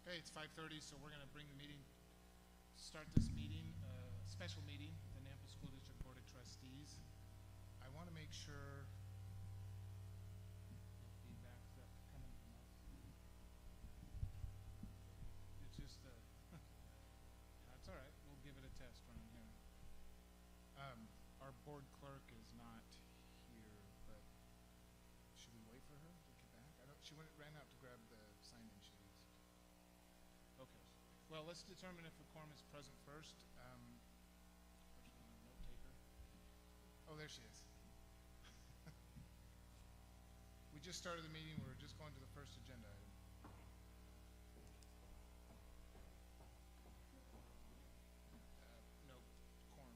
Okay, it's 5:30, so we're going to start this meeting, special meeting, the Nampa School District Board of Trustees. I want to make sure the feedback is coming from us. It's just, that's all right. We'll give it a test run here. Our board clerk is not here, but should we wait for her to get back? She ran out to grab the sign-in sheets. Okay. Well, let's determine if a quorum is present first. Note taker. Oh, there she is. We just started the meeting. We're just going to the first agenda item. No quorum.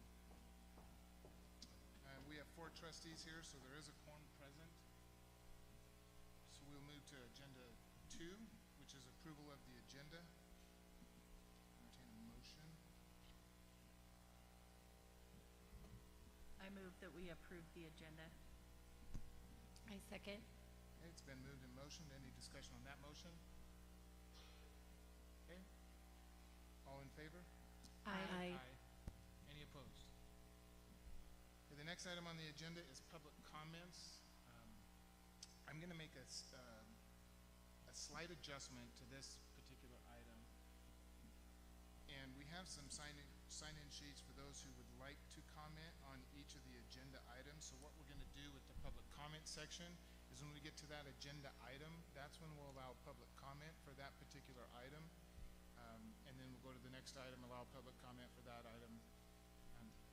And we have 4 trustees here, so there is a quorum present. So we'll move to agenda 2, which is approval of the agenda. Entertain a motion. I move that we approve the agenda. I second. Okay, it's been moved and motioned. Any discussion on that motion? Okay. All in favor? Aye. Any opposed? Okay, the next item on the agenda is public comments. I'm going to make a slight adjustment to this particular item. And we have some sign-in sheets for those who would like to comment on each of the agenda items. So what we're going to do with the public comment section is when we get to that agenda item, that's when we'll allow public comment for that particular item. And then we'll go to the next item, allow public comment for that item.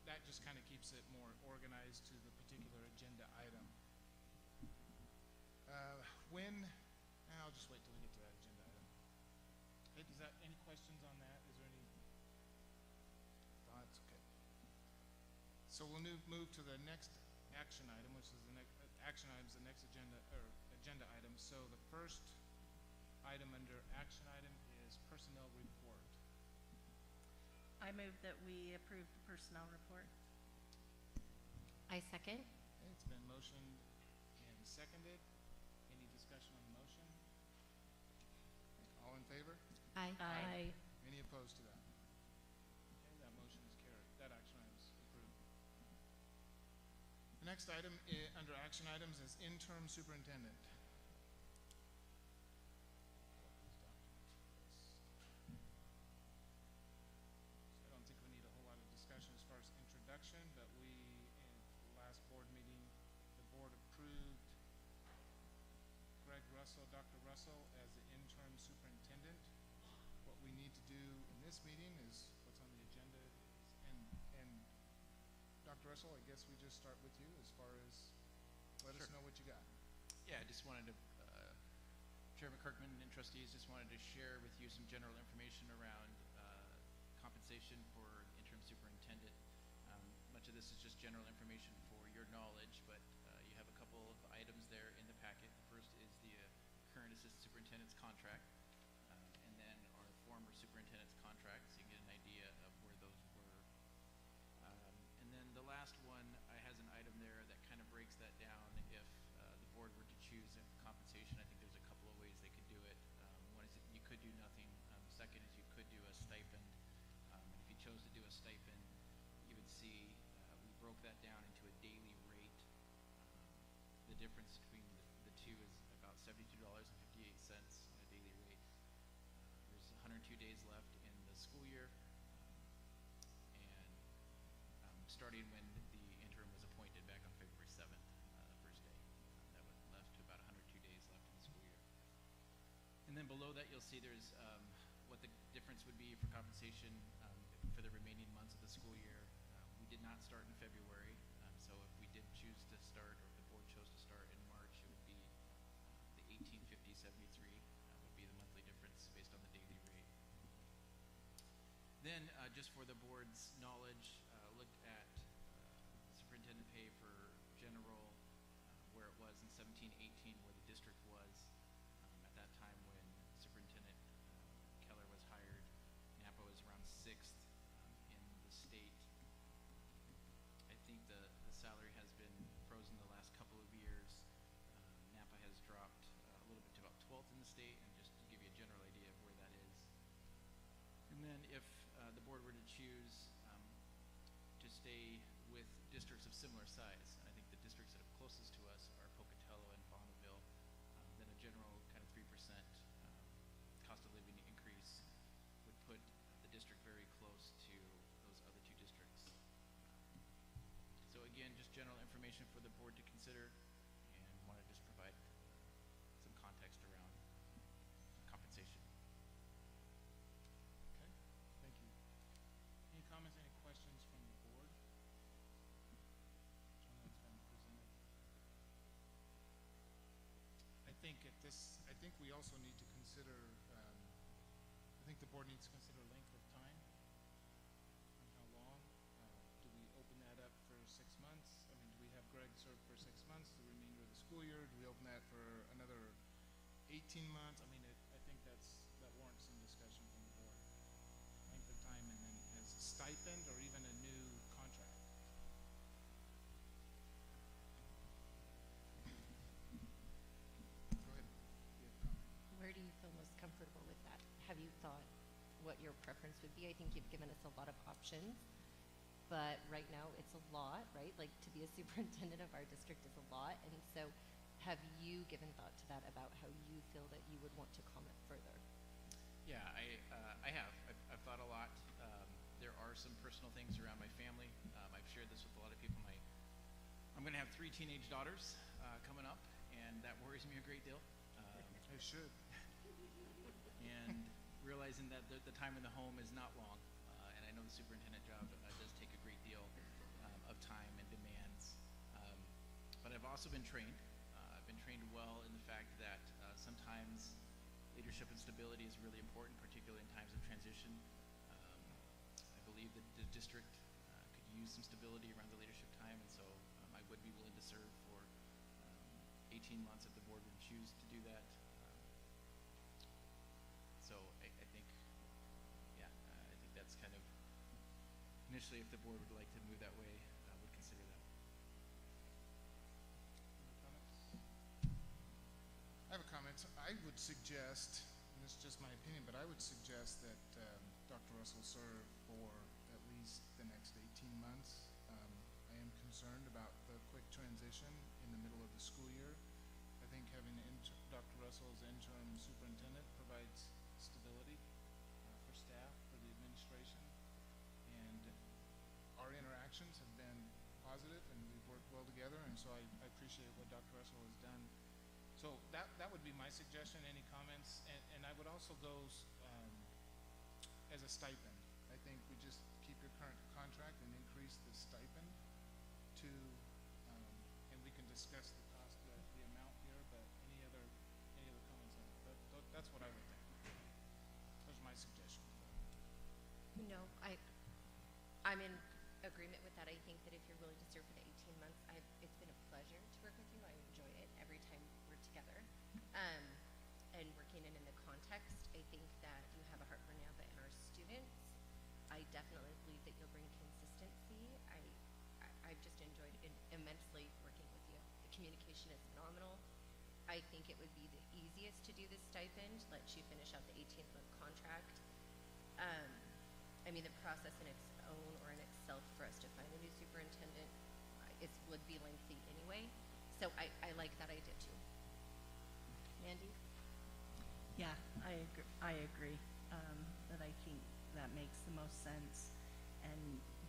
That just kind of keeps it more organized to the particular agenda item. I'll just wait till we get to that agenda item. Okay, any questions on that? Is there any thoughts? Okay. So we'll move to the next action item, which is the next action item is the next agenda item. So the first item under action item is personnel report. I move that we approve the personnel report. I second. Okay, it's been motioned and seconded. Any discussion on the motion? All in favor? Aye. Aye. Any opposed to that? Okay, that motion is carried. That action item is approved. The next item under action items is interim superintendent. I don't think we need a whole lot of discussion as far as introduction, but in the last board meeting, the board approved Dr. Russell as the interim superintendent. What we need to do in this meeting is what's on the agenda. And Dr. Russell, I guess we just start with you as far as let us know what you got. Yeah, I just wanted to, Chairman Kirkman and trustees, just wanted to share with you some general information around compensation for interim superintendent. Much of this is just general information for your knowledge, but you have a couple of items there in the packet. The first is the current assistant superintendent's contract, and then our former superintendent's contract, so you can get an idea of where those were. And then the last one has an item there that kind of breaks that down. If the board were to choose compensation, I think there's a couple of ways they could do it. One is that you could do nothing. The second is you could do a stipend. And if you chose to do a stipend, you would see we broke that down into a daily rate. The difference between the two is about $72.58 on a daily rate. There's 102 days left in the school year, and starting when the interim was appointed back on February 7th, the first day, that was left to about 102 days left in the school year. And then below that, you'll see there's what the difference would be for compensation for the remaining months of the school year. We did not start in February, so if we did choose to start, or if the board chose to start in March, it would be the $18.50.73 would be the monthly difference based on the daily rate. Then, just for the board's knowledge, look at superintendent pay for general, where it was in 17-18, where the district was at that time when Superintendent Keller was hired. Nampa was around 6th in the state. I think the salary has been frozen the last couple of years. Nampa has dropped a little bit to about 12th in the state, and just to give you a general idea of where that is, And then if the board were to choose to stay with districts of similar size, and I think the districts that are closest to us are Pocatello and Bonneville, then a general kind of 3% cost of living increase would put the district very close to those other two districts. So again, just general information for the board to consider, and want to just provide some context around compensation. Okay, thank you. Any comments, any questions from the board? Something that's been presented. I think we also need to consider, I think the board needs to consider length of time on how long. Do we open that up for 6 months? I mean, do we have Greg serve for 6 months, the remainder of the school year? Do we open that for another 18 months? I mean, I think that warrants some discussion from the board. Length of time, and then as a stipend or even a new contract. Go ahead. You have a comment. Where do you feel most comfortable with that? Have you thought what your preference would be? I think you've given us a lot of options, but right now it's a lot, right? Like, to be a superintendent of our district is a lot, and so have you given thought to that about how you feel that you would want to comment further? Yeah, I have. I've thought a lot. There are some personal things around my family. I've shared this with a lot of people. I'm going to have 3 teenage daughters coming up, and that worries me a great deal. It should. And realizing that the time in the home is not long, and I know the superintendent job does take a great deal of time and demands. But I've also been trained. I've been trained well in the fact that sometimes leadership and stability is really important, particularly in times of transition. I believe that the district could use some stability around the leadership time, and so I would be willing to serve for 18 months if the board would choose to do that. So I think, yeah, I think that's kind of, initially if the board would like to move that way, I would consider that. Any comments? I have a comment. I would suggest, and this is just my opinion, but I would suggest that Dr. Russell serve for at least the next 18 months. I am concerned about the quick transition in the middle of the school year. I think having Dr. Russell as interim superintendent provides stability for staff, for the administration, and our interactions have been positive, and we've worked well together, and so I appreciate what Dr. Russell has done. So that would be my suggestion. Any comments? And I would also go as a stipend. I think we just keep your current contract and increase the stipend to, and we can discuss the cost, the amount here, but any other comments on that? That's what I would think. Those are my suggestions. No, I'm in agreement with that. I think that if you're willing to serve for the 18 months, it's been a pleasure to work with you. I enjoy it every time we're together. And working in the context, I think that you have a heart for Nampa and our students. I definitely believe that you'll bring consistency. I've just enjoyed immensely working with you. The communication is phenomenal. I think it would be the easiest to do the stipend, let you finish out the 18-month contract. I mean, the process in its own or in itself for us to find a new superintendent, it would be lengthy anyway. So I like that idea too. Mandy? Yeah, I agree, that I think that makes the most sense and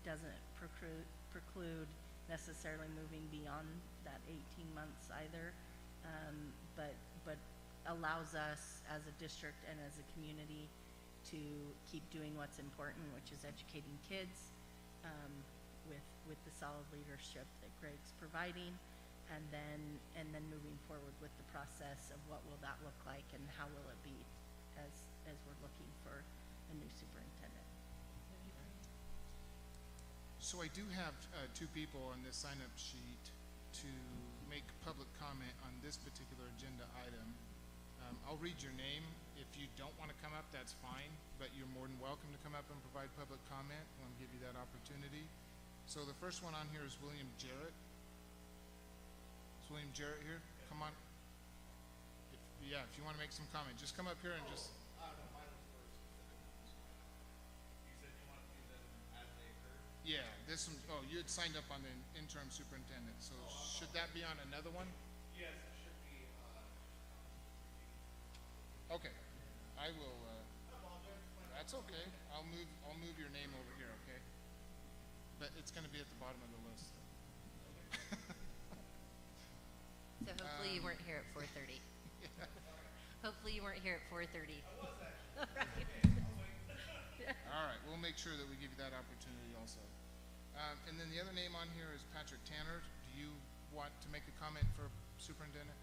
doesn't preclude necessarily moving beyond that 18 months either, but allows us as a district and as a community to keep doing what's important, which is educating kids with the solid leadership that Greg's providing, and then moving forward with the process of what will that look like and how will it be as we're looking for a new superintendent. So I do have 2 people on this sign-up sheet to make public comment on this particular agenda item. I'll read your name. If you don't want to come up, that's fine, but you're more than welcome to come up and provide public comment. I want to give you that opportunity. So the first one on here is William Jarrett. Is William Jarrett here? Come on. If you want to make some comment, just come up here and just... Yeah, this one, oh, you had signed up on the interim superintendent, so should that be on another one? Yes, it should be, Okay, I will, that's okay, I'll move your name over here, okay? But it's gonna be at the bottom of the list. So hopefully you weren't here at 4:30. Hopefully you weren't here at 4:30. All right, we'll make sure that we give you that opportunity also. And then the other name on here is Patrick Tanner. Do you want to make a comment for superintendent?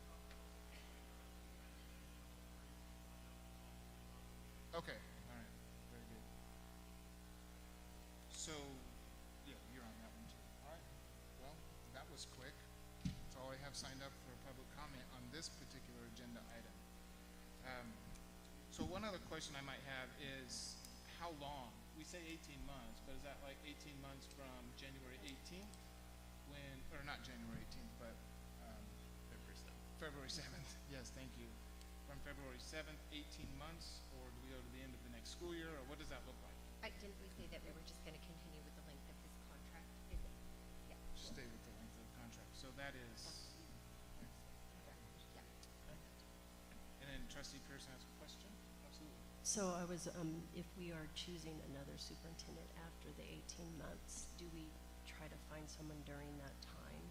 Okay, all right, very good. So, yeah, you're on that one too. All right, well, that was quick. That's all I have signed up for public comment on this particular agenda item. So one other question I might have is, how long? We say 18 months, but is that like 18 months from January 18th? Or not January 18th, but February 7th. Yes, thank you. From February 7th, 18 months, or do we go to the end of the next school year, or what does that look like? Didn't we say that we were just gonna continue with the length of his contract? Is it? Yeah. Stay with the length of the contract. So that is, Yeah. and then Trustee Pearson has a question? Absolutely. So I was, if we are choosing another superintendent after the 18 months, do we try to find someone during that time?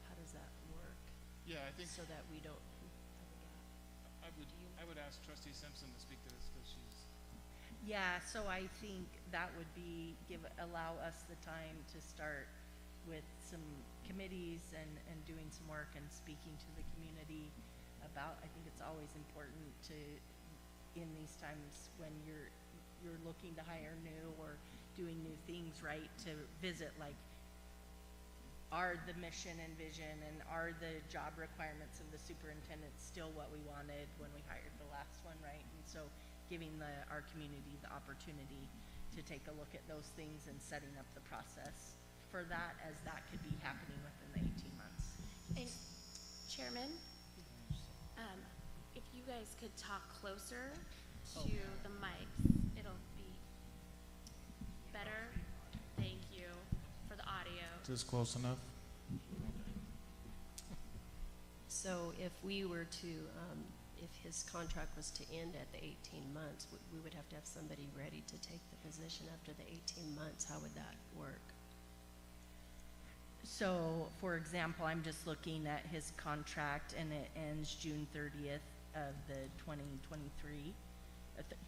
How does that work? Yeah, I think So that we don't have a gap? I would ask Trustee Simpson to speak to this because she's, Yeah, so I think that would be, allow us the time to start with some committees and doing some work and speaking to the community about, I think it's always important to, in these times when you're looking to hire new or doing new things, right, to visit, like, are the mission and vision and are the job requirements of the superintendent still what we wanted when we hired the last one, right? And so giving our community the opportunity to take a look at those things and setting up the process for that, as that could be happening within the 18 months. And Chairman, if you guys could talk closer to the mics, it'll be better. Thank you for the audio. is this close enough? So if we were to, if his contract was to end at the 18 months, we would have to have somebody ready to take the position after the 18 months. How would that work? So, for example, I'm just looking at his contract and it ends June 30th of the 2023.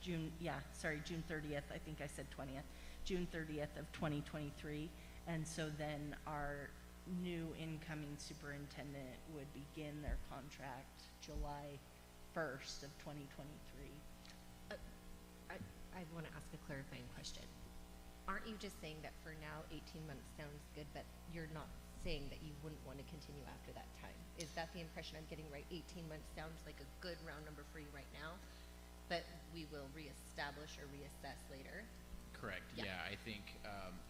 June 30th, I think I said 20th. June 30th of 2023. And so then our new incoming superintendent would begin their contract July 1st of 2023. I want to ask a clarifying question. Aren't you just saying that for now, 18 months sounds good, but you're not saying that you wouldn't want to continue after that time? Is that the impression I'm getting right? 18 months sounds like a good round number for you right now, but we will reestablish or reassess later. Correct, Yeah. yeah, I think,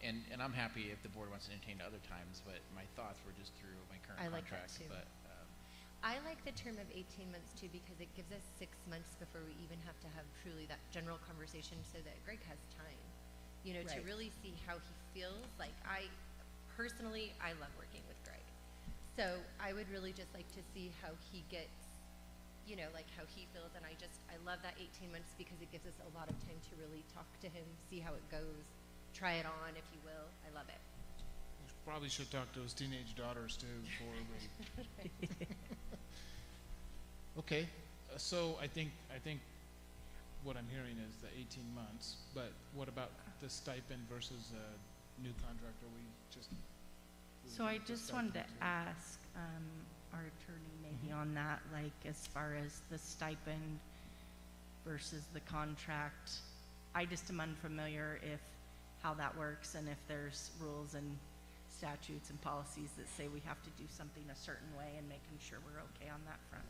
and I'm happy if the board wants to entertain other times, but my thoughts were just through my current I like that contract, too. but, I like the term of 18 months too, because it gives us 6 months before we even have to have truly that general conversation so that Greg has time, to Right. really see how he feels. Like I love working with Greg. So I would really just like to see how he gets, like how he feels. And I love that 18 months because it gives us a lot of time to really talk to him, see how it goes, try it on, if you will. I love it. You probably should talk to his teenage daughters too before we. Okay, so I think what I'm hearing is the 18 months, but what about the stipend versus a new contract? Are we just? So I just wanted to ask our attorney maybe on that, like as far as the stipend versus the contract. I just am unfamiliar how that works and if there's rules and statutes and policies that say we have to do something a certain way and making sure we're okay on that front.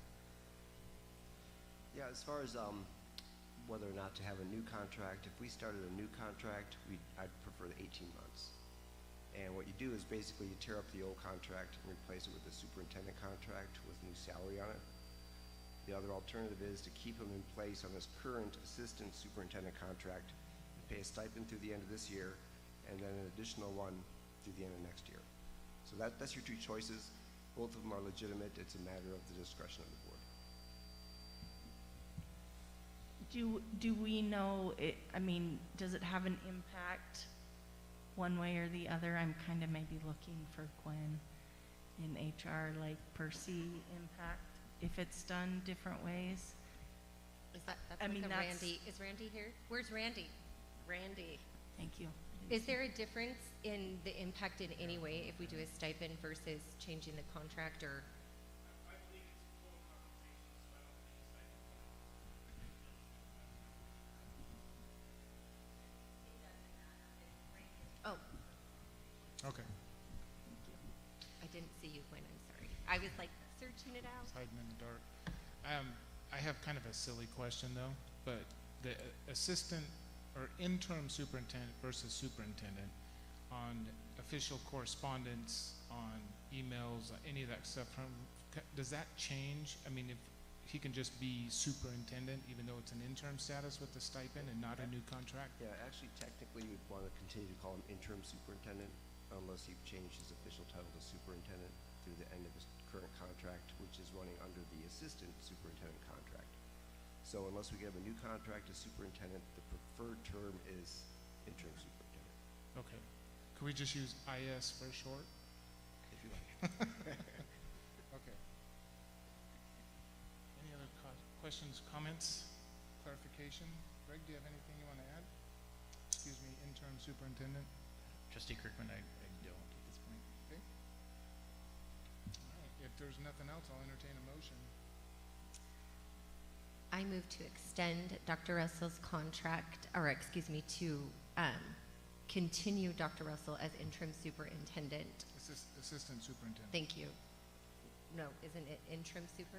Yeah, as far as whether or not to have a new contract, if we started a new contract, I'd prefer the 18 months. And what you do is basically you tear up the old contract and replace it with a superintendent contract with new salary on it. The other alternative is to keep him in place on this current assistant superintendent contract, pay a stipend through the end of this year, and then an additional one through the end of next year. So that's your two choices. Both of them are legitimate. It's a matter of the discretion of the board. Do we know it, I mean, does it have an impact one way or the other? I'm kind of maybe looking for Gwen in HR, like Percy impact, if it's done different ways. Is that, that's I like mean, a that's- Randy, is Randy here? Where's Randy? Randy. Thank you. Is there a difference in the impact in any way if we do a stipend versus changing the contract, or? Oh, Okay. I didn't see you, Gwen, I'm sorry. I was like searching it out. It's hiding in the dark. I have kind of a silly question though, but the assistant or interim superintendent versus superintendent on official correspondence, on emails, any of that stuff, does that change? I mean, if he can just be superintendent even though it's an interim status with the stipend and not a new contract? Yeah, actually, technically, you'd want to continue to call him interim superintendent unless you've changed his official title to superintendent through the end of his current contract, which is running under the assistant superintendent contract. So unless we get him a new contract as superintendent, the preferred term is interim superintendent, Okay. Could we just use IS for short? if you like. Okay. Any other questions, comments, clarification? Greg, do you have anything you want to add? Excuse me, interim superintendent. Trustee Kirkman, I don't at this point. Okay. All right. If there's nothing else, I'll entertain a motion. I move to extend Dr. Russell's contract, or excuse me, to continue Dr. Russell as interim superintendent. Assistant superintendent. Thank you. No, isn't it interim super?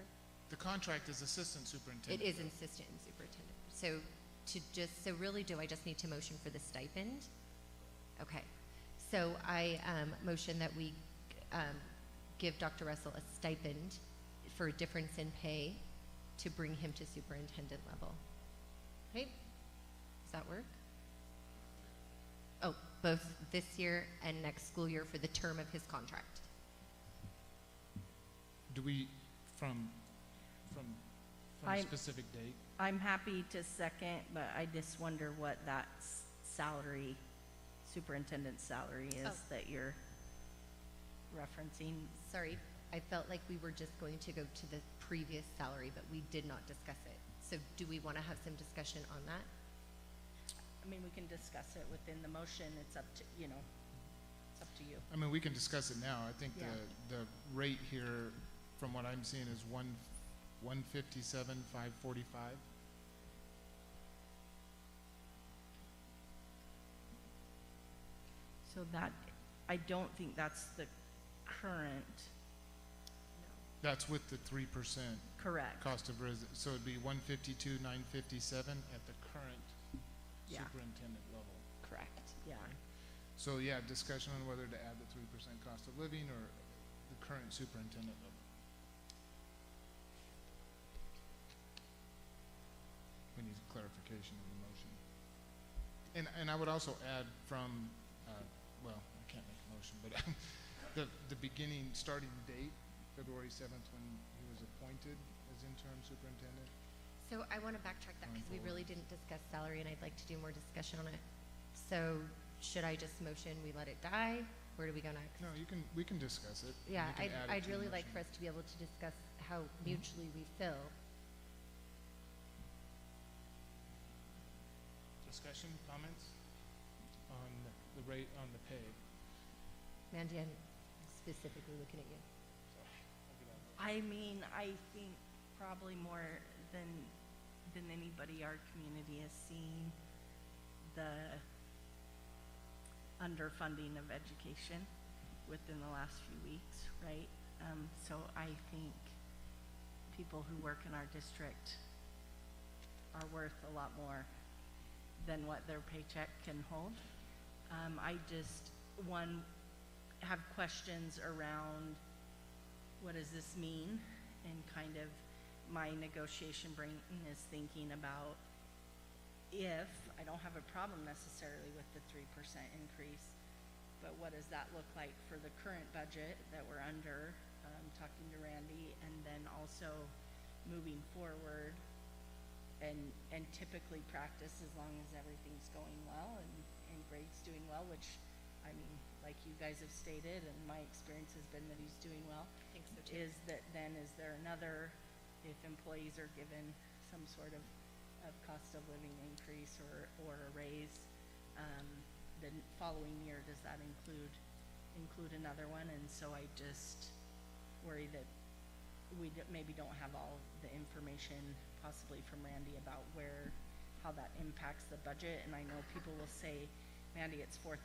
The contract is assistant superintendent. It is though. assistant superintendent. So so really, do I just need to motion for the stipend? Okay. So I motion that we give Dr. Russell a stipend for a difference in pay to bring him to superintendent level. Right? Does that work? Oh, both this year and next school year for the term of his contract. Do we, from a I- specific date? I'm happy to second, but I just wonder what that salary, superintendent's salary is Oh. that you're referencing. Sorry, I felt like we were just going to go to the previous salary, but we did not discuss it. So do we want to have some discussion on that? I mean, we can discuss it within the motion. It's up to, you know, it's up to you. I mean, we can discuss it now. I think Yeah. the rate here, from what I'm seeing, is 157,545. So that, I don't think that's the current, That's with the 3% correct. cost of residence. So it'd be 152,957 at the current Yeah. superintendent level. Correct, yeah. So yeah, discussion on whether to add the 3% cost of living or the current superintendent level. We need clarification of the motion. And I would also add from, well, I can't make a motion, but the beginning, starting date, February 7th, when he was appointed as interim superintendent. So I want to backtrack that Going because we forward. really didn't discuss salary, and I'd like to do more discussion on it. So should I just motion we let it die? Where do we go next? No, we can discuss it. Yeah, We can add it I'd to the really like for motion. us to be able to discuss how mutually we feel. Discussion, comments on the rate, on the pay? Mandy, I'm specifically looking at you. I mean, I think probably more than anybody, our community has seen the underfunding of education within the last few weeks, right? So I think people who work in our district are worth a lot more than what their paycheck can hold. I just, have questions around what does this mean? And kind of my negotiation brain is thinking about if I don't have a problem necessarily with the 3% increase, but what does that look like for the current budget that we're under, talking to Randy, and then also moving forward, and typically practice as long as everything's going well and Greg's doing well, which, I mean, like you guys have stated, and my experience has been that he's doing well. I think so too. Is there another, if employees are given some sort of cost of living increase or a raise, the following year, does that include another one? And so I just worry that we maybe don't have all the information possibly from Randy about how that impacts the budget. And I know people will say, Mandy, it's $4,000,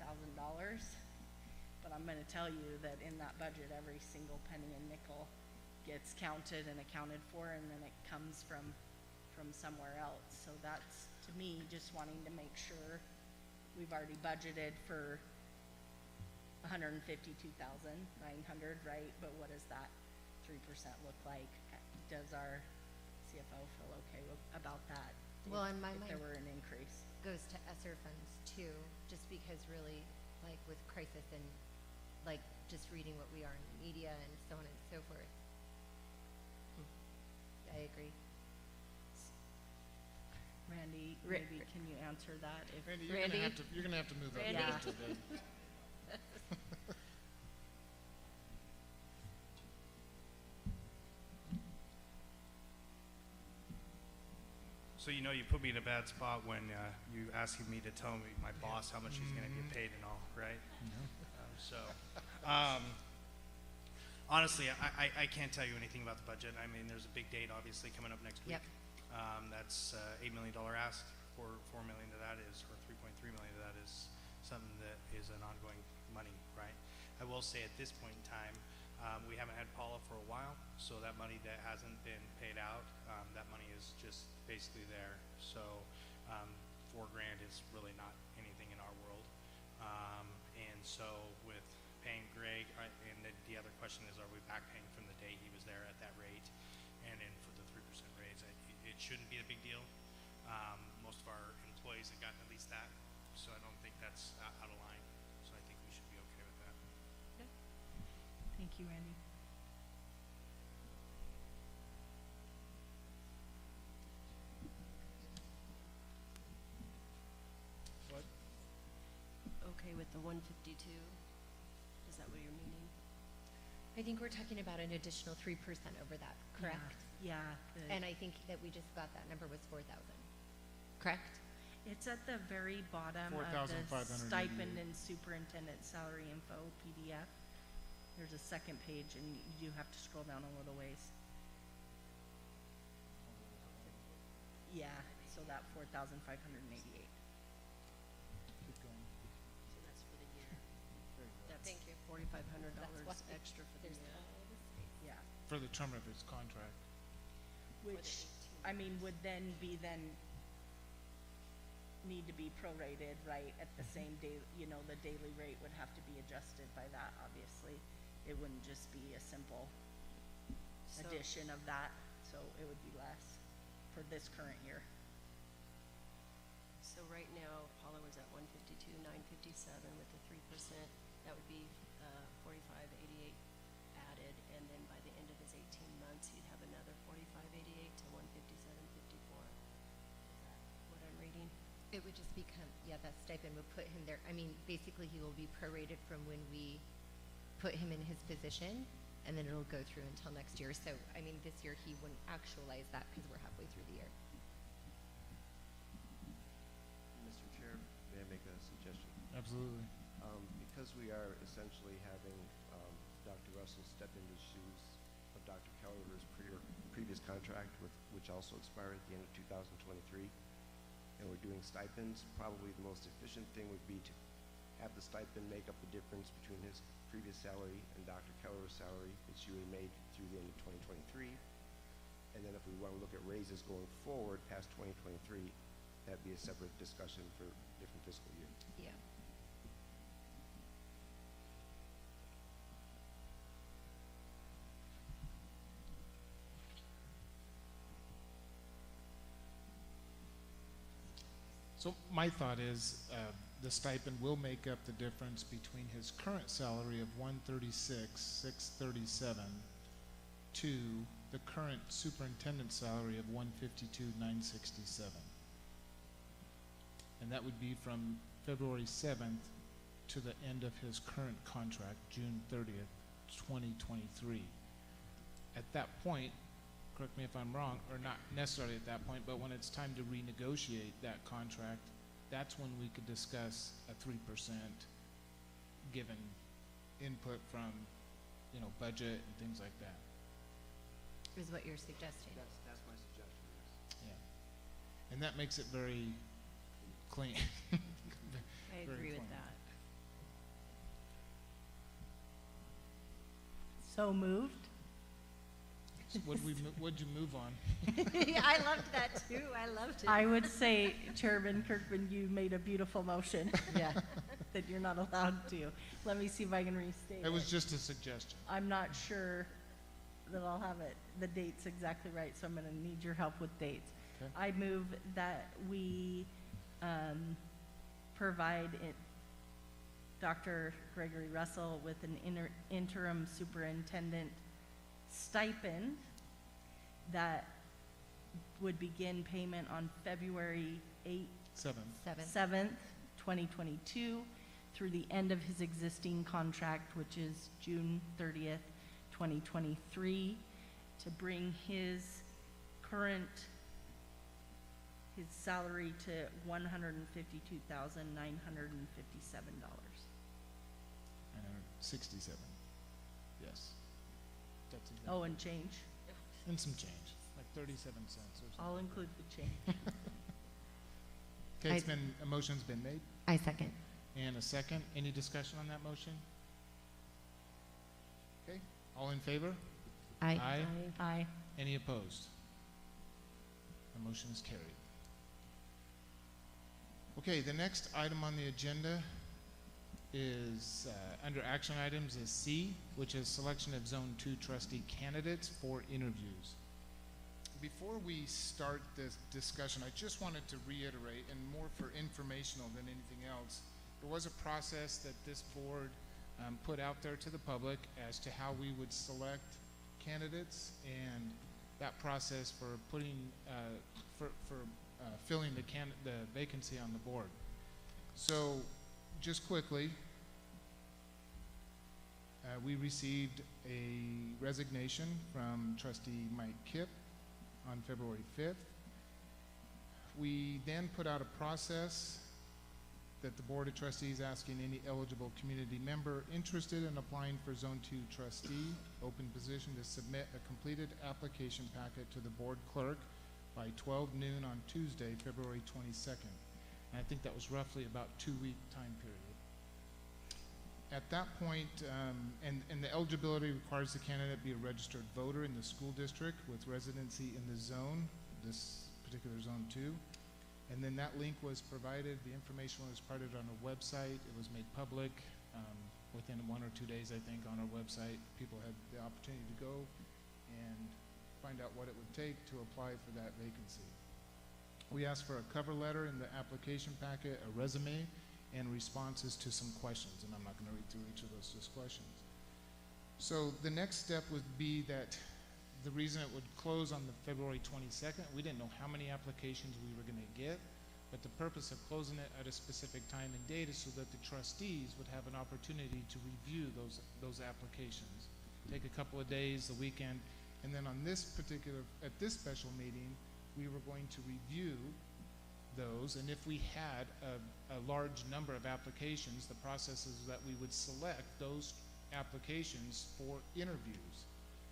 but I'm gonna tell you that in that budget, every single penny and nickel gets counted and accounted for, and then it comes from somewhere else. So that's, to me, just wanting to make sure we've already budgeted for $152,900, right? But what does that 3% look like? Does our CFO feel okay about that? Well, in my if there mind- were an increase. Goes to ESSER funds too, just because really, like with crisis and like just reading what we are in the media and so on and so forth. I agree. Randy, Ra- maybe can you answer that? If Randy, Randy? you're gonna have to move up Randy? a little bit. So you know you put me in a bad spot when you asking me to tell me my boss how much he's going to get paid and all, right? Honestly, I can't tell you anything about the budget. I mean, there's a big date obviously coming up next week. Yep. That's $8 million ask. $4 million of that is, or $3.3 million of that is something that is an ongoing money, right? I will say at this point in time, we haven't had Paula for a while, so that money that hasn't been paid out, that money is just basically there. So $4 grand is really not anything in our world. And so with paying Greg, and the other question is, are we back paying from the day he was there at that rate? And then for the 3% raise, it shouldn't be a big deal. Most of our employees have gotten at least that, so I don't think that's out of line. So I think we should be okay with that. Thank you, Randy. What? Okay with the 152? Is that what you're meaning? I think we're talking about an additional 3% over that, correct? Yeah. And I think that we just got that number was 4,000, correct? It's at the very bottom of the 4,588. stipend and superintendent salary info PDF. There's a second page, and you have to scroll down a little ways. Yeah, so that 4,588. Keep going. So that's for the year. There you go. That's Thank you. $4,500 That's why extra for the There's year. all this space. Yeah, For the term of his contract. which, I mean, would then need to be prorated, right, at the same day, the daily rate would have to be adjusted by that, obviously. It wouldn't just be a simple So- addition of that, so it would be less for this current year. So right now, Paula was at 152,957 with the 3%. That would be 4588 added, and then by the end of his 18 months, he'd have another 4588 to 15754. Is that what I'm reading? It would just become, that stipend would put him there. I mean, basically he will be prorated from when we put him in his position, and then it'll go through until next year. So, I mean, this year he wouldn't actualize that because we're halfway through the year. Mr. Chair, may I make a suggestion? Absolutely. Because we are essentially having Dr. Russell step into the shoes of Dr. Kellerer's previous contract, which also expired at the end of 2023, and we're doing stipends, probably the most efficient thing would be to have the stipend make up the difference between his previous salary and Dr. Kellerer's salary, which you had made through the end of 2023. And then if we want to look at raises going forward past 2023, that'd be a separate discussion for different fiscal year. Yeah. So my thought is, the stipend will make up the difference between his current salary of $136,637 to the current superintendent salary of $152,967. And that would be from February 7th to the end of his current contract, June 30th, 2023. At that point, correct me if I'm wrong, or not necessarily at that point, but when it's time to renegotiate that contract, that's when we could discuss a 3% given input from, you know, budget and things like that. Is what you're suggesting. That's my suggestion, yes. Yeah. And that makes it very clean. I Very agree with clean. that. So moved. What'd you move on? I loved that too, I loved it. I would say, Chairman Kirkman, you made a beautiful motion. Yeah. That you're not allowed to. Let me see if I can restate It was just a suggestion. I'm not sure that I'll have the dates exactly right, so I'm gonna need your help with dates. Okay. I move that we, provide Dr. Gregory Russell with an interim superintendent stipend that would begin payment on February 7th. 7th, 2022, through the end of his existing contract, which is June 30th, 2023, to bring his salary to $152,957. 67. Yes. That's exactly. Oh, and change. And some change, like 37 cents or something. I'll include the change. Okay, a motion's been made I second. and a second. Any discussion on that motion? Okay, all in favor? Aye. Aye. Any opposed? The motion is carried. Okay, the next item on the agenda is, under action items is C, which is selection of Zone 2 trustee candidates for interviews. Before we start this discussion, I just wanted to reiterate, and more for informational than anything else, there was a process that this board put out there to the public as to how we would select candidates, and that process for putting, filling the vacancy on the board. So, just quickly, we received a resignation from Trustee Mike Kipp on February 5th. We then put out a process that the Board of Trustees asking any eligible community member interested in applying for Zone 2 trustee, open position, to submit a completed application packet to the board clerk by 12 noon on Tuesday, February 22nd. And I think that was roughly about 2-week time period. At that point, and the eligibility requires the candidate be a registered voter in the school district with residency in the zone, this particular Zone 2. And then that link was provided, the information was provided on our website, it was made public. Within 1 or 2 days, I think, on our website, people had the opportunity to go and find out what it would take to apply for that vacancy. We asked for a cover letter in the application packet, a resume, and responses to some questions, and I'm not going to read through each of those just questions. So the next step would be that the reason it would close on the February 22nd, we didn't know how many applications we were going to get, but the purpose of closing it at a specific time and date is so that the trustees would have an opportunity to review those applications. Take a couple of days, the weekend, and then on this at this special meeting, we were going to review those, and if we had a large number of applications, the process is that we would select those applications for interviews,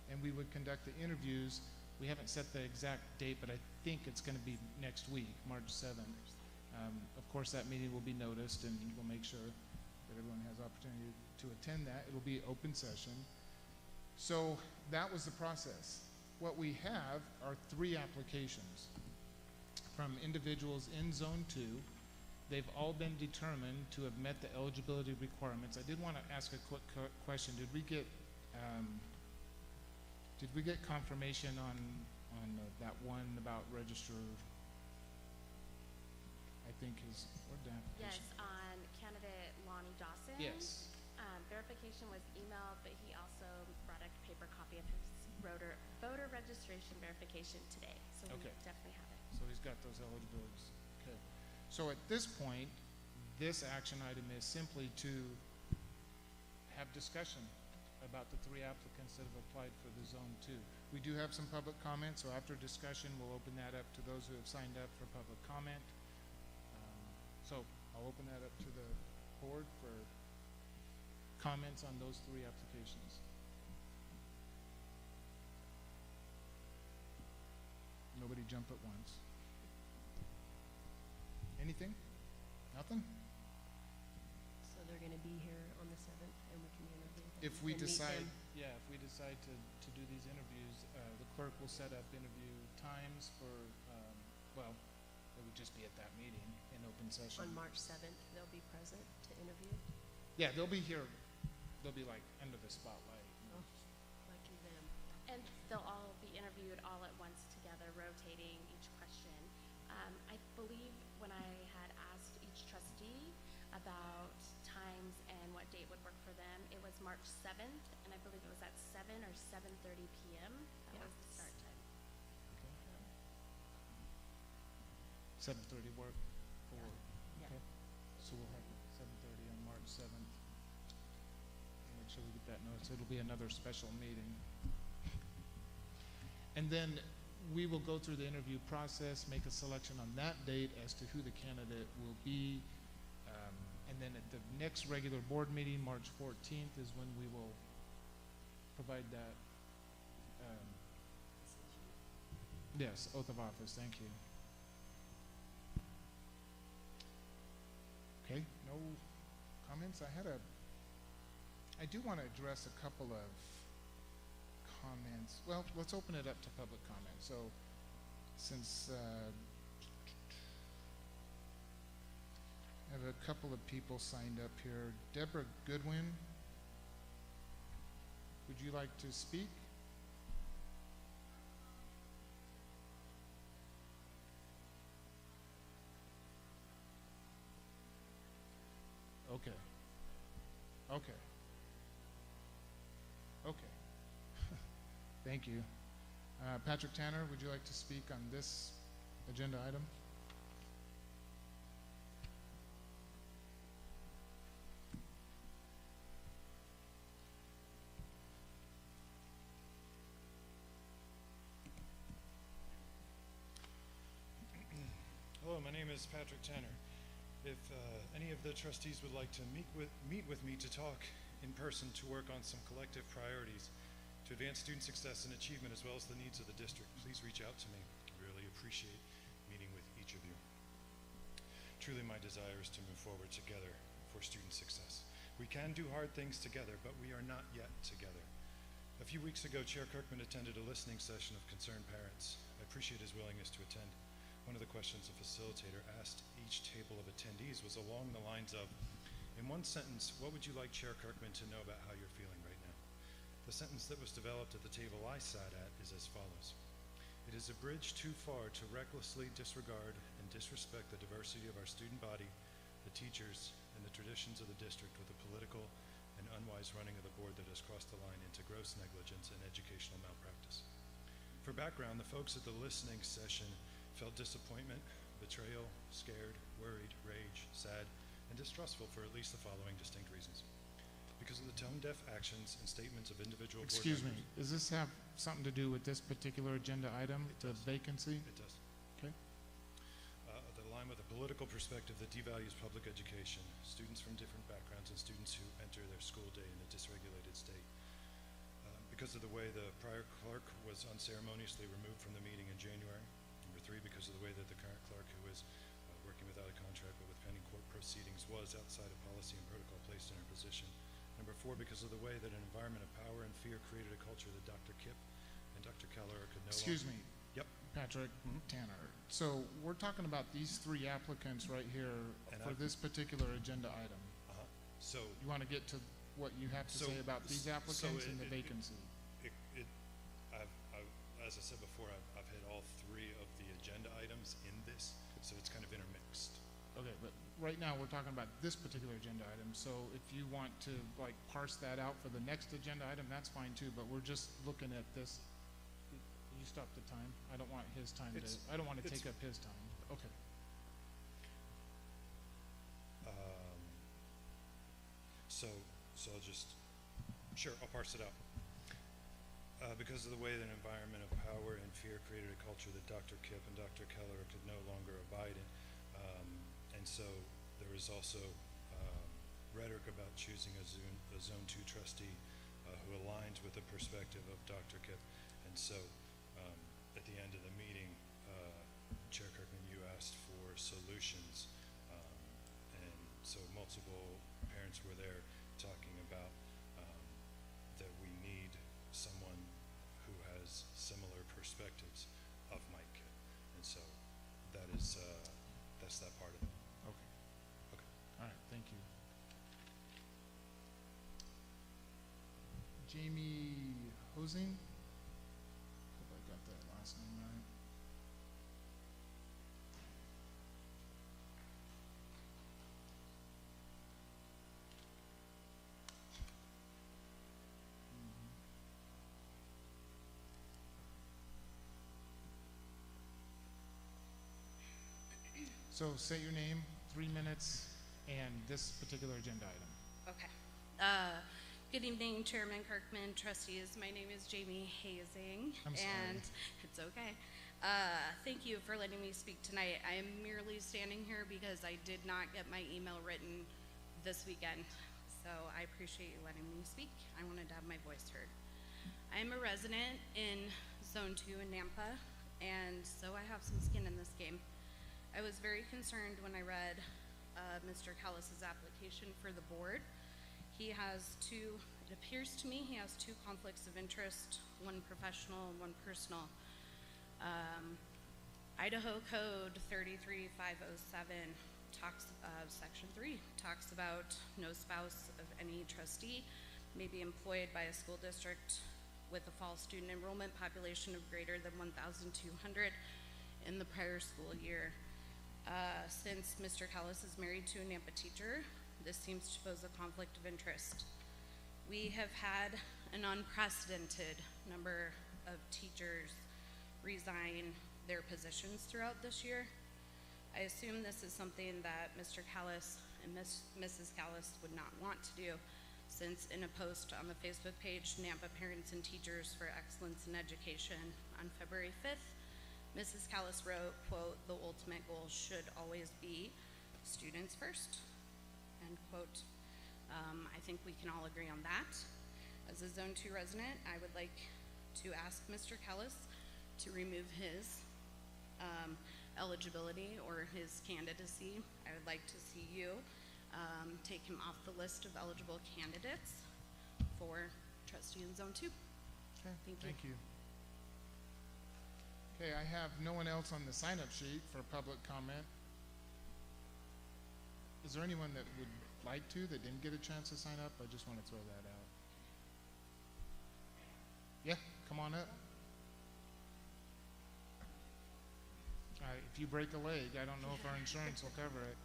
and we would conduct the interviews. We haven't set the exact date, but I think it's going to be next week, March 7th. Of course, that meeting will be noticed, and we'll make sure that everyone has opportunity to attend that. It will be open session. So that was the process. What we have are 3 applications from individuals in Zone 2. They've all been determined to have met the eligibility requirements. I did want to ask a quick question. Did we get confirmation on that one about register? I I think is, what the Yes, application? on candidate Lonnie Dawson. Yes. Verification was emailed, but he also brought a paper copy of his voter registration verification today, so we Okay. definitely have it. So he's got those eligibilities. Okay. So at this point, this action item is simply to have discussion about the three applicants that have applied for the Zone 2. We do have some public comment, so after discussion, we'll open that up to those who have signed up for public comment. So I'll open that up to the board for comments on those three applications. Nobody jump at once. Anything? Nothing? So they're gonna be here on the 7th, and we can interview them. If we and meet decide, them. yeah, if we decide to do these interviews, the clerk will set up interview times for, well, it would just be at that meeting in open session. On March 7th, they'll be present to interview. Yeah, they'll be here, they'll be like under the spotlight. Oh, lucky them. And they'll all be interviewed all at once together, rotating each question. I believe when I had asked each trustee about times and what date would work for them, it was March 7th, and I believe it was at 7 or 7:30 p.m. That Yeah. was the start time. 7:30 work for, Yeah. okay. So we'll have it 7:30 on March 7th. Make sure we get that notice. It'll be another special meeting. And then we will go through the interview process, make a selection on that date as to who the candidate will be. And then at the next regular board meeting, March 14th, is when we will provide that, yes, oath of office. Thank you. Okay, no comments? I do want to address a couple of comments. Well, let's open it up to public comment. So, since I have a couple of people signed up here. Deborah Goodwin, would you like to speak? Okay. Okay. Okay. Thank you. Patrick Tanner, would you like to speak on this agenda item? Hello, my name is Patrick Tanner. If any of the trustees would like to meet with me to talk in person to work on some collective priorities to advance student success and achievement as well as the needs of the district, please reach out to me. I really appreciate meeting with each of you. Truly my desire is to move forward together for student success. We can do hard things together, but we are not yet together. A few weeks ago, Chair Kirkman attended a listening session of concerned parents. I appreciate his willingness to attend. One of the questions the facilitator asked each table of attendees was along the lines of, in one sentence, what would you like Chair Kirkman to know about how you're feeling right now? The sentence that was developed at the table I sat at is as follows. It is a bridge too far to recklessly disregard and disrespect the diversity of our student body, the teachers, and the traditions of the district with a political and unwise running of the board that has crossed the line into gross negligence and educational malpractice. For background, the folks at the listening session felt disappointment, betrayal, scared, worried, rage, sad, and distrustful for at least the following distinct reasons. Because of the tone-deaf actions and statements of individual board Excuse me, members. does this have something to do with this particular agenda item, It the does. vacancy? It does. Okay. That align with a political perspective that devalues public education, students from different backgrounds, and students who enter their school day in a dysregulated state. Because of the way the prior clerk was unceremoniously removed from the meeting in January. Number 3, because of the way that the current clerk, who is working without a contract but with pending court proceedings, was outside of policy and protocol placed in her position. Number 4, because of the way that an environment of power and fear created a culture that Dr. Kipp and Dr. Kellerer could no Excuse longer... me, Yep. Patrick Tanner. So we're talking about these 3 applicants right here And for this particular agenda item. So, You want to get to what you have to So- say about these so applicants and the it- vacancy? as I said before, I've hit all 3 of the agenda items in this, so it's kind of intermixed. Okay, but right now, we're talking about this particular agenda item, so if you want to, like, parse that out for the next agenda item, that's fine too, but we're just looking at this. You stop the time? I don't want his time to, I don't want to take up his time. Okay. So I'll just, sure, I'll parse it out. Because of the way that an environment of power and fear created a culture that Dr. Kipp and Dr. Kellerer could no longer abide in. And so there was also rhetoric about choosing a Zone 2 trustee who aligns with the perspective of Dr. Kipp. And so at the end of the meeting, Chair Kirkman, you asked for solutions. And so multiple parents were there talking about that we need someone who has similar perspectives of my kid. And so that is, that's that part of it. Okay. Okay. All right, thank you. Jamie Hosing? Hope I got that last name right. So say your name, 3 minutes, and this particular agenda item. Okay. Good evening, Chairman Kirkman, trustees. My name is Jamie Hazing. I'm sorry. And it's okay. Thank you for letting me speak tonight. I am merely standing here because I did not get my email written this weekend. So I appreciate you letting me speak. I wanted to have my voice heard. I'm a resident in Zone 2 in Nampa, and so I have some skin in this game. I was very concerned when I read Mr. Callis's application for the board. He has two, it appears to me, he has two conflicts of interest, one professional and one personal. Idaho Code 33507 talks, Section 3 talks about no spouse of any trustee may be employed by a school district with a fall student enrollment population of greater than 1,200 in the prior school year. Since Mr. Callis is married to a Nampa teacher, this seems to pose a conflict of interest. We have had an unprecedented number of teachers resign their positions throughout this year. I assume this is something that Mr. Callis and Mrs. Callis would not want to do, since in a post on the Facebook page, Nampa Parents and Teachers for Excellence in Education on February 5th, Mrs. Callis wrote, quote, "The ultimate goal should always be students first," end quote. I think we can all agree on that. As a Zone 2 resident, I would like to ask Mr. Callis to remove his eligibility or his candidacy. I would like to see you take him off the list of eligible candidates for trustee in Zone 2. Okay, Thank you. Okay, I have no one else on the sign-up sheet for public comment. Is there anyone that would like to, that didn't get a chance to sign up? I just want to throw that out. Yeah, come on up. All right, if you break a leg, I don't know if our insurance will cover it.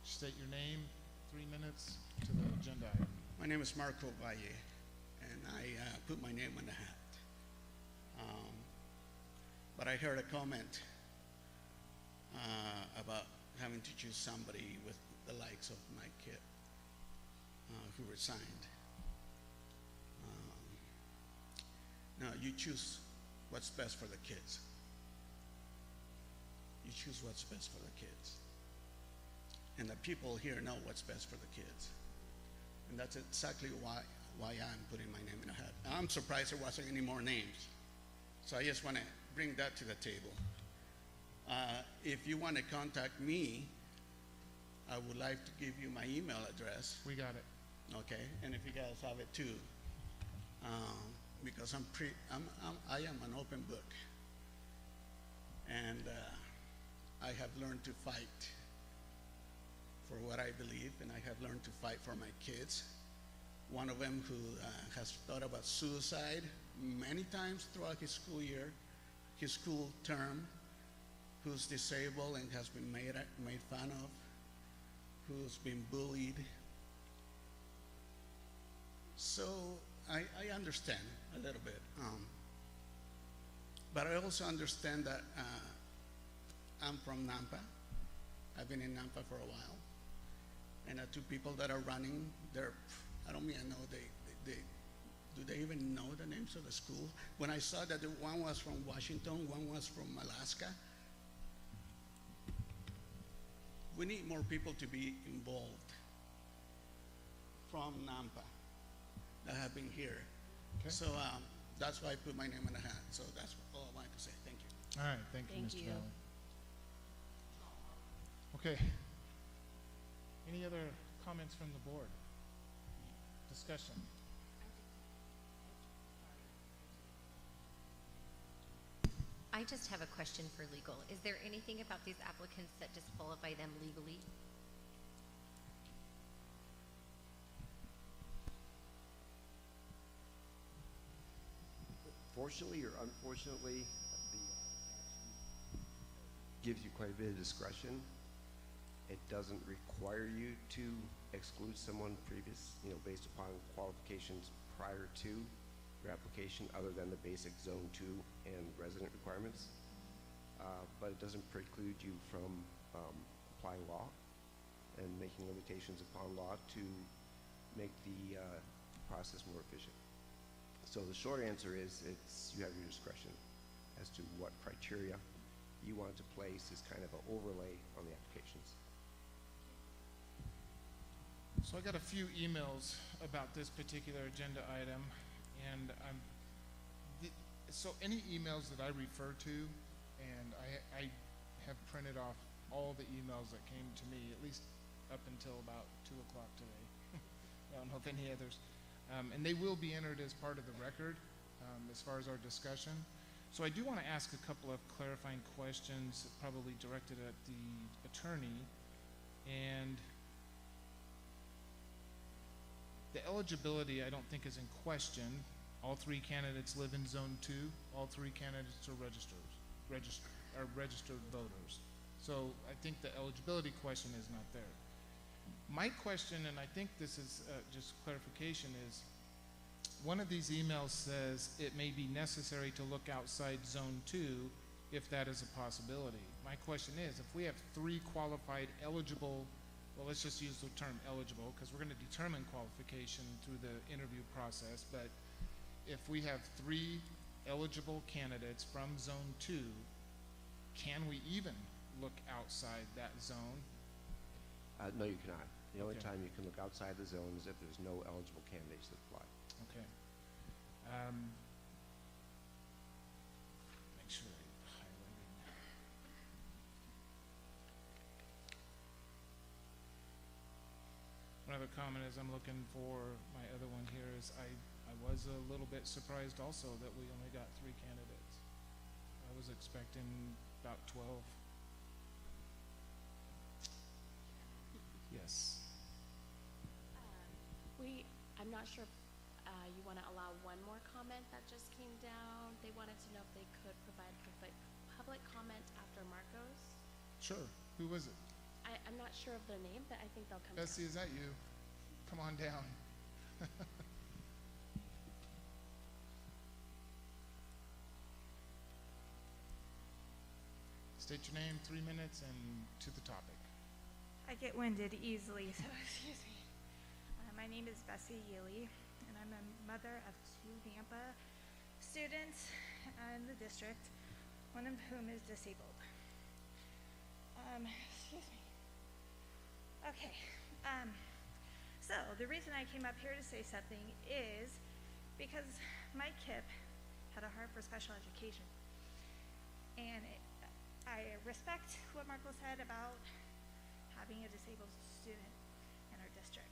State your name, 3 minutes to the agenda item. My name is Marco Valle, and I put my name on the hat. But I heard a comment about having to choose somebody with the likes of my kid who resigned. Now, you choose what's best for the kids. You choose what's best for the kids. And the people here know what's best for the kids. And that's exactly why I'm putting my name in the hat. I'm surprised there wasn't any more names. So I just want to bring that to the table. If you want to contact me, I would like to give you my email address. We got it. Okay, and if you guys have it too, because I am an open book, and I have learned to fight for what I believe, and I have learned to fight for my kids. One of them who has thought about suicide many times throughout his school year, his school term, who's disabled and has been made fun of, who's been bullied. So I understand a little bit. But I also understand that I'm from Nampa. I've been in Nampa for a while. And the two people that are running, I don't mean I know, do they even know the names of the school? When I saw that one was from Washington, one was from Alaska, we need more people to be involved from Nampa that have been here. Okay. So that's why I put my name in the hat. So that's all I wanted to say. Thank you. All right, thank you, Thank Mr. you. Valley. Okay. Any other comments from the board? Discussion? I just have a question for legal. Is there anything about these applicants that disqualify them legally? Fortunately or unfortunately, the gives you quite a bit of discretion. It doesn't require you to exclude someone based upon qualifications prior to your application, other than the basic Zone 2 and resident requirements. But it doesn't preclude you from applying law and making limitations upon law to make the process more efficient. So the short answer is you have your discretion as to what criteria you want to place as kind of an overlay on the applications. So I got a few emails about this particular agenda item, and so any emails that I refer to, and I have printed off all the emails that came to me, at least up until about 2 o'clock today. I don't know if any others. And they will be entered as part of the record as far as our discussion. So I do want to ask a couple of clarifying questions, probably directed at the attorney. And the eligibility, I don't think, is in question. All three candidates live in Zone 2. All three candidates are registered voters. So I think the eligibility question is not there. My question, and I think this is just clarification, is one of these emails says it may be necessary to look outside Zone 2 if that is a possibility. My question is, if we have three qualified eligible, well, let's just use the term eligible because we're going to determine qualification through the interview process, but if we have three eligible candidates from Zone 2, can we even look outside that zone? No, you cannot. The only Okay. time you can look outside the zone is if there's no eligible candidates that apply. Okay. Make sure I highlighted. One other comment as I'm looking for my other one here is I was a little bit surprised also that we only got 3 candidates. I was expecting about 12. Yes. I'm not sure if you want to allow one more comment that just came down. They wanted to know if they could provide public comment after Marcos. Sure. Who was it? I'm not sure of their name, but I think they'll come down. Bessie, is that you? Come on down. State your name, 3 minutes, and to the topic. I get winded easily, so excuse me. My name is Bessie Yealy, and I'm a mother of 2 Nampa students in the district, one of whom is disabled. Excuse me. Okay, so the reason I came up here to say something is because my KIP had a heart for special education. And I respect what Marco said about having a disabled student in our district.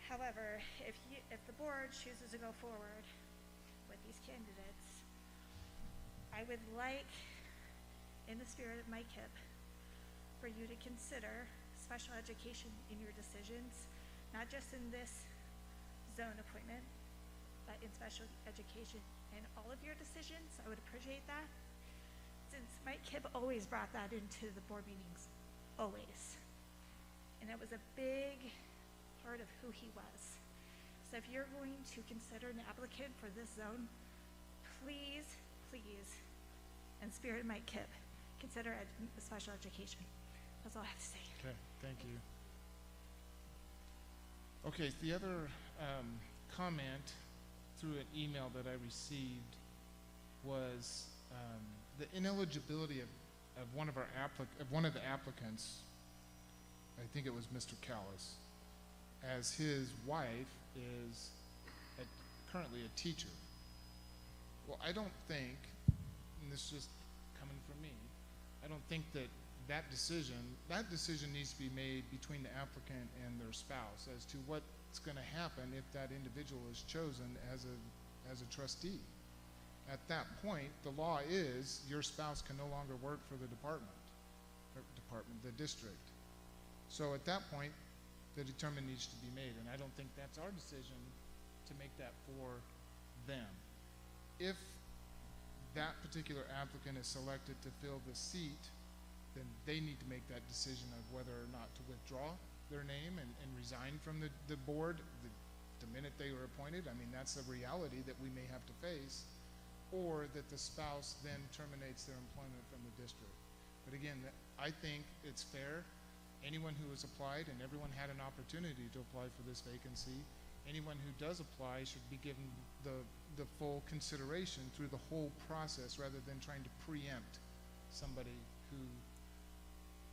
However, if the board chooses to go forward with these candidates, I would like, in the spirit of my KIP, for you to consider special education in your decisions, not just in this zone appointment, in special education in all of your decisions. I would appreciate that, since Mike Kibb always brought that into the board meetings, always. And it was a big part of who he was. So if you're going to consider an applicant for this zone, please, please, and spirit Mike Kibb, consider special education. That's all I have to say. Okay, thank you. Okay, the other comment through an email that I received was the ineligibility of one of the applicants. I think it was Mr. Callis, as his wife is currently a teacher. Well, I don't think, and this is just coming from me, I don't think that decision needs to be made between the applicant and their spouse as to what's going to happen if that individual is chosen as a trustee. At that point, the law is your spouse can no longer work for the the district. So at that point, the determination needs to be made, and I don't think that's our decision to make that for them. If that particular applicant is selected to fill the seat, then they need to make that decision of whether or not to withdraw their name and resign from the board the minute they were appointed. I mean, that's a reality that we may have to face, or that the spouse then terminates their employment from the district. But again, I think it's fair. Anyone who has applied, and everyone had an opportunity to apply for this vacancy, anyone who does apply should be given the full consideration through the whole process, rather than trying to preempt somebody who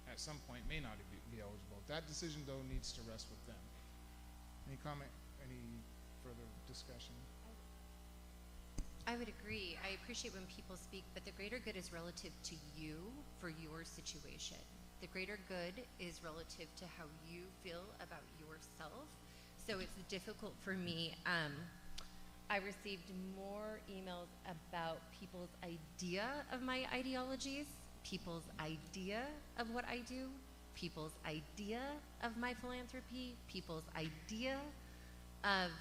at some point may not be eligible. That decision, though, needs to rest with them. Any comment? Any further discussion? I would agree. I appreciate when people speak, but the greater good is relative to you for your situation. The greater good is relative to how you feel about yourself. So it's difficult for me. I received more emails about people's idea of my ideologies, people's idea of what I do, people's idea of my philanthropy, people's idea of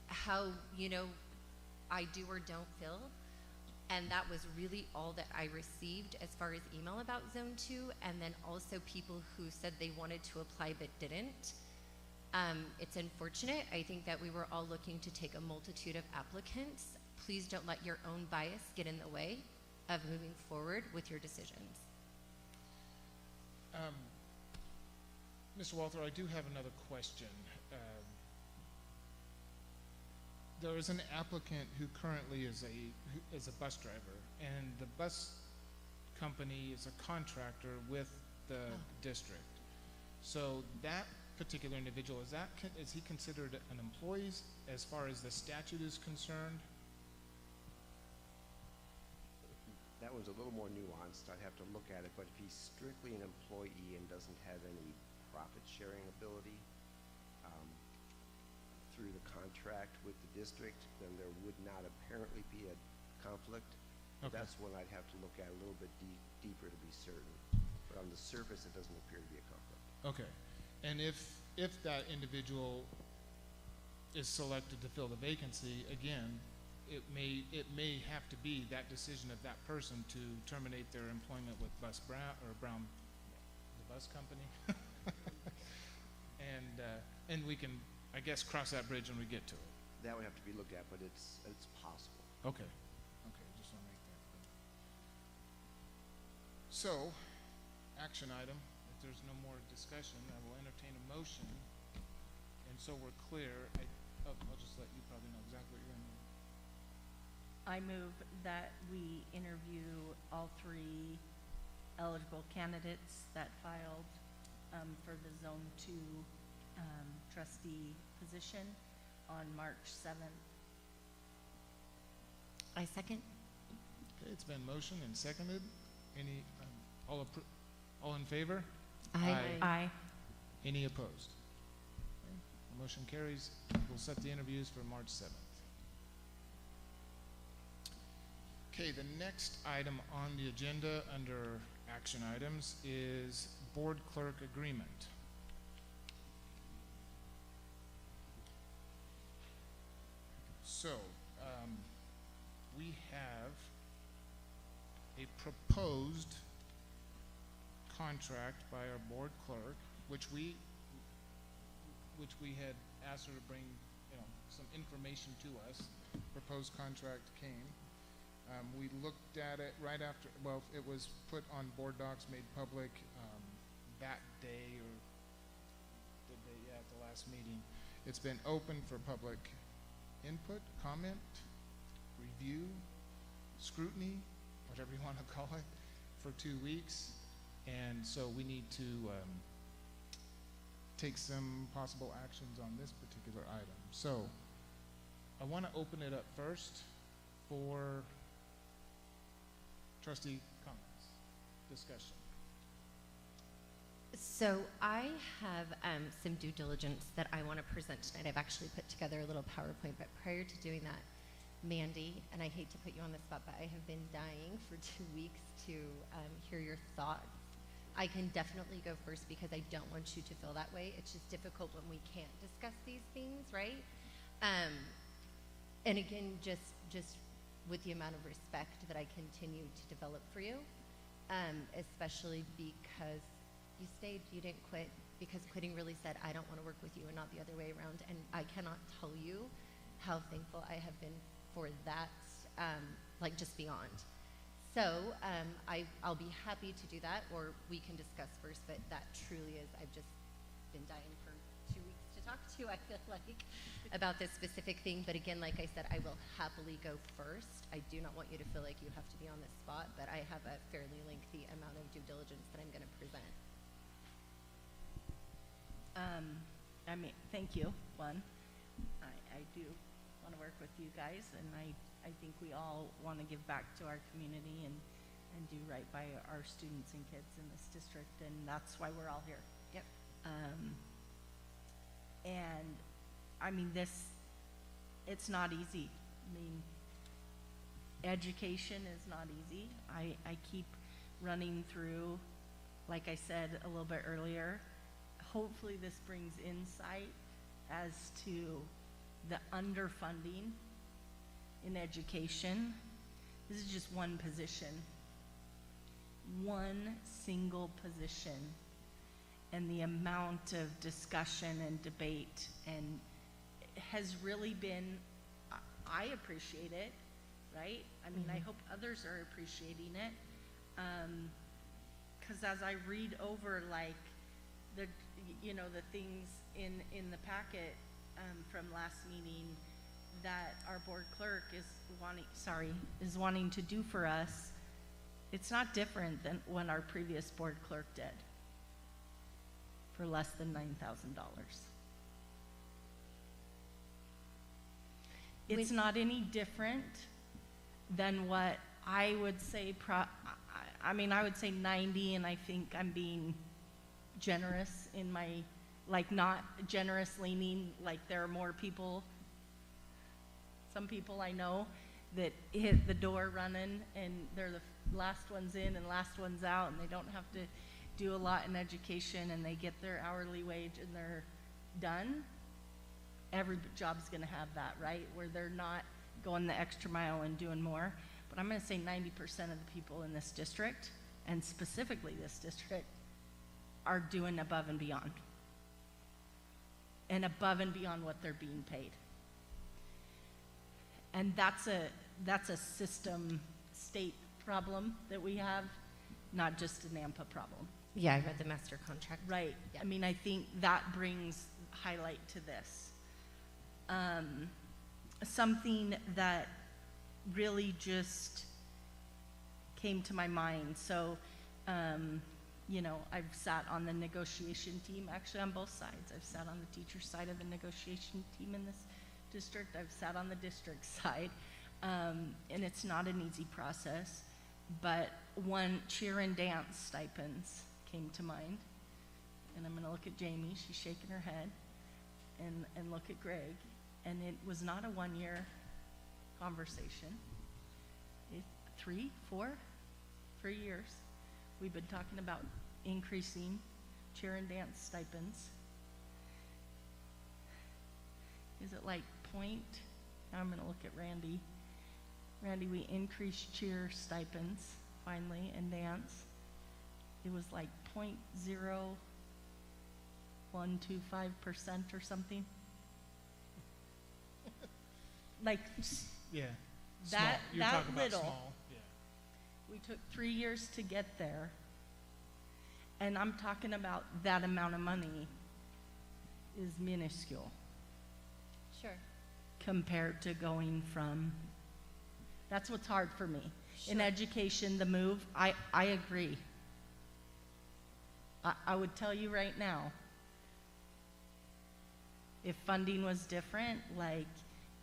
how, I do or don't feel. And that was really all that I received as far as email about Zone 2, and then also people who said they wanted to apply but didn't. It's unfortunate. I think that we were all looking to take a multitude of applicants. Please don't let your own bias get in the way of moving forward with your decisions. Mr. Walther, I do have another question. There is an applicant who currently is a bus driver, and the bus company is a contractor with the district. So that particular individual, is he considered an employee as far as the statute is concerned? That one's a little more nuanced. I'd have to look at it, but if he's strictly an employee and doesn't have any profit-sharing ability through the contract with the district, then there would not apparently be a conflict. Okay. That's one I'd have to look at a little bit deeper to be certain. But on the surface, it doesn't appear to be a conflict. Okay. And if that individual is selected to fill the vacancy, again, it may have to be that decision of that person to terminate their employment with the bus company. And we can, I guess, cross that bridge when we get to it. That would have to be looked at, but it's possible. Okay. Okay, just want to make that clear. So, action item. If there's no more discussion, I will entertain a motion. And so we're clear. I'll just let you probably know exactly what you're going to do. I move that we interview all 3 eligible candidates that filed for the Zone 2 trustee position on March 7th. I second. Okay, it's been motioned and seconded. Any, all in favor? Aye. Aye. Any opposed? Okay. The motion carries. We'll set the interviews for March 7th. Okay, the next item on the agenda under action items is board clerk agreement. So, we have a proposed contract by our board clerk, which we had asked her to bring, some information to us. Proposed contract came. We looked at it right after, well, it was put on board docs, made public that day or the day, at the last meeting. It's been open for public input, comment, review, scrutiny, whatever you want to call it, for 2 weeks. And so we need to take some possible actions on this particular item. So I want to open it up first for trustee comments, discussion. So I have some due diligence that I want to present tonight. I've actually put together a little PowerPoint, but prior to doing that, Mandy, and I hate to put you on the spot, but I have been dying for 2 weeks to hear your thoughts. I can definitely go first because I don't want you to feel that way. It's just difficult when we can't discuss these things, right? And again, just with the amount of respect that I continue to develop for you, especially because you stayed, you didn't quit, because quitting really said, I don't want to work with you and not the other way around. And I cannot tell you how thankful I have been for that, like just beyond. So I'll be happy to do that, or we can discuss first, but that truly is, I've just been dying for 2 weeks to talk to you, I feel like, about this specific thing. But again, like I said, I will happily go first. I do not want you to feel like you have to be on this spot, but I have a fairly lengthy amount of due diligence that I'm going to present. I mean, thank you, one. I do want to work with you guys, and I think we all want to give back to our community and do right by our students and kids in this district, and that's why we're all here. Yep. And I mean, it's not easy. I mean, education is not easy. I keep running through, like I said a little bit earlier, hopefully this brings insight as to the underfunding in education. This is just one position, one single position, and the amount of discussion and debate and has really been, I appreciate it, right? I mean, I hope others are appreciating it, because as I read over, like, the things in the packet from last meeting that our board clerk is wanting to do for us, it's not different than when our previous board clerk did for less than $9,000. It's not any different than what I would say, I mean, I would say 90, and I think I'm being generous in my, like, not generous leaning, like there are more people, some people I know that hit the door running and they're the last ones in and last ones out, and they don't have to do a lot in education, and they get their hourly wage and they're done. Every job's gonna have that, right? Where they're not going the extra mile and doing more. But I'm gonna say 90% of the people in this district, and specifically this district, are doing above and beyond. And above and beyond what they're being paid. And that's a system state problem that we have, not just a Nampa problem. Yeah, I read the master contract. Right. Yeah. I mean, I think that brings highlight to this. Something that really just came to my mind. So, I've sat on the negotiation team, actually on both sides. I've sat on the teacher side of the negotiation team in this district. I've sat on the district side. And it's not an easy process, but one, cheer and dance stipends came to mind. And I'm gonna look at Jamie, she's shaking her head, and look at Greg. And it was not a 1-year conversation. 3 years, we've been talking about increasing cheer and dance stipends. Is it like now I'm gonna look at Randy. Randy, we increased cheer stipends finally and dance. It was like 0.0125% or something. Like Yeah. that, Small. You're that talking about little. small. Yeah. We took 3 years to get there. And I'm talking about that amount of money is minuscule Sure. compared to going from, that's what's hard for me. In Sure. education, the move, I agree. I would tell you right now, if funding was different, like,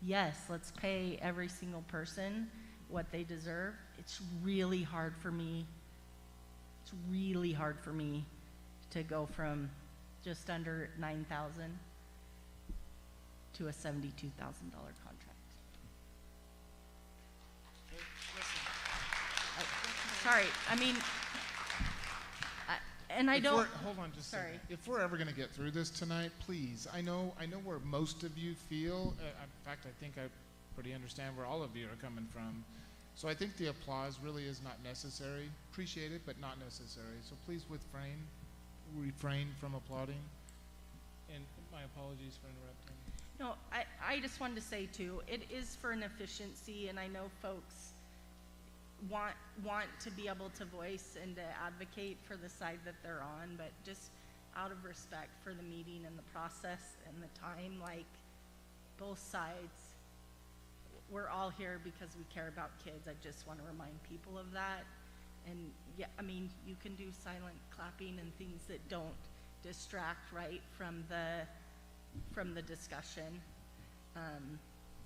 yes, let's pay every single person what they deserve. It's really hard for me. It's really hard for me to go from just under 9,000 to a $72,000 contract. Sorry, I mean, and I If don't. we're- Hold on just a Sorry. second. If we're ever gonna get through this tonight, please, I know where most of you feel. In fact, I think I pretty understand where all of you are coming from. So I think the applause really is not necessary. Appreciate it, but not necessary. So please refrain from applauding. And my apologies for interrupting. No, I just wanted to say too, it is for an efficiency, and I know folks want to be able to voice and to advocate for the side that they're on, but just out of respect for the meeting and the process and the time, like, both sides, we're all here because we care about kids. I just want to remind people of that. And yeah, I mean, you can do silent clapping and things that don't distract, right, from the discussion,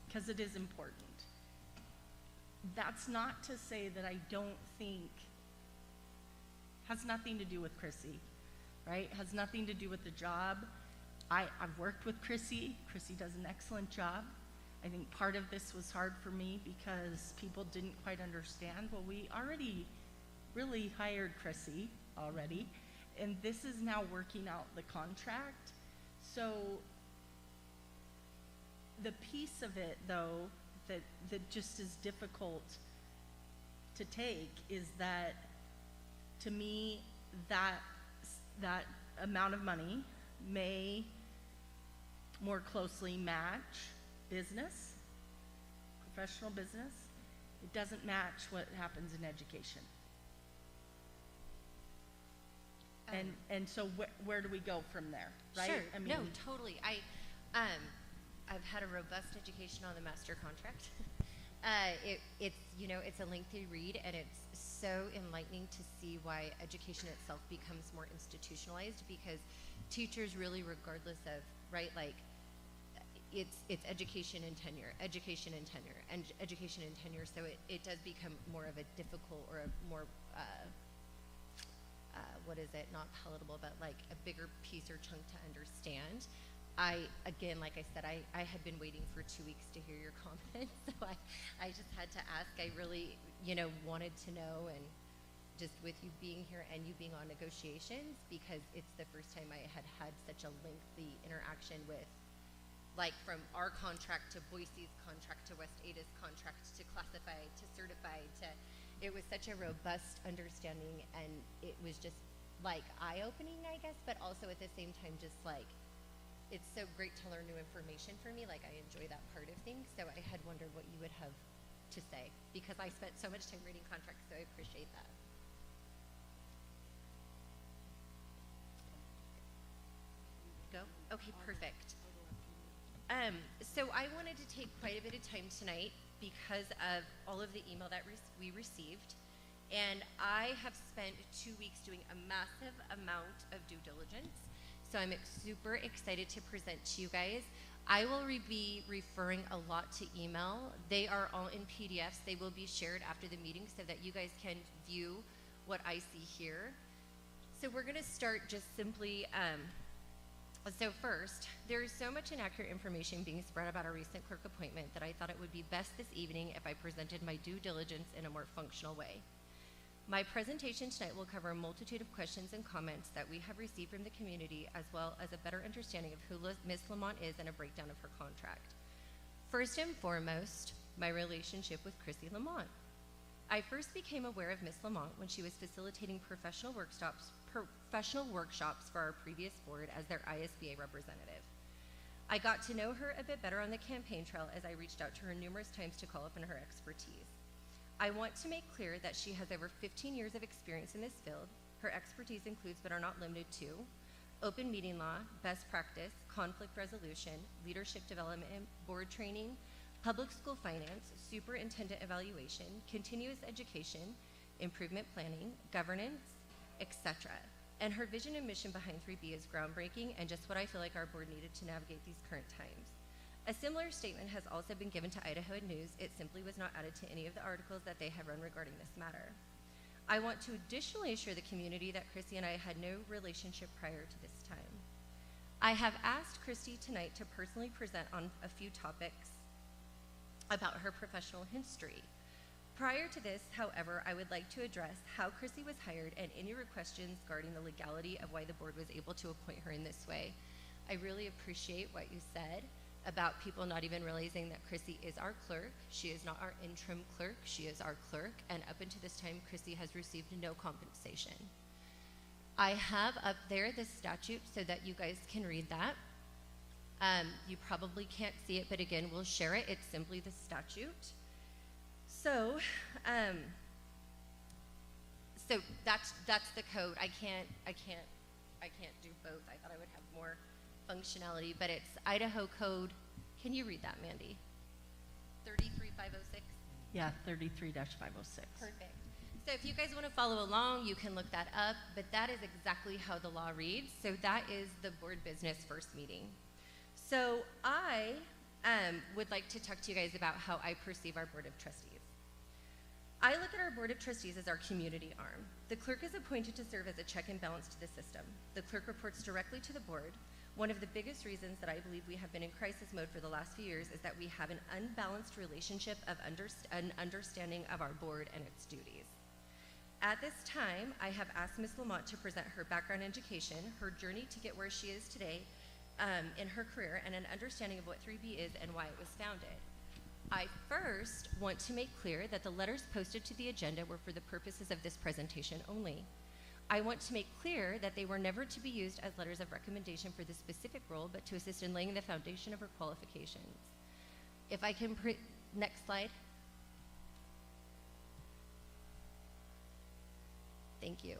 because it is important. That's not to say that I don't think, has nothing to do with Chrissy, right? Has nothing to do with the job. I've worked with Chrissy. Chrissy does an excellent job. I think part of this was hard for me because people didn't quite understand. Well, we already really hired Chrissy already, and this is now working out the contract. So the piece of it, though, that just is difficult to take is that, to me, that amount of money may more closely match business, professional business. It doesn't match what happens in education. And so where do we go from there, right? Sure. I mean, No, totally. I've had a robust education on the master contract. It's, you know, it's a lengthy read, and it's so enlightening to see why education itself becomes more institutionalized, because teachers really, regardless of, right, like, it's education and tenure, and education and tenure. So it does become more of a difficult, or a more, what is it, not palatable, but like a bigger piece or chunk to understand. Again, like I said, I had been waiting for 2 weeks to hear your comments, so I just had to ask. I really, you know, wanted to know, and just with you being here and you being on negotiations, because it's the first time I had had such a lengthy interaction with, like, from our contract to Boise's contract to West Ada's contract to classified to certified to, it was such a robust understanding, and it was just like eye-opening, I guess, but also at the same time just like, it's so great to learn new information for me. Like, I enjoy that part of things, so I had wondered what you would have to say, because I spent so much time reading contracts, so I appreciate that. Go? Okay, perfect. So I wanted to take quite a bit of time tonight because of all of the email that we received, and I have spent 2 weeks doing a massive amount of due diligence. So I'm super excited to present to you guys. I will be referring a lot to email. They are all in PDFs. They will be shared after the meeting so that you guys can view what I see here. So we're going to start just simply, so first, there is so much inaccurate information being spread about our recent clerk appointment that I thought it would be best this evening if I presented my due diligence in a more functional way. My presentation tonight will cover a multitude of questions and comments that we have received from the community, as well as a better understanding of who Ms. Lamont is and a breakdown of her contract. First and foremost, my relationship with Krissy LaMont. I first became aware of Miss Lamont when she was facilitating professional workshops for our previous board as their ISBA representative. I got to know her a bit better on the campaign trail as I reached out to her numerous times to call upon her expertise. I want to make clear that she has over 15 years of experience in this field. Her expertise includes, but are not limited to, open meeting law, best practice, conflict resolution, leadership development, board training, public school finance, superintendent evaluation, continuous education, improvement planning, governance, etc. And her vision and mission behind 3B is groundbreaking and just what I feel like our board needed to navigate these current times. A similar statement has also been given to Idaho News. It simply was not added to any of the articles that they have run regarding this matter. I want to additionally assure the community that Krissy and I had no relationship prior to this time. I have asked Krissy tonight to personally present on a few topics about her professional history. Prior to this, however, I would like to address how Krissy was hired and any questions regarding the legality of why the board was able to appoint her in this way. I really appreciate what you said about people not even realizing that Krissy is our clerk. She is not our interim clerk, she is our clerk, and up until this time, Krissy has received no compensation. I have up there the statute so that you guys can read that. You probably can't see it, but again, we'll share it. It's simply the statute. So that's the code. I can't do both. I thought I would have more functionality, but it's Idaho Code. Can you read that, Mandy? 33506? Yeah, 33-506. Perfect. So if you guys want to follow along, you can look that up, but that is exactly how the law reads. So that is the board business first meeting. So I would like to talk to you guys about how I perceive our Board of Trustees. I look at our Board of Trustees as our community arm. The clerk is appointed to serve as a check and balance to the system. The clerk reports directly to the board. One of the biggest reasons that I believe we have been in crisis mode for the last few years is that we have an unbalanced relationship of an understanding of our board and its duties. At this time, I have asked Ms. Lamont to present her background education, her journey to get where she is today in her career, and an understanding of what 3B is and why it was founded. I first want to make clear that the letters posted to the agenda were for the purposes of this presentation only. I want to make clear that they were never to be used as letters of recommendation for this specific role, but to assist in laying the foundation of her qualifications. If I can, next slide. Thank you.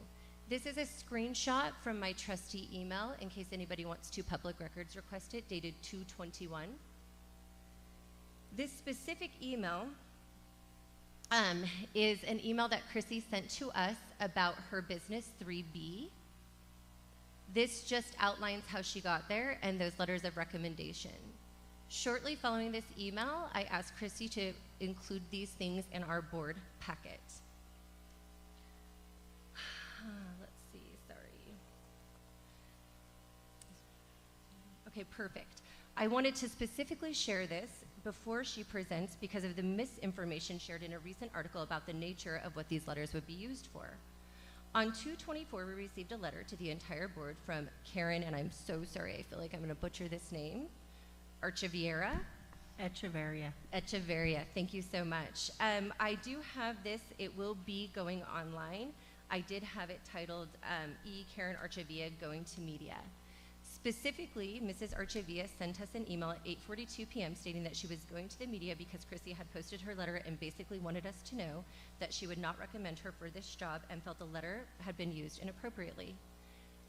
This is a screenshot from my trustee email in case anybody wants to public records request it, dated 2/21. This specific email is an email that Krissy sent to us about her business 3B. This just outlines how she got there and those letters of recommendation. Shortly following this email, I asked Krissy to include these things in our board packet. Let's see, sorry. Okay, perfect. I wanted to specifically share this before she presents because of the misinformation shared in a recent article about the nature of what these letters would be used for. On 2/24, we received a letter to the entire board from Karen, and I'm so sorry, I feel like I'm going to butcher this name, Echeverria, thank you so much. I do have this, it will be going online. I did have it titled Karen Archivia Going to Media. Specifically, Mrs. Archivia sent us an email at 8:42 p.m. stating that she was going to the media because Krissy had posted her letter and basically wanted us to know that she would not recommend her for this job and felt the letter had been used inappropriately.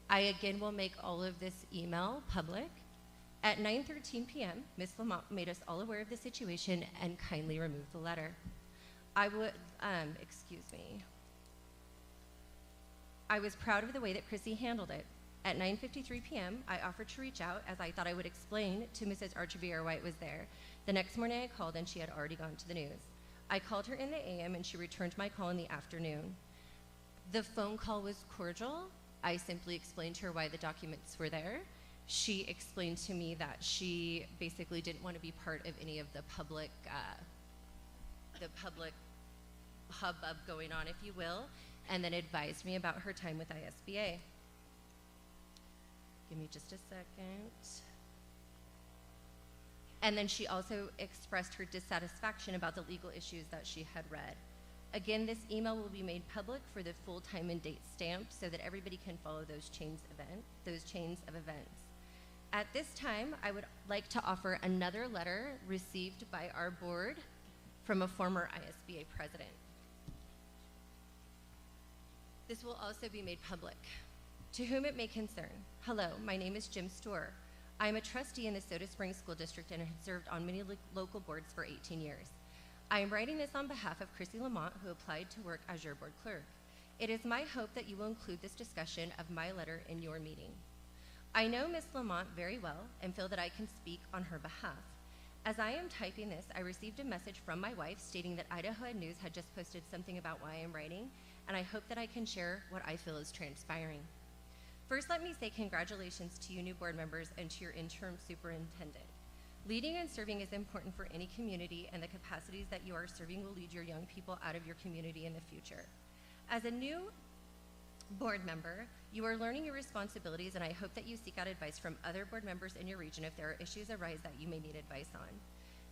I again will make all of this email public. At 9:13 p.m., Ms. Lamont made us all aware of the situation and kindly removed the letter. I was proud of the way that Krissy handled it. At 9:53 p.m., I offered to reach out as I thought I would explain to Mrs. Archivia why it was there. The next morning I called and she had already gone to the news. I called her in the AM and she returned my call in the afternoon. The phone call was cordial. I simply explained to her why the documents were there. She explained to me that she basically didn't want to be part of any of the public hubbub going on, if you will, and then advised me about her time with ISBA. Give me just a second. And then she also expressed her dissatisfaction about the legal issues that she had read. Again, this email will be made public for the full time and date stamp so that everybody can follow those chains of events. At this time, I would like to offer another letter received by our board from a former ISBA president. This will also be made public. To whom it may concern, hello, my name is Jim Storer. I am a trustee in the Soda Springs School District and have served on many local boards for 18 years. I am writing this on behalf of Krissy LaMont, who applied to work as your board clerk. It is my hope that you will include this discussion of my letter in your meeting. I know Ms. Lamont very well and feel that I can speak on her behalf. As I am typing this, I received a message from my wife stating that Idaho News had just posted something about why I'm writing, and I hope that I can share what I feel is transpiring. First, let me say congratulations to you new board members and to your interim superintendent. Leading and serving is important for any community, and the capacities that you are serving will lead your young people out of your community in the future. As a new board member, you are learning your responsibilities, and I hope that you seek out advice from other board members in your region if there are issues arise that you may need advice on.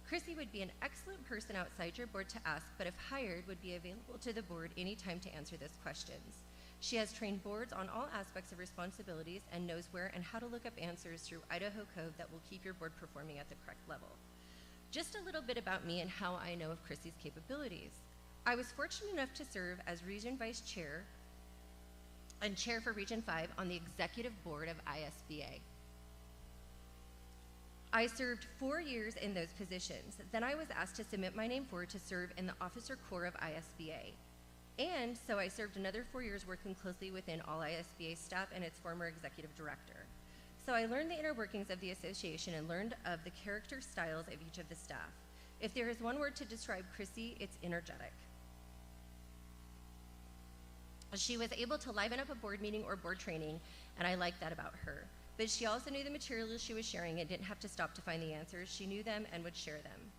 Krissy would be an excellent person outside your board to ask, but if hired, would be available to the board anytime to answer those questions. She has trained boards on all aspects of responsibilities and knows where and how to look up answers through Idaho code that will keep your board performing at the correct level. Just a little bit about me and how I know of Krissy's capabilities. I was fortunate enough to serve as Region Vice Chair and Chair for Region 5 on the Executive Board of ISBA. I served 4 years in those positions. Then I was asked to submit my name forward to serve in the Officer Corps of ISBA. And so I served another 4 years working closely within all ISBA staff and its former executive director. So I learned the inner workings of the association and learned of the character styles of each of the staff. If there is one word to describe Krissy, it's energetic. She was able to liven up a board meeting or board training, and I like that about her. But she also knew the materials she was sharing and didn't have to stop to find the answers. She knew them and would share them.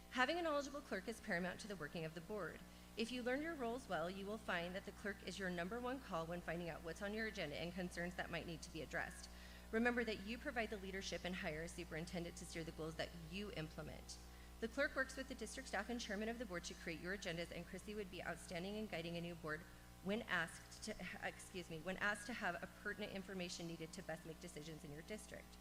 Having a knowledgeable clerk is paramount to the working of the board. If you learn your roles well, you will find that the clerk is your #1 call when finding out what's on your agenda and concerns that might need to be addressed. Remember that you provide the leadership and hire a superintendent to steer the goals that you implement. The clerk works with the district staff and chairman of the board to create your agendas, and Krissy would be outstanding in guiding a new board when asked to have a pertinent information needed to best make decisions in your district.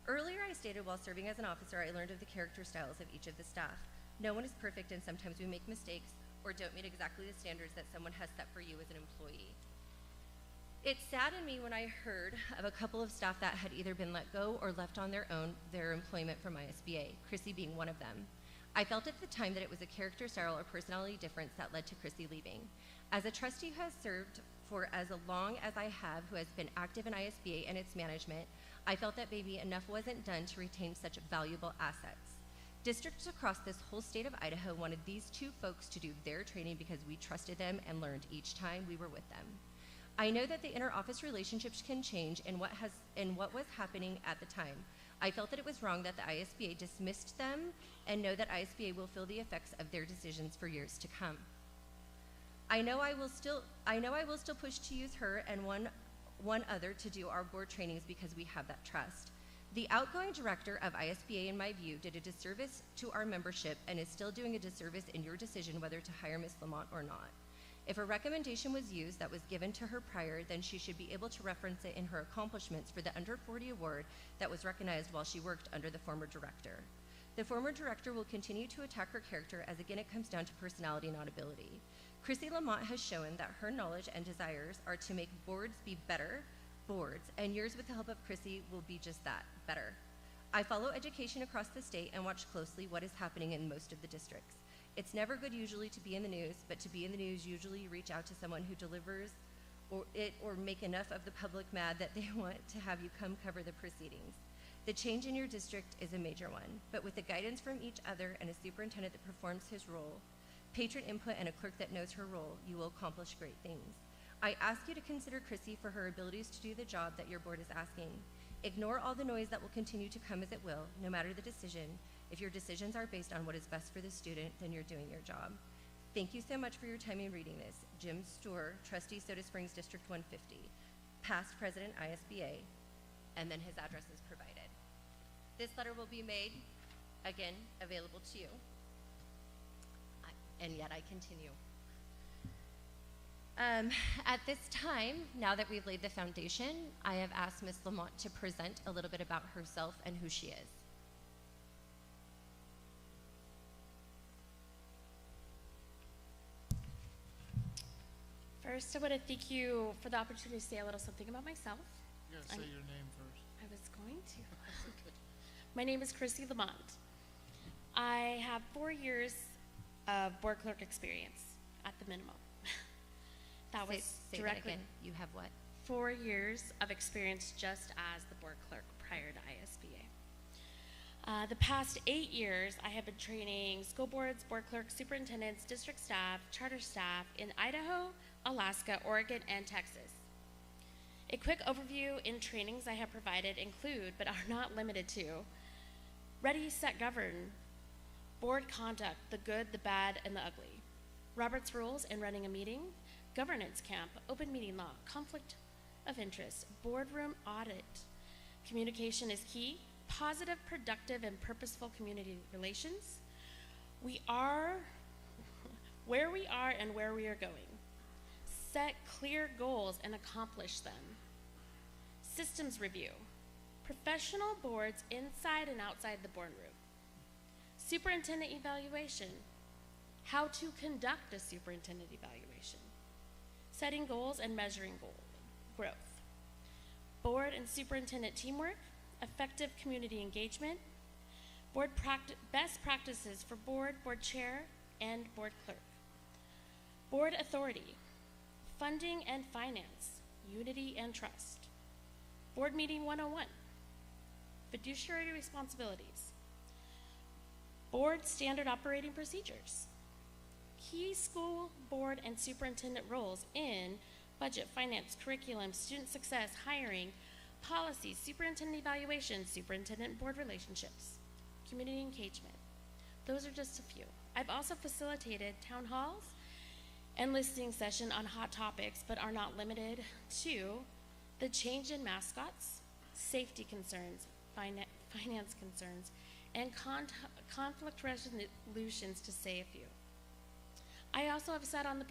Earlier I stated while serving as an officer, I learned of the character styles of each of the staff. No one is perfect, and sometimes we make mistakes or don't meet exactly the standards that someone has set for you as an employee. It saddened me when I heard of a couple of staff that had either been let go or left on their employment from ISBA, Krissy being one of them. I felt at the time that it was a character style or personality difference that led to Krissy leaving. As a trustee who has served for as long as I have, who has been active in ISBA and its management, I felt that maybe enough wasn't done to retain such valuable assets. Districts across this whole state of Idaho wanted these two folks to do their training because we trusted them and learned each time we were with them. I know that the inter-office relationships can change in what was happening at the time. I felt that it was wrong that the ISBA dismissed them, and know that ISBA will feel the effects of their decisions for years to come. I know I will still push to use her and one other to do our board trainings because we have that trust. The outgoing director of ISBA, in my view, did a disservice to our membership and is still doing a disservice in your decision whether to hire Ms. Lamont or not. If a recommendation was used that was given to her prior, then she should be able to reference it in her accomplishments for the Under 40 award that was recognized while she worked under the former director. The former director will continue to attack her character, as again it comes down to personality, not ability. Krissy LaMont has shown that her knowledge and desires are to make boards be better boards, and yours with the help of Krissy will be just that, better. I follow education across the state and watch closely what is happening in most of the districts. It's never good usually to be in the news, but to be in the news, usually you reach out to someone who delivers or make enough of the public mad that they want to have you come cover the proceedings. The change in your district is a major one, but with the guidance from each other and a superintendent that performs his role, patron input, and a clerk that knows her role, you will accomplish great things. I ask you to consider Krissy for her abilities to do the job that your board is asking. Ignore all the noise that will continue to come as it will, no matter the decision. If your decisions are based on what is best for the student, then you're doing your job. Thank you so much for your time in reading this. Jim Storer, Trustee, Soda Springs District 150, past President ISBA, and then his address is provided. This letter will be made again, available to you. And yet I continue. At this time, now that we've laid the foundation, I have asked Ms. Lamont to present a little bit about herself and who she is. First, I want to thank you for the opportunity to say a little something about myself. You gotta say your name first. I was going to. My name is Krissy LaMont. I have 4 years of board clerk experience at the minimum. That was Say that directly again. You have what? 4 years of experience just as the board clerk prior to ISBA. The past 8 years, I have been training school boards, board clerks, superintendents, district staff, charter staff in Idaho, Alaska, Oregon, and Texas. A quick overview in trainings I have provided include, but are not limited to, Ready, Set, Govern, board conduct, the good, the bad, and the ugly, Robert's Rules in running a meeting, governance camp, open meeting law, conflict of interest, boardroom audit, communication is key, positive, productive, and purposeful community relations. We are where we are and where we are going. Set clear goals and accomplish them. Systems review. Professional boards inside and outside the boardroom. Superintendent evaluation. How to conduct a superintendent evaluation. Setting goals and measuring growth. Board and superintendent teamwork. Effective community engagement. Board best practices for board chair, and board clerk. Board authority. Funding and finance. Unity and trust. Board meeting 101. Fiduciary responsibilities. Board standard operating procedures. Key school, board, and superintendent roles in budget, finance, curriculum, student success, hiring, policies, superintendent evaluation, superintendent board relationships, community engagement. Those are just a few. I've also facilitated town halls and listening session on hot topics, but are not limited to the change in mascots, safety concerns, finance concerns, and conflict resolutions, to say a few. I also have sat on the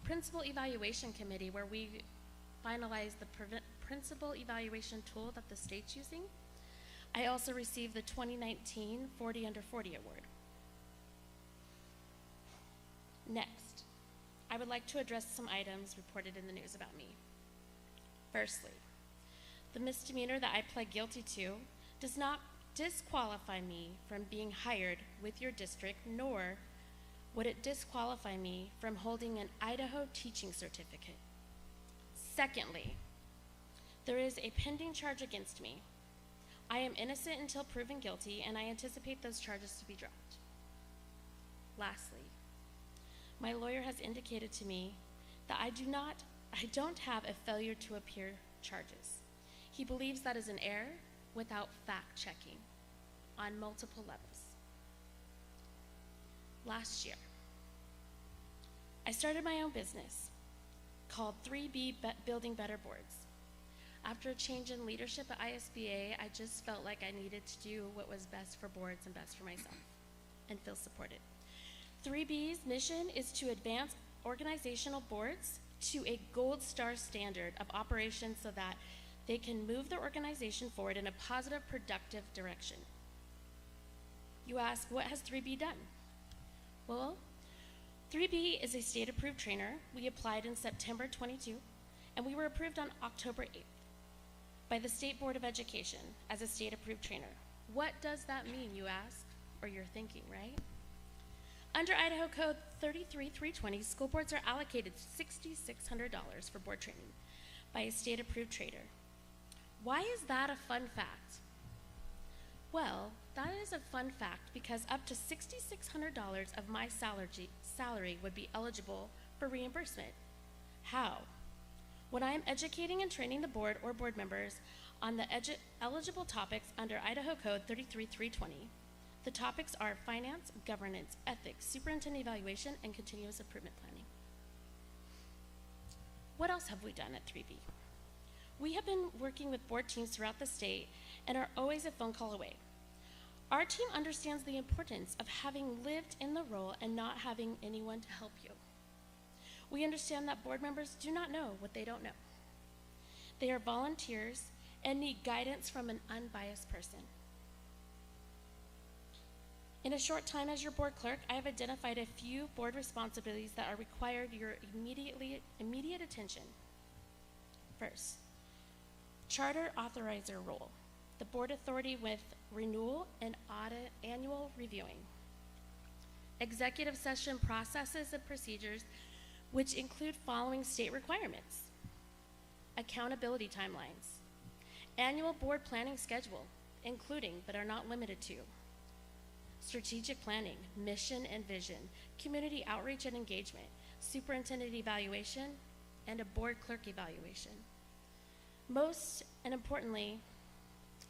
Principal Evaluation Committee, where we finalized the Principal Evaluation tool that the state's using. I also received the 2019 40 Under 40 Award. Next, I would like to address some items reported in the news about me. Firstly, the misdemeanor that I pled guilty to does not disqualify me from being hired with your district, nor would it disqualify me from holding an Idaho teaching certificate. Secondly, there is a pending charge against me. I am innocent until proven guilty, and I anticipate those charges to be dropped. Lastly, my lawyer has indicated to me that I don't have a failure to appear charges. He believes that is an error without fact-checking on multiple levels. Last year, I started my own business called 3B Building Better Boards. After a change in leadership at ISBA, I just felt like I needed to do what was best for boards and best for myself and feel supported. 3B's mission is to advance organizational boards to a gold star standard of operations so that they can move the organization forward in a positive, productive direction. You ask, what has 3B done? Well, 3B is a state-approved trainer. We applied in September 22, and we were approved on October 8th by the State Board of Education as a state-approved trainer. What does that mean, you ask? Or you're thinking, right? Under Idaho Code 33-320, school boards are allocated $6,600 for board training by a state-approved trainer. Why is that a fun fact? Well, that is a fun fact because up to $6,600 of my salary would be eligible for reimbursement. How? When I am educating and training the board or board members on the eligible topics under Idaho Code 33-320, the topics are finance, governance, ethics, superintendent evaluation, and continuous improvement planning. What else have we done at 3B? We have been working with board teams throughout the state and are always a phone call away. Our team understands the importance of having lived in the role and not having anyone to help you. We understand that board members do not know what they don't know. They are volunteers and need guidance from an unbiased person. In a short time as your board clerk, I have identified a few board responsibilities that are required your immediate attention. First, charter authorizer role, the board authority with renewal and audit annual reviewing. Executive session processes and procedures, which include following state requirements. Accountability timelines. Annual board planning schedule, including but are not limited to strategic planning, mission and vision, community outreach and engagement, superintendent evaluation, and a board clerk evaluation. Most and importantly,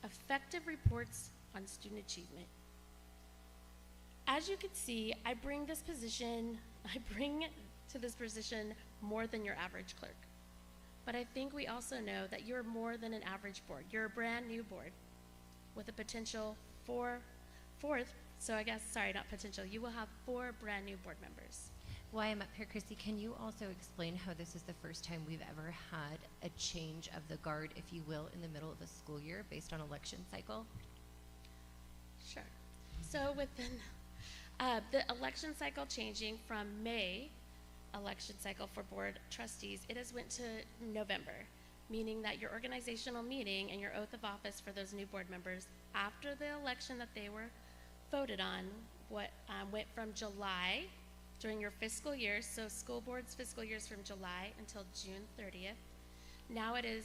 effective reports on student achievement. As you can see, I bring to this position more than your average clerk. But I think we also know that you're more than an average board. You're a brand new board with a potential you will have 4 brand new board members. Why I'm up here, Chrissy, can you also explain how this is the first time we've ever had a change of the guard, if you will, in the middle of a school year based on election cycle? Sure. So within the election cycle changing from May election cycle for board trustees, it has went to November, meaning that your organizational meeting and your oath of office for those new board members after the election that they were voted on went from July during your fiscal year, so school board's fiscal year is from July until June 30th. Now it is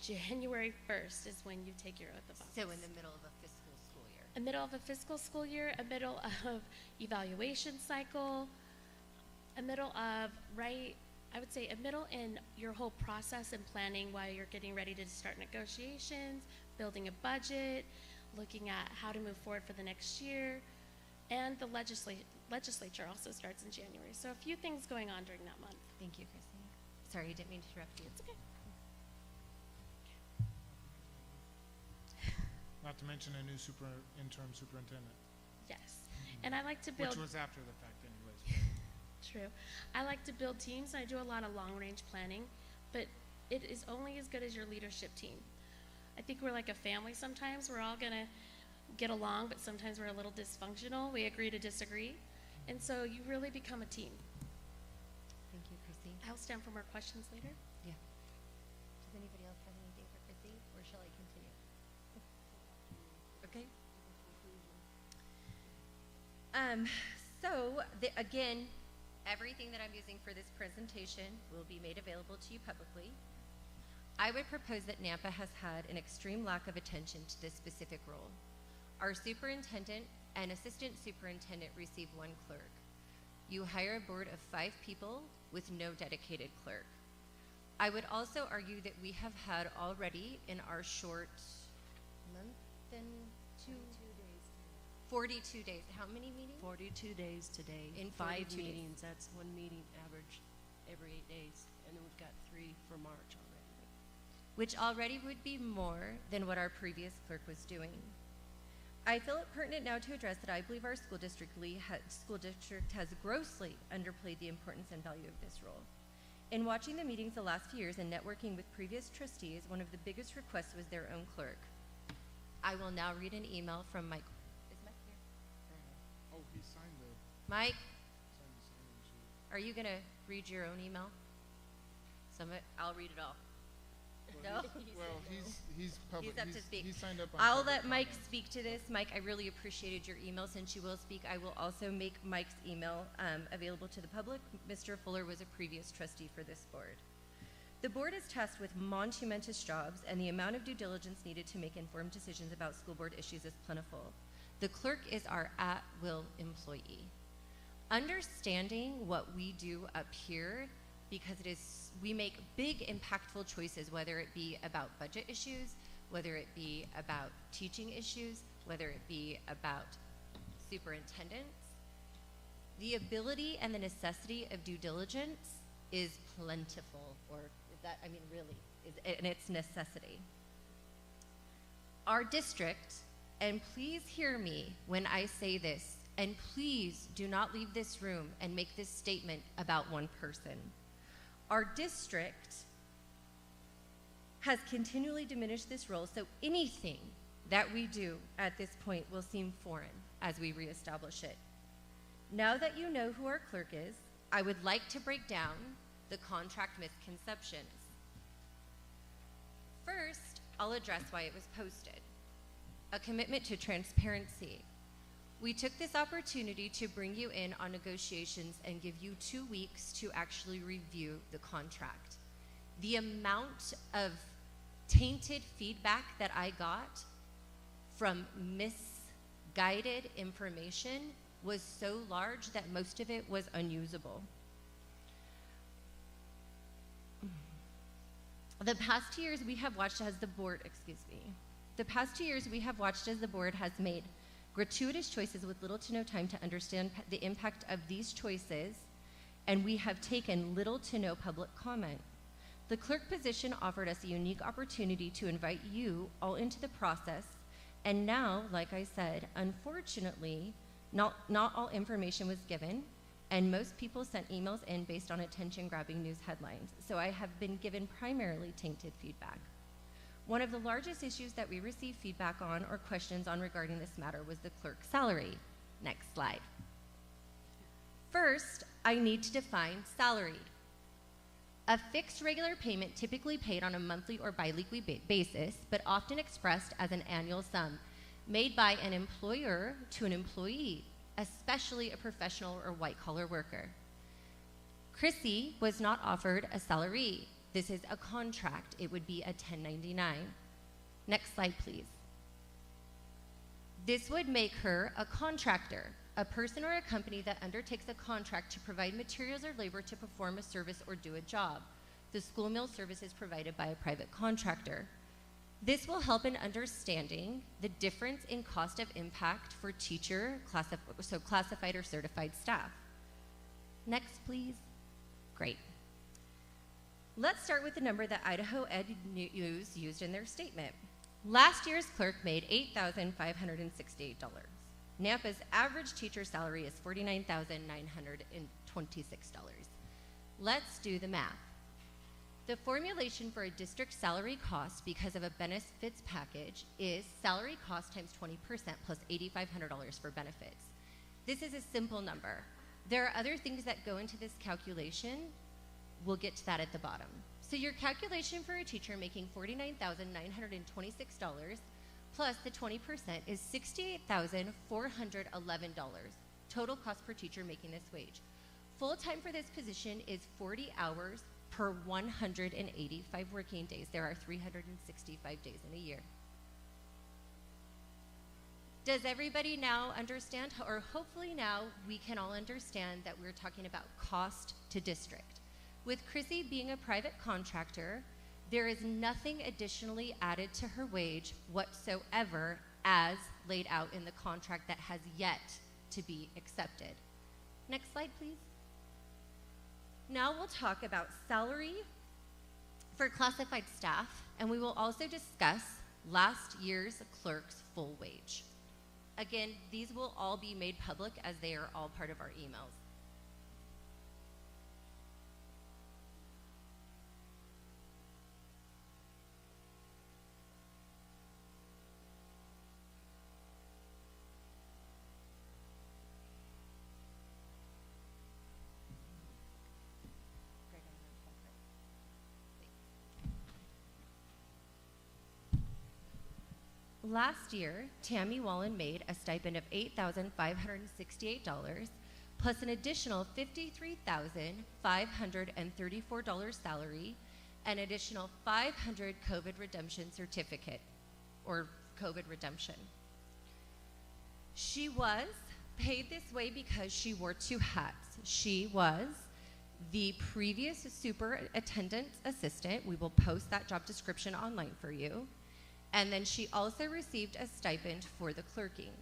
January 1st is when you take your oath of office. So in the middle of a fiscal school year. A middle of a fiscal school year, a middle of evaluation cycle, a middle of, I would say a middle in your whole process and planning while you're getting ready to start negotiations, building a budget, looking at how to move forward for the next year, and the legislature also starts in January. So a few things going on during that month. Thank you, Chrissy. Sorry, I didn't mean to interrupt you. It's okay. Not to mention a new interim superintendent. Yes, and I like to build. Which was after the fact anyways. True. I like to build teams. I do a lot of long-range planning, but it is only as good as your leadership team. I think we're like a family sometimes. We're all going to get along, but sometimes we're a little dysfunctional. We agree to disagree. And so you really become a team. Thank you, Chrissy. I'll stand for more questions later. Yeah. Does anybody else have anything for Chrissy, or shall I continue? Okay. Again, everything that I'm using for this presentation will be made available to you publicly. I would propose that Nampa has had an extreme lack of attention to this specific role. Our superintendent and assistant superintendent receive 1 clerk. You hire a board of 5 people with no dedicated clerk. I would also argue that we have had already in our short month and 42 days. How many meetings? 42 days today. In 5 42 days. meetings. That's 1 meeting average every 8 days. And then we've got 3 for March already. Which already would be more than what our previous clerk was doing. I feel it pertinent now to address that I believe our school district has grossly underplayed the importance and value of this role. In watching the meetings the last few years and networking with previous trustees, one of the biggest requests was their own clerk. I will now read an email from Mike. Is Mike here? Oh, he signed the Mike, signing sheet. are you gonna read your own email? I'll read it all. No? Well, he's public. He's up to speak. He signed up on I'll public let Mike comment. speak to this. Mike, I really appreciated your email. Since you will speak, I will also make Mike's email available to the public. Mr. Fuller was a previous trustee for this board. The board is tasked with monumentous jobs, and the amount of due diligence needed to make informed decisions about school board issues is plentiful. The clerk is our at-will employee. Understanding what we do up here, because we make big impactful choices, whether it be about budget issues, whether it be about teaching issues, whether it be about superintendents. The ability and the necessity of due diligence is plentiful, and it's necessity. our district, and please hear me when I say this, and please do not leave this room and make this statement about one person. Our district has continually diminished this role, so anything that we do at this point will seem foreign as we reestablish it. Now that you know who our clerk is, I would like to break down the contract misconceptions. First, I'll address why it was posted. A commitment to transparency. We took this opportunity to bring you in on negotiations and give you 2 weeks to actually review the contract. The amount of tainted feedback that I got from misguided information was so large that most of it was unusable. The past 2 years we have watched as the board, the past 2 years we have watched as the board has made gratuitous choices with little to no time to understand the impact of these choices, and we have taken little to no public comment. The clerk position offered us a unique opportunity to invite you all into the process, and now, like I said, unfortunately, not all information was given, and most people sent emails in based on attention-grabbing news headlines, so I have been given primarily tainted feedback. One of the largest issues that we received feedback on or questions on regarding this matter was the clerk's salary. Next slide. First, I need to define salary. A fixed regular payment typically paid on a monthly or biweekly basis, but often expressed as an annual sum made by an employer to an employee, especially a professional or white-collar worker. Chrissy was not offered a salary. This is a contract. It would be a 1099. Next slide, please. This would make her a contractor, a person or a company that undertakes a contract to provide materials or labor to perform a service or do a job. The school meal service is provided by a private contractor. This will help in understanding the difference in cost of impact for teacher, classified or certified staff. Next, please. Great. Let's start with the number that Idaho Ed News used in their statement. Last year's clerk made $8,568. Nampa's average teacher salary is $49,926. Let's do the math. The formulation for a district salary cost because of a benefits package is salary cost times 20% plus $8,500 for benefits. This is a simple number. There are other things that go into this calculation. We'll get to that at the bottom. So your calculation for a teacher making $49,926 plus the 20% is $68,411 total cost per teacher making this wage. Full time for this position is 40 hours per 185 working days. There are 365 days in a year. Does everybody now understand, or hopefully now we can all understand that we're talking about cost to district. With Chrissy being a private contractor, there is nothing additionally added to her wage whatsoever as laid out in the contract that has yet to be accepted. Next slide, please. Now we'll talk about salary for classified staff, and we will also discuss last year's clerk's full wage. Again, these will all be made public as they are all part of our emails. Last year, Tammy Wallen made a stipend of $8,568 plus an additional $53,534 salary, an additional $500 COVID redemption certificate or COVID redemption. She was paid this way because she wore two hats. She was the previous superintendent assistant. We will post that job description online for you. And then she also received a stipend for the clerking.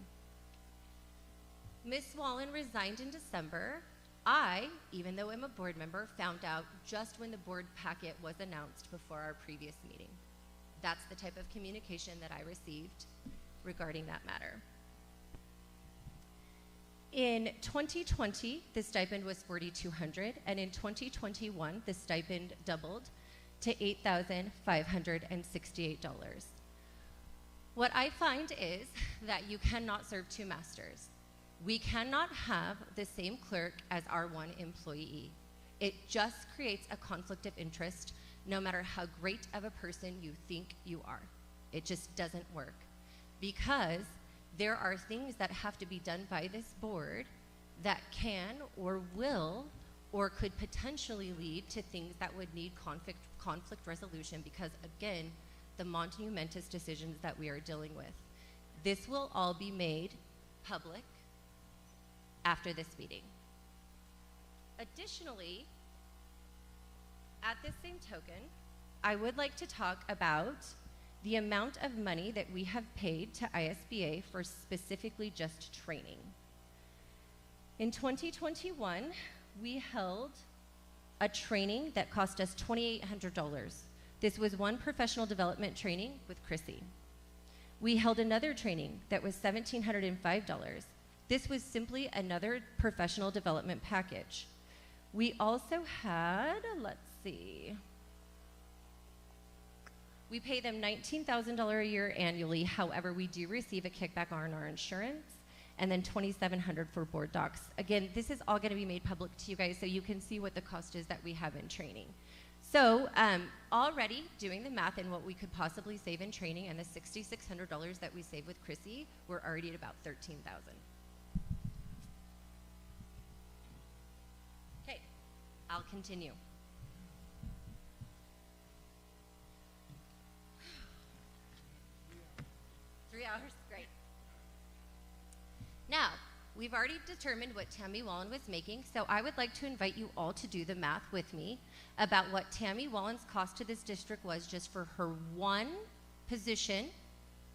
Ms. Wallen resigned in December. I, even though I'm a board member, found out just when the board packet was announced before our previous meeting. That's the type of communication that I received regarding that matter. In 2020, the stipend was $4,200, and in 2021, the stipend doubled to $8,568. What I find is that you cannot serve two masters. We cannot have the same clerk as our one employee. It just creates a conflict of interest no matter how great of a person you think you are. It just doesn't work, because there are things that have to be done by this board that can or will or could potentially lead to things that would need conflict resolution, because again, the monumentous decisions that we are dealing with. This will all be made public after this meeting. Additionally, at the same token, I would like to talk about the amount of money that we have paid to ISBA for specifically just training. In 2021, we held a training that cost us $2,800. This was one professional development training with Krissy. We held another training that was $1,705. This was simply another professional development package. We also had, let's see, we pay them $19,000 a year annually. However, we do receive a kickback on our insurance, and then $2,700 for board docs. Again, this is all going to be made public to you guys so you can see what the cost is that we have in training. So already doing the math and what we could possibly save in training, and the $6,600 that we save with Krissy, we're already at about $13,000. Okay, I'll continue. Hours, great. Now, we've already determined what Tammy Wallen was making, so I would like to invite you all to do the math with me about what Tammy Wallen's cost to this district was just for her one position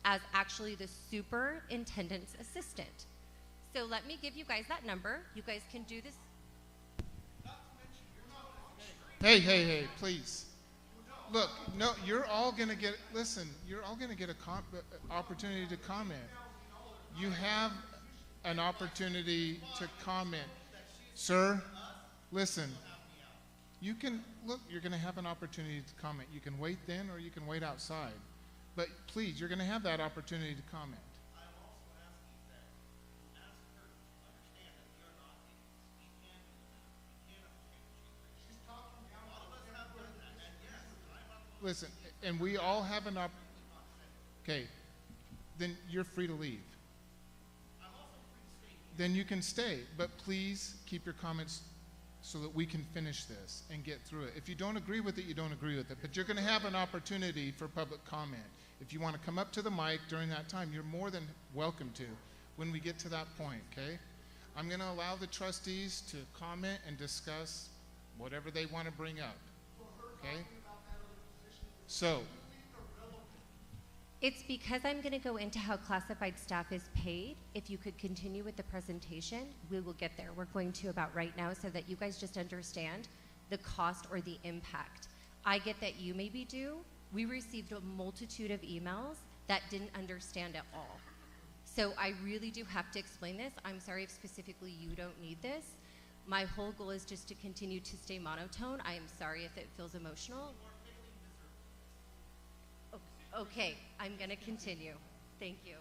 as actually the superintendent's assistant. So let me give you guys that number. You guys can do this. Hey, please. Look, no, you're all going to get, listen, you're all going to get an opportunity to comment. You have an opportunity to comment. Sir, listen, you can, look, you're going to have an opportunity to comment. You can wait then or you can wait outside. But please, you're going to have that opportunity to comment. Listen, and we all have an okay, then you're free to leave. Then you can stay, but please keep your comments so that we can finish this and get through it. If you don't agree with it, you don't agree with it, but you're going to have an opportunity for public comment. If you want to come up to the mic during that time, you're more than welcome to when we get to that point, okay? I'm going to allow the trustees to comment and discuss whatever they want to bring up, okay? So, it's because I'm going to go into how classified staff is paid. If you could continue with the presentation, we will get there. We're going to about right now so that you guys just understand the cost or the impact. I get that you maybe do. We received a multitude of emails that didn't understand at all. So I really do have to explain this. I'm sorry if specifically you don't need this. My whole goal is just to continue to stay monotone. I am sorry if it feels emotional. Okay, I'm going to continue. Thank you.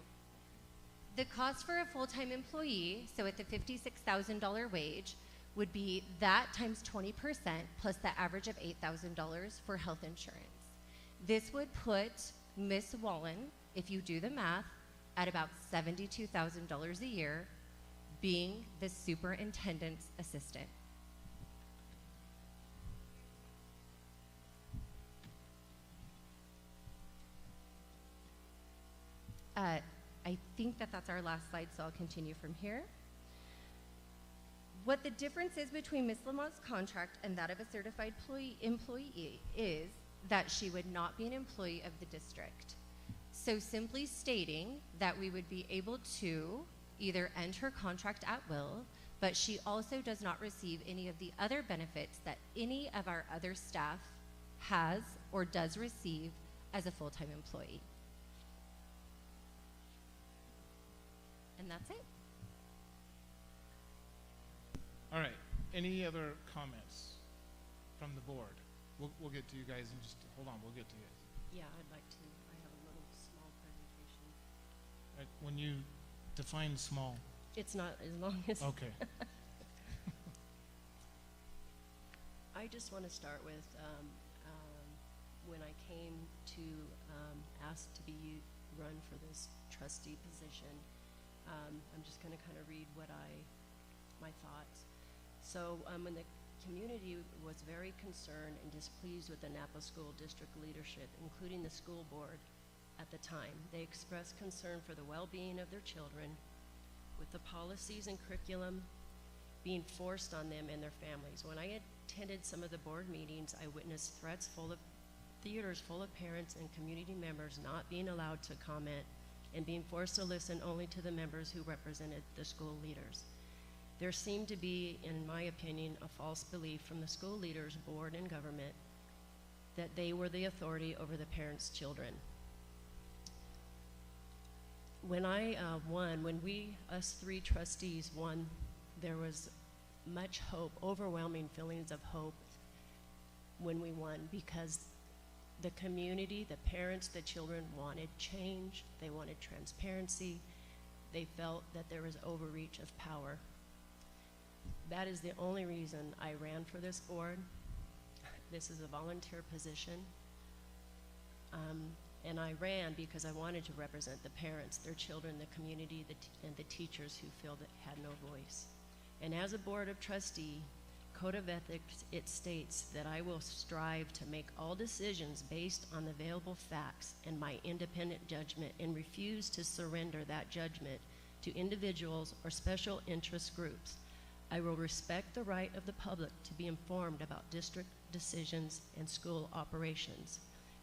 The cost for a full-time employee, so at the $56,000 wage, would be that times 20% plus the average of $8,000 for health insurance. This would put Ms. Wallen, if you do the math, at about $72,000 a year, being the superintendent's assistant. I think that that's our last slide, so I'll continue from here. What the difference is between Ms. Lamont's contract and that of a certified employee is that she would not be an employee of the district. So simply stating that we would be able to either end her contract at will, but she also does not receive any of the other benefits that any of our other staff has or does receive as a full-time employee. And that's it. All right, any other comments from the board? We'll get to you guys in just, hold on, we'll get to you guys. Yeah, I'd like to. I have a little small presentation. Right, when you define small, It's not as long as. okay. I just want to start with when I came to ask to be run for this trustee position. I'm just going to kind of read my thoughts. So when the community was very concerned and displeased with the Nampa School District leadership, including the school board at the time, they expressed concern for the well-being of their children, with the policies and curriculum being forced on them and their families. When I attended some of the board meetings, I witnessed theaters full of parents and community members not being allowed to comment and being forced to listen only to the members who represented the school leaders. There seemed to be, in my opinion, a false belief from the school leaders, board, and government that they were the authority over the parents' children. When I won, when us three trustees won, there was much hope, overwhelming feelings of hope when we won, because the community, the parents, the children wanted change, they wanted transparency, they felt that there was overreach of power. That is the only reason I ran for this board. This is a volunteer position. And I ran because I wanted to represent the parents, their children, the community, and the teachers who feel that had no voice. And as a board of trustee, Code of Ethics, it states that I will strive to make all decisions based on available facts and my independent judgment, and refuse to surrender that judgment to individuals or special interest groups. I will respect the right of the public to be informed about district decisions and school operations.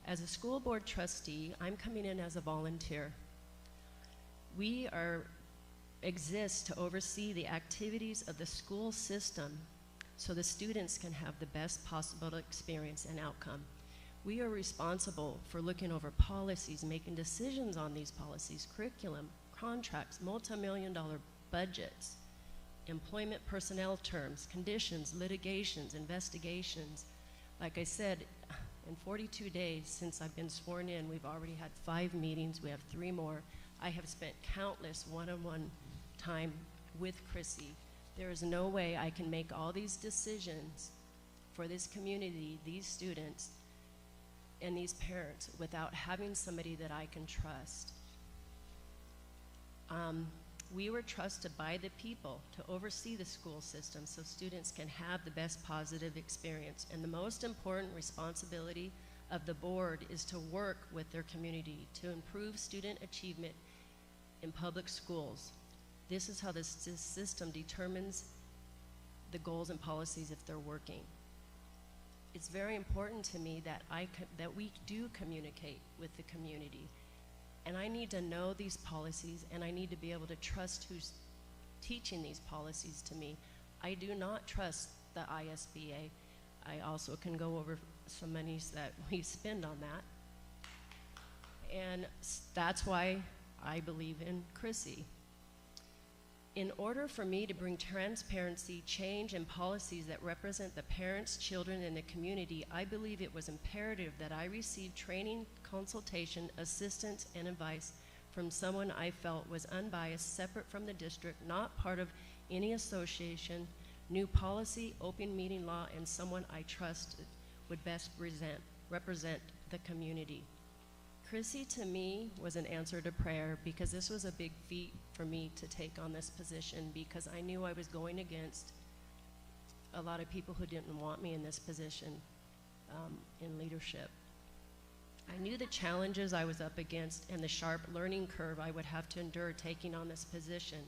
As a school board trustee, I'm coming in as a volunteer. We exist to oversee the activities of the school system so the students can have the best possible experience and outcome. We are responsible for looking over policies, making decisions on these policies, curriculum, contracts, multi-million-dollar budgets, employment personnel terms, conditions, litigations, investigations. Like I said, in 42 days since I've been sworn in, we've already had 5 meetings. We have 3 more. I have spent countless one-on-one time with Chrissy. There is no way I can make all these decisions for this community, these students, and these parents without having somebody that I can trust. We were trusted by the people to oversee the school system so students can have the best positive experience. And the most important responsibility of the board is to work with their community to improve student achievement in public schools. This is how this system determines the goals and policies if they're working. It's very important to me that that we do communicate with the community. And I need to know these policies, and I need to be able to trust who's teaching these policies to me. I do not trust the ISBA. I also can go over some monies that we spend on that. And that's why I believe in Chrissy. In order for me to bring transparency, change, and policies that represent the parents, children, and the community, I believe it was imperative that I receive training, consultation, assistance, and advice from someone I felt was unbiased, separate from the district, not part of any association, knew policy, open meeting law, and someone I trusted would best represent the community. Chrissy, to me, was an answer to prayer, because this was a big feat for me to take on this position, because I knew I was going against a lot of people who didn't want me in this position in leadership. I knew the challenges I was up against and the sharp learning curve I would have to endure taking on this position.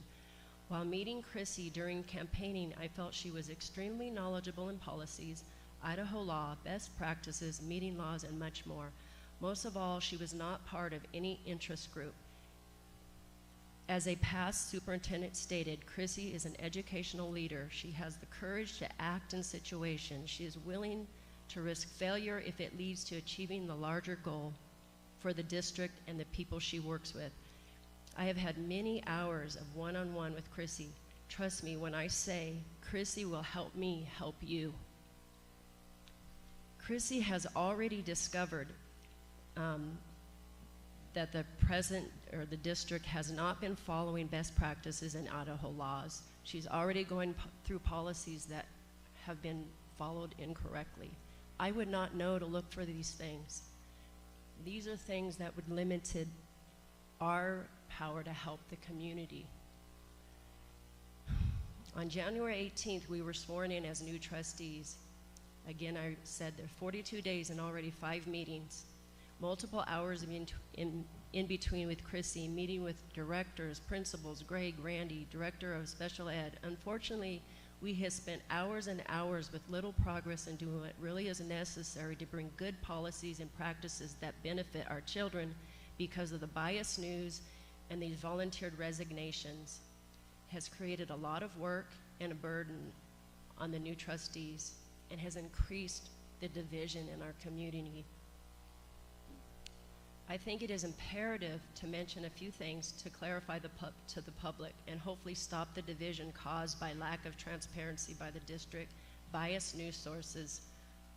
While meeting Chrissy during campaigning, I felt she was extremely knowledgeable in policies, Idaho law, best practices, meeting laws, and much more. Most of all, she was not part of any interest group. As a past superintendent stated, Chrissy is an educational leader. She has the courage to act in situations. She is willing to risk failure if it leads to achieving the larger goal. for the district and the people she works with. I have had many hours of one-on-one with Chrissy. Trust me when I say Chrissy will help me help you. Chrissy has already discovered that the the district has not been following best practices in Idaho laws. She's already going through policies that have been followed incorrectly. I would not know to look for these things. These are things that would limit our power to help the community. On January 18th, we were sworn in as new trustees. Again, I said there are 42 days and already 5 meetings. Multiple hours in between with Chrissy, meeting with directors, principals, Greg, Randy, director of special ed. Unfortunately, we have spent hours and hours with little progress in doing what really is necessary to bring good policies and practices that benefit our children because of the biased news and these volunteered resignations has created a lot of work and a burden on the new trustees and has increased the division in our community. I think it is imperative to mention a few things to clarify to the public and hopefully stop the division caused by lack of transparency by the district, biased news sources,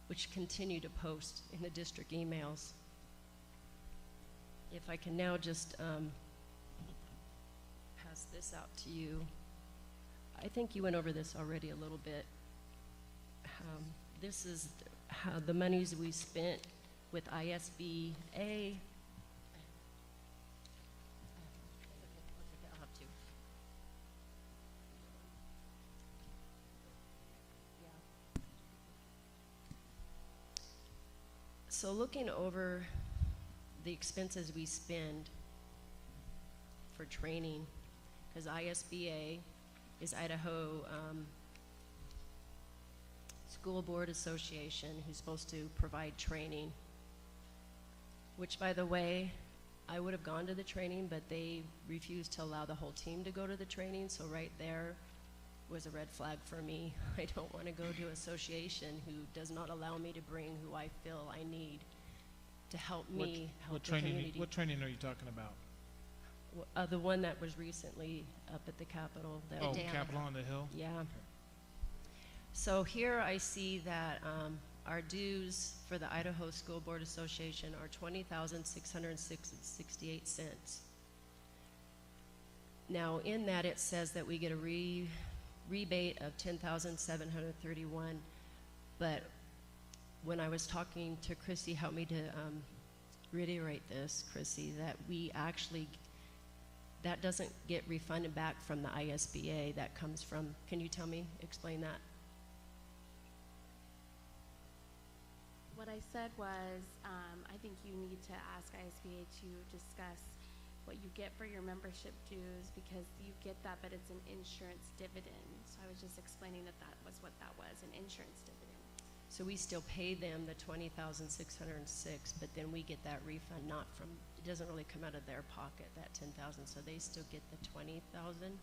which continue to post in the district emails. If I can now just pass this out to you. I think you went over this already a little bit. This is how the monies we spent with ISBA. So looking over the expenses we spend for training, because ISBA is Idaho School Board Association, who's supposed to provide training, which, by the way, I would have gone to the training, but they refused to allow the whole team to go to the training, so right there was a red flag for me. I don't want to go to an association who does not allow me to bring who I feel I need to help me help the community. What training are you talking about? The one that was recently up at the Capitol. Oh, Capitol on the Hill? Yeah. So here I see that our dues for the Idaho School Board Association are $20,668. Now in that it says that we get a rebate of $10,731, but when I was talking to Chrissy, help me to reiterate this, Chrissy, that we actually, that doesn't get refunded back from the ISBA. That comes from, can you explain that? What I said was, I think you need to ask ISBA to discuss what you get for your membership dues, because you get that, but it's an insurance dividend. So I was just explaining that that was what that was, an insurance dividend. So we still pay them the $20,606, but then we get that refund, not from, it doesn't really come out of their pocket, that $10,000, so they still get the $20,000.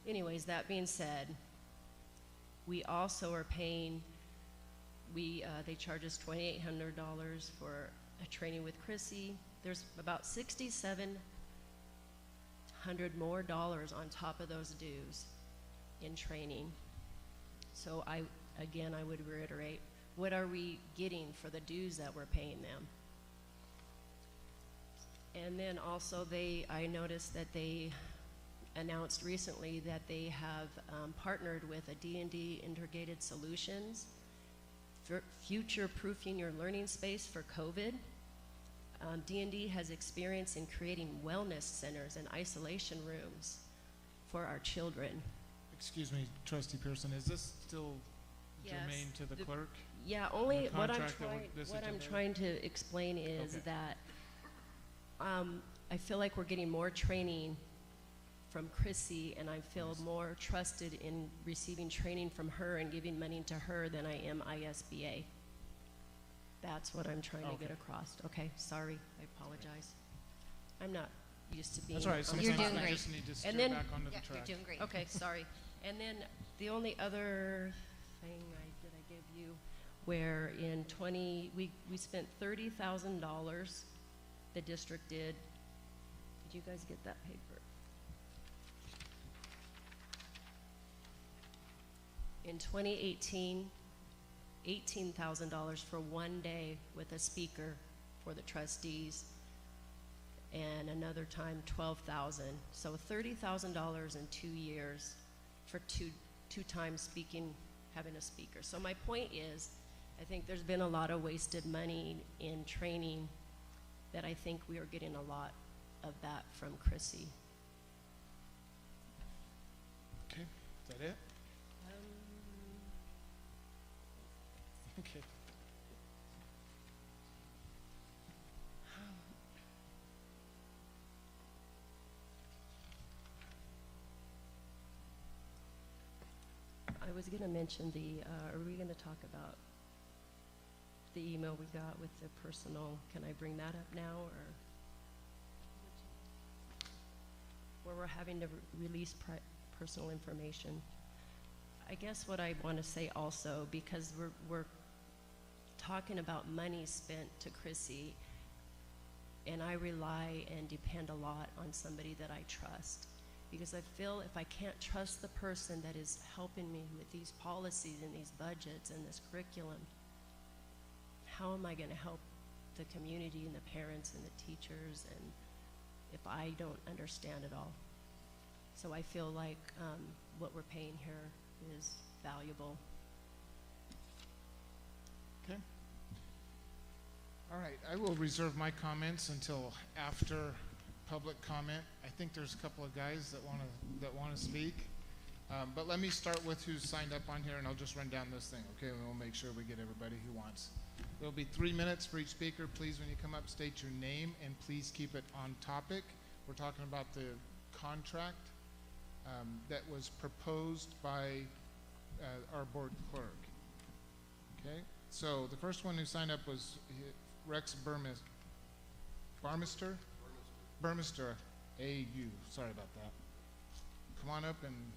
Anyways, that being said, we also are paying, they charge us $2,800 for a training with Chrissy. There's about $6,700 more on top of those dues in training. So I would reiterate, what are we getting for the dues that we're paying them? And then also I noticed that they announced recently that they have partnered with a D&D Integrated Solutions for future-proofing your learning space for COVID. D&D has experience in creating wellness centers and isolation rooms for our children. Excuse me, Trustee Pearson, is this still germane to the clerk? Yeah, only what I'm trying trying to explain is Okay. that I feel like we're getting more training from Chrissy, and I feel more trusted in receiving training from her and giving money to her than I am ISBA. That's what I'm trying to get across. Okay, sorry, I apologize. I'm not used to being. That's all right. You're Sometimes doing we great. just need to steer And then- back onto the Yeah, track. you're doing great. Okay, sorry. And then the only other thing that I give you, where in we spent $30,000 the district did. Did you guys get that paper? In 2018, $18,000 for one day with a speaker for the trustees, and another time $12,000. So $30,000 in 2 years for two times speaking, having a speaker. So my point is, I think there's been a lot of wasted money in training that I think we are getting a lot of that from Chrissy. Okay, is that it? Okay. I was going to mention are we going to talk about the email we got with the personal? Can I bring that up now, or where we're having to release personal information? I guess what I want to say also, because we're talking about money spent to Chrissy, and I rely and depend a lot on somebody that I trust, because I feel if I can't trust the person that is helping me with these policies and these budgets and this curriculum, how am I going to help the community and the parents and the teachers, and if I don't understand it all? So I feel like what we're paying here is valuable. Okay. All right, I will reserve my comments until after public comment. I think there's a couple of guys that want to speak. But let me start with who's signed up on here, and I'll just run down this thing, okay? And we'll make sure we get everybody who wants. There'll be 3 minutes for each speaker. Please, when you come up, state your name, and please keep it on topic. We're talking about the contract that was proposed by our board clerk. Okay, so the first one who signed up was Rex Burmester, A.U. Sorry about that. Come on up and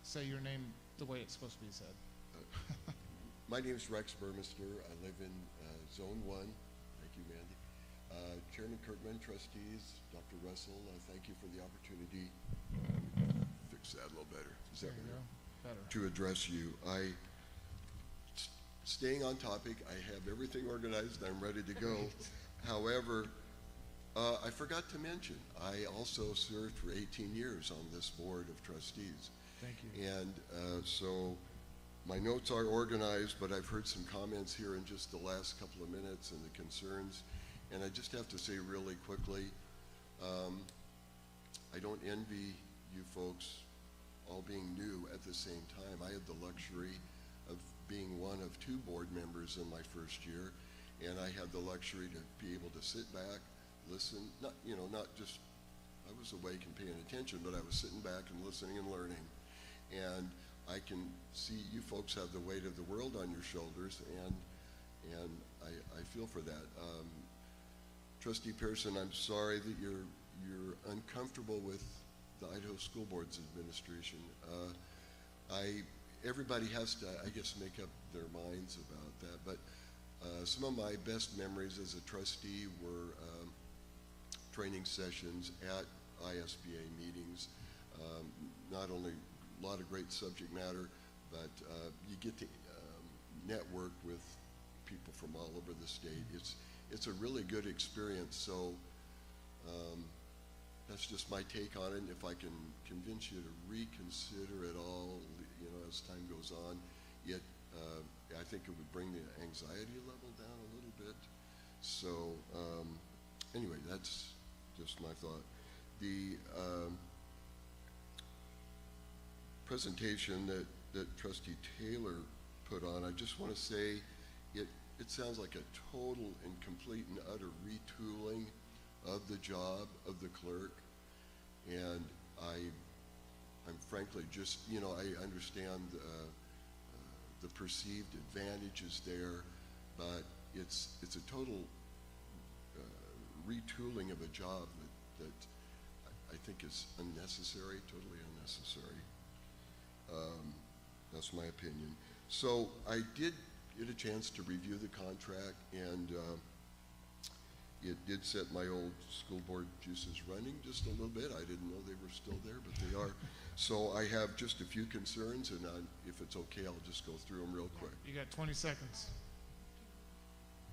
say your name the way it's supposed to be said. My name is Rex Burmester. I live in Zone 1. Thank you, Mandy. Chairman Kirkman, trustees, Dr. Russell, thank you for the opportunity. Fix that a little better. Is that better? To address you. Staying on topic, I have everything organized. I'm ready to go. However, I forgot to mention, I also served for 18 years on this board of trustees. Thank you. And so my notes are organized, but I've heard some comments here in just the last couple of minutes and the concerns. And I just have to say really quickly, I don't envy you folks all being new at the same time. I had the luxury of being one of 2 board members in my first year, and I had the luxury to be able to sit back, listen, not just, I was awake and paying attention, but I was sitting back and listening and learning. And I can see you folks have the weight of the world on your shoulders, and I feel for that. Trustee Pearson, I'm sorry that you're uncomfortable with the Idaho School Board's administration. Everybody has to, I guess, make up their minds about that, but some of my best memories as a trustee were training sessions at ISBA meetings. Not only a lot of great subject matter, but you get to network with people from all over the state. It's a really good experience. So that's just my take on it. And if I can convince you to reconsider it all, as time goes on, I think it would bring the anxiety level down a little bit. So anyway, that's just my thought. The presentation that Trustee Taylor put on, I just want to say it sounds like a total and complete and utter retooling of the job of the clerk, and I'm frankly just, I understand the perceived advantages there, but it's a total retooling of a job that I think is unnecessary, totally unnecessary. That's my opinion. So I did get a chance to review the contract, and It did set my old school board juices running just a little bit. I didn't know they were still there, but they are. So I have just a few concerns, and if it's okay, I'll just go through them real quick. You got 20 seconds.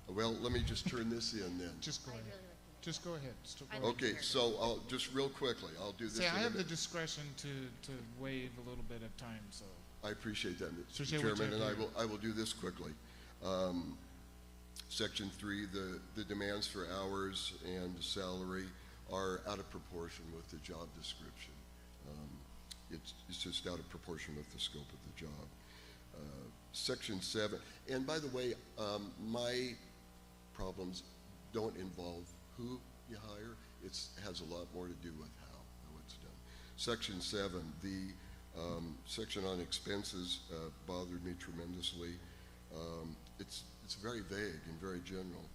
Well, let me just turn this in then. Just go ahead. Just go ahead. Just go I ahead. like Okay, so I'll just real quickly, I'll do this. See, I in a have the minute. discretion to waive a little bit of time, so. I appreciate that, Mr. Appreciate what Chairman, you and do. I will do this quickly. Section 3, the demands for hours and salary are out of proportion with the job description. It's just out of proportion with the scope of the job. Section 7, and by the way, my problems don't involve who you hire. It has a lot more to do with how it's done. Section 7, the section on expenses bothered me tremendously. It's very vague and very general.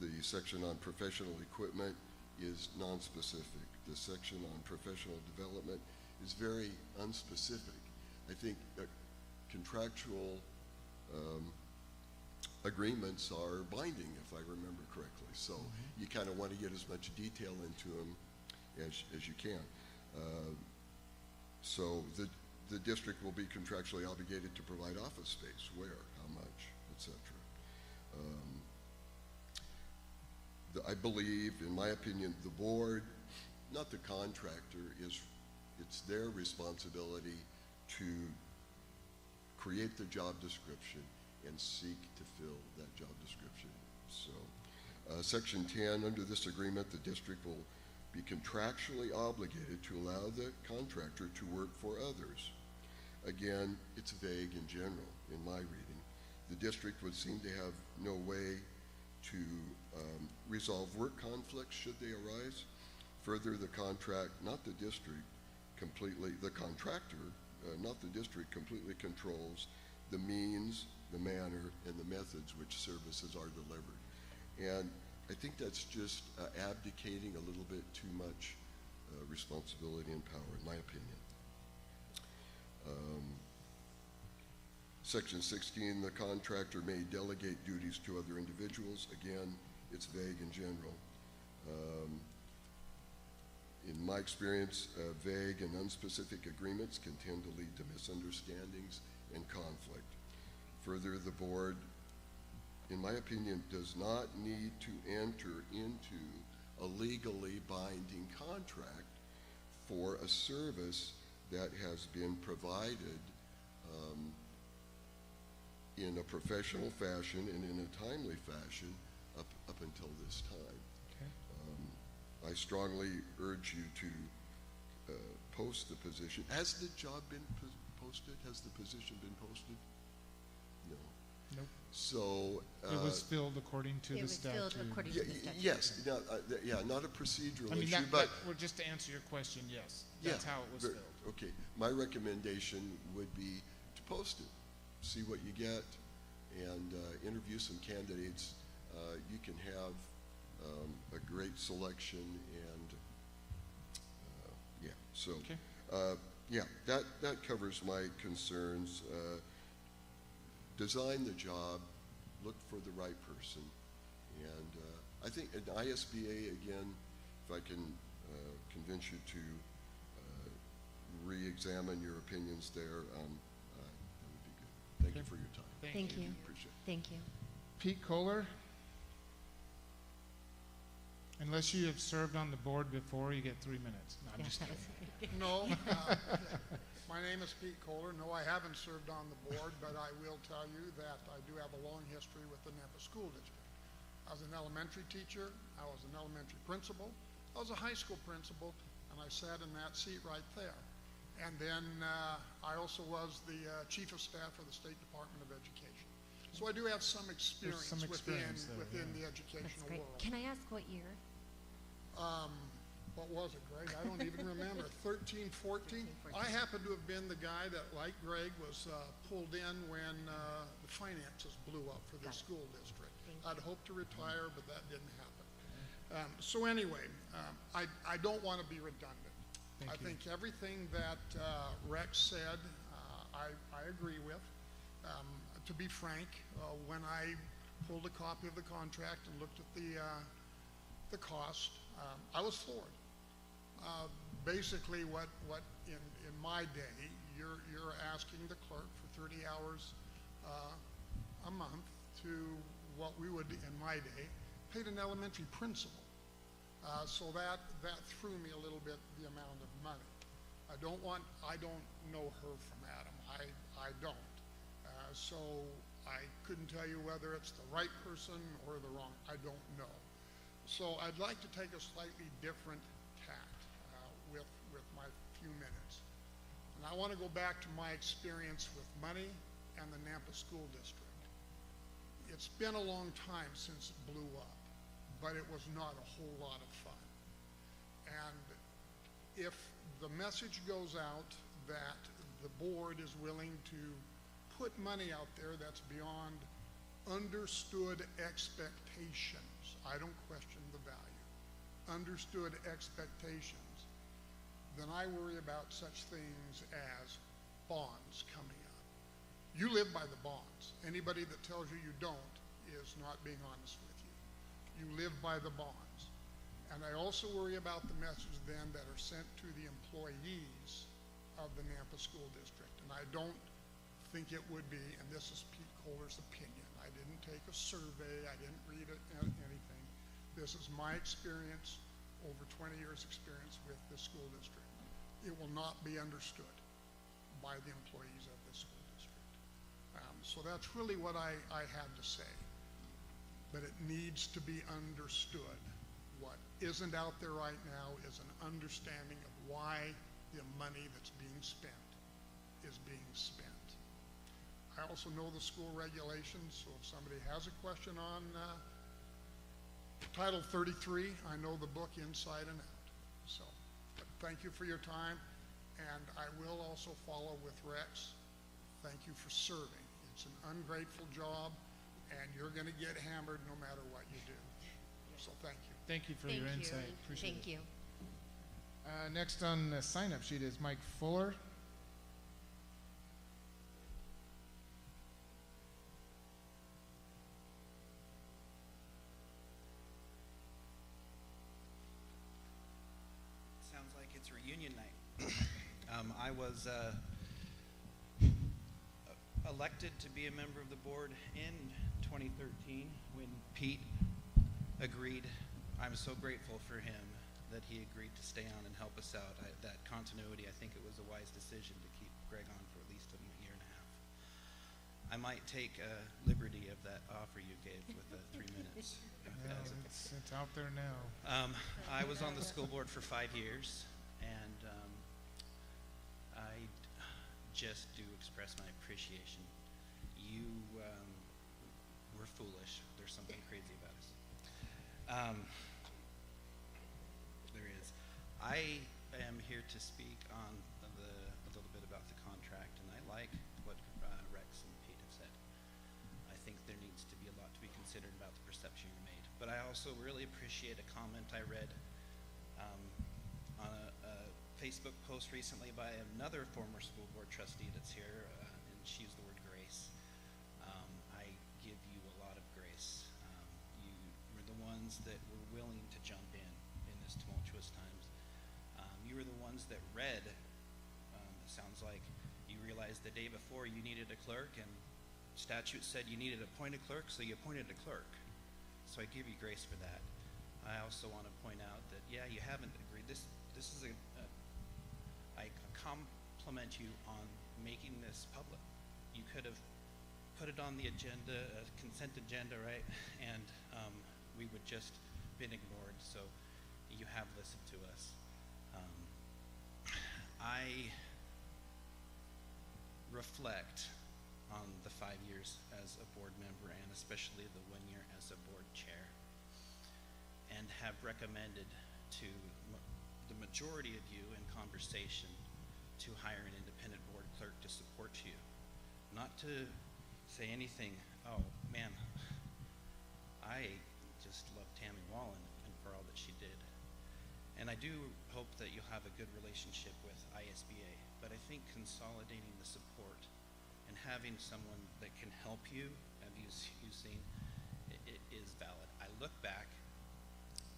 The section on professional equipment is non-specific. The section on professional development is very unspecific. I think contractual agreements are binding, if I remember correctly. So you kind of want to get as much detail into them as you can. So the district will be contractually obligated to provide office space. Where, how much, etc. I believe, in my opinion, the board, not the contractor, it's their responsibility to create the job description and seek to fill that job description. So, Section 10, under this agreement, the district will be contractually obligated to allow the contractor to work for others. Again, it's vague in general in my reading. The district would seem to have no way to resolve work conflicts should they arise. Further, the contract, not the district, the contractor, not the district, completely controls the means, the manner, and the methods which services are delivered. And I think that's just abdicating a little bit too much responsibility and power, in my opinion. Section 16, the contractor may delegate duties to other individuals. Again, it's vague in general. In my experience, vague and unspecific agreements can tend to lead to misunderstandings and conflict. Further, the board, in my opinion, does not need to enter into a legally binding contract for a service that has been provided in a professional fashion and in a timely fashion up until this time. Okay. I strongly urge you to post the position. Has the job been posted? Has the position been posted? No. Nope. So It was filled according to the statute. It was filled according to the statute. yes, not a procedural I mean, issue, well, just to answer your question, yes, that's how it was filled. Okay, my recommendation would be to post it, see what you get, and interview some candidates. You can have a great selection, and so Okay. that covers my concerns. Design the job, look for the right person, and I think an ISBA, again, if I can convince you to re-examine your opinions there, that would be good. Thank you for your time. Thank you. Appreciate it. Thank you. Pete Kohler? Unless you have served on the board before, you get 3 minutes. No, I'm just kidding. No, my name is Pete Kohler. No, I haven't served on the board, but I will tell you that I do have a long history with the Nampa School District. I was an elementary teacher, I was an elementary principal, I was a high school principal, and I sat in that seat right there. And then I also was the chief of staff for the State Department of Education. So I do have some experience, some experience within there, the That's educational great. world. Can I ask what year? What was it, Greg? I don't even remember. 13, 14? I happen to have been the guy that, like Greg, was pulled in when the finances blew up for the school district. I'd hoped to retire, but that didn't happen. So anyway, I don't want to be redundant. I think everything that Rex said, I agree with. To be frank, when I pulled a copy of the contract and looked at the cost. I was floored. Basically, what in my day, you're asking the clerk for 30 hours a month to what we would, in my day, paid an elementary principal. So that threw me a little bit, the amount of money. I don't know her from Adam. I don't. So I couldn't tell you whether it's the right person or the wrong. I don't know. So I'd like to take a slightly different tact with my few minutes. And I want to go back to my experience with money and the Nampa School District. It's been a long time since it blew up, but it was not a whole lot of fun. And if the message goes out that the board is willing to put money out there that's beyond understood expectations, I don't question the value, understood expectations, then I worry about such things as bonds coming up. You live by the bonds. Anybody that tells you you don't is not being honest with you. You live by the bonds. And I also worry about the messages then that are sent to the employees of the Nampa School District. And I don't think it would be, and this is Pete Kohler's opinion. I didn't take a survey. I didn't read anything. This is my experience, over 20 years experience with the school district. It will not be understood by the employees of the school district. So that's really what I had to say. But it needs to be understood. What isn't out there right now is an understanding of why the money that's being spent is being spent. I also know the school regulations, so if somebody has a question on Title 33, I know the book inside and out. So, but thank you for your time, and I will also follow with Rex. Thank you for serving. It's an ungrateful job, and you're going to get hammered no matter what you do. So thank you. Thank you for your insight. Appreciate Thank you. Next on the sign-up sheet is Mike Fuller. Sounds like it's reunion night. I was elected to be a member of the board in 2013 when Pete agreed. I'm so grateful for him that he agreed to stay on and help us out. That continuity, I think it was a wise decision to keep Greg on for at least a year and a half. I might take liberty of that offer you gave with the 3 minutes. It's out there now. I was on the school board for 5 years, and I just do express my appreciation. You were foolish. There's something crazy about us. There is. I am here to speak on a little bit about the contract, and I like what Rex and Pete have said. I think there needs to be a lot to be considered about the perception you made. But I also really appreciate a comment I read on a Facebook post recently by another former school board trustee that's here, and she used the word grace. I give you a lot of grace. You were the ones that were willing to jump in this tumultuous times. You were the ones that read. It sounds like you realized the day before you needed a clerk, and statute said you needed to appoint a clerk, so you appointed a clerk. So I give you grace for that. I also want to point out that, yeah, you haven't agreed. This is I compliment you on making this public. You could have put it on the agenda, a consent agenda, right? And we would just been ignored. So you have listened to us. I reflect on the 5 years as a board member, and especially the 1 year as a board chair, and have recommended to the majority of you in conversation to hire an independent board clerk to support you. Not to say anything, oh man, I just love Tammy Wallen and for all that she did. And I do hope that you'll have a good relationship with ISBA, but I think consolidating the support and having someone that can help you, as you've seen, is valid. I look back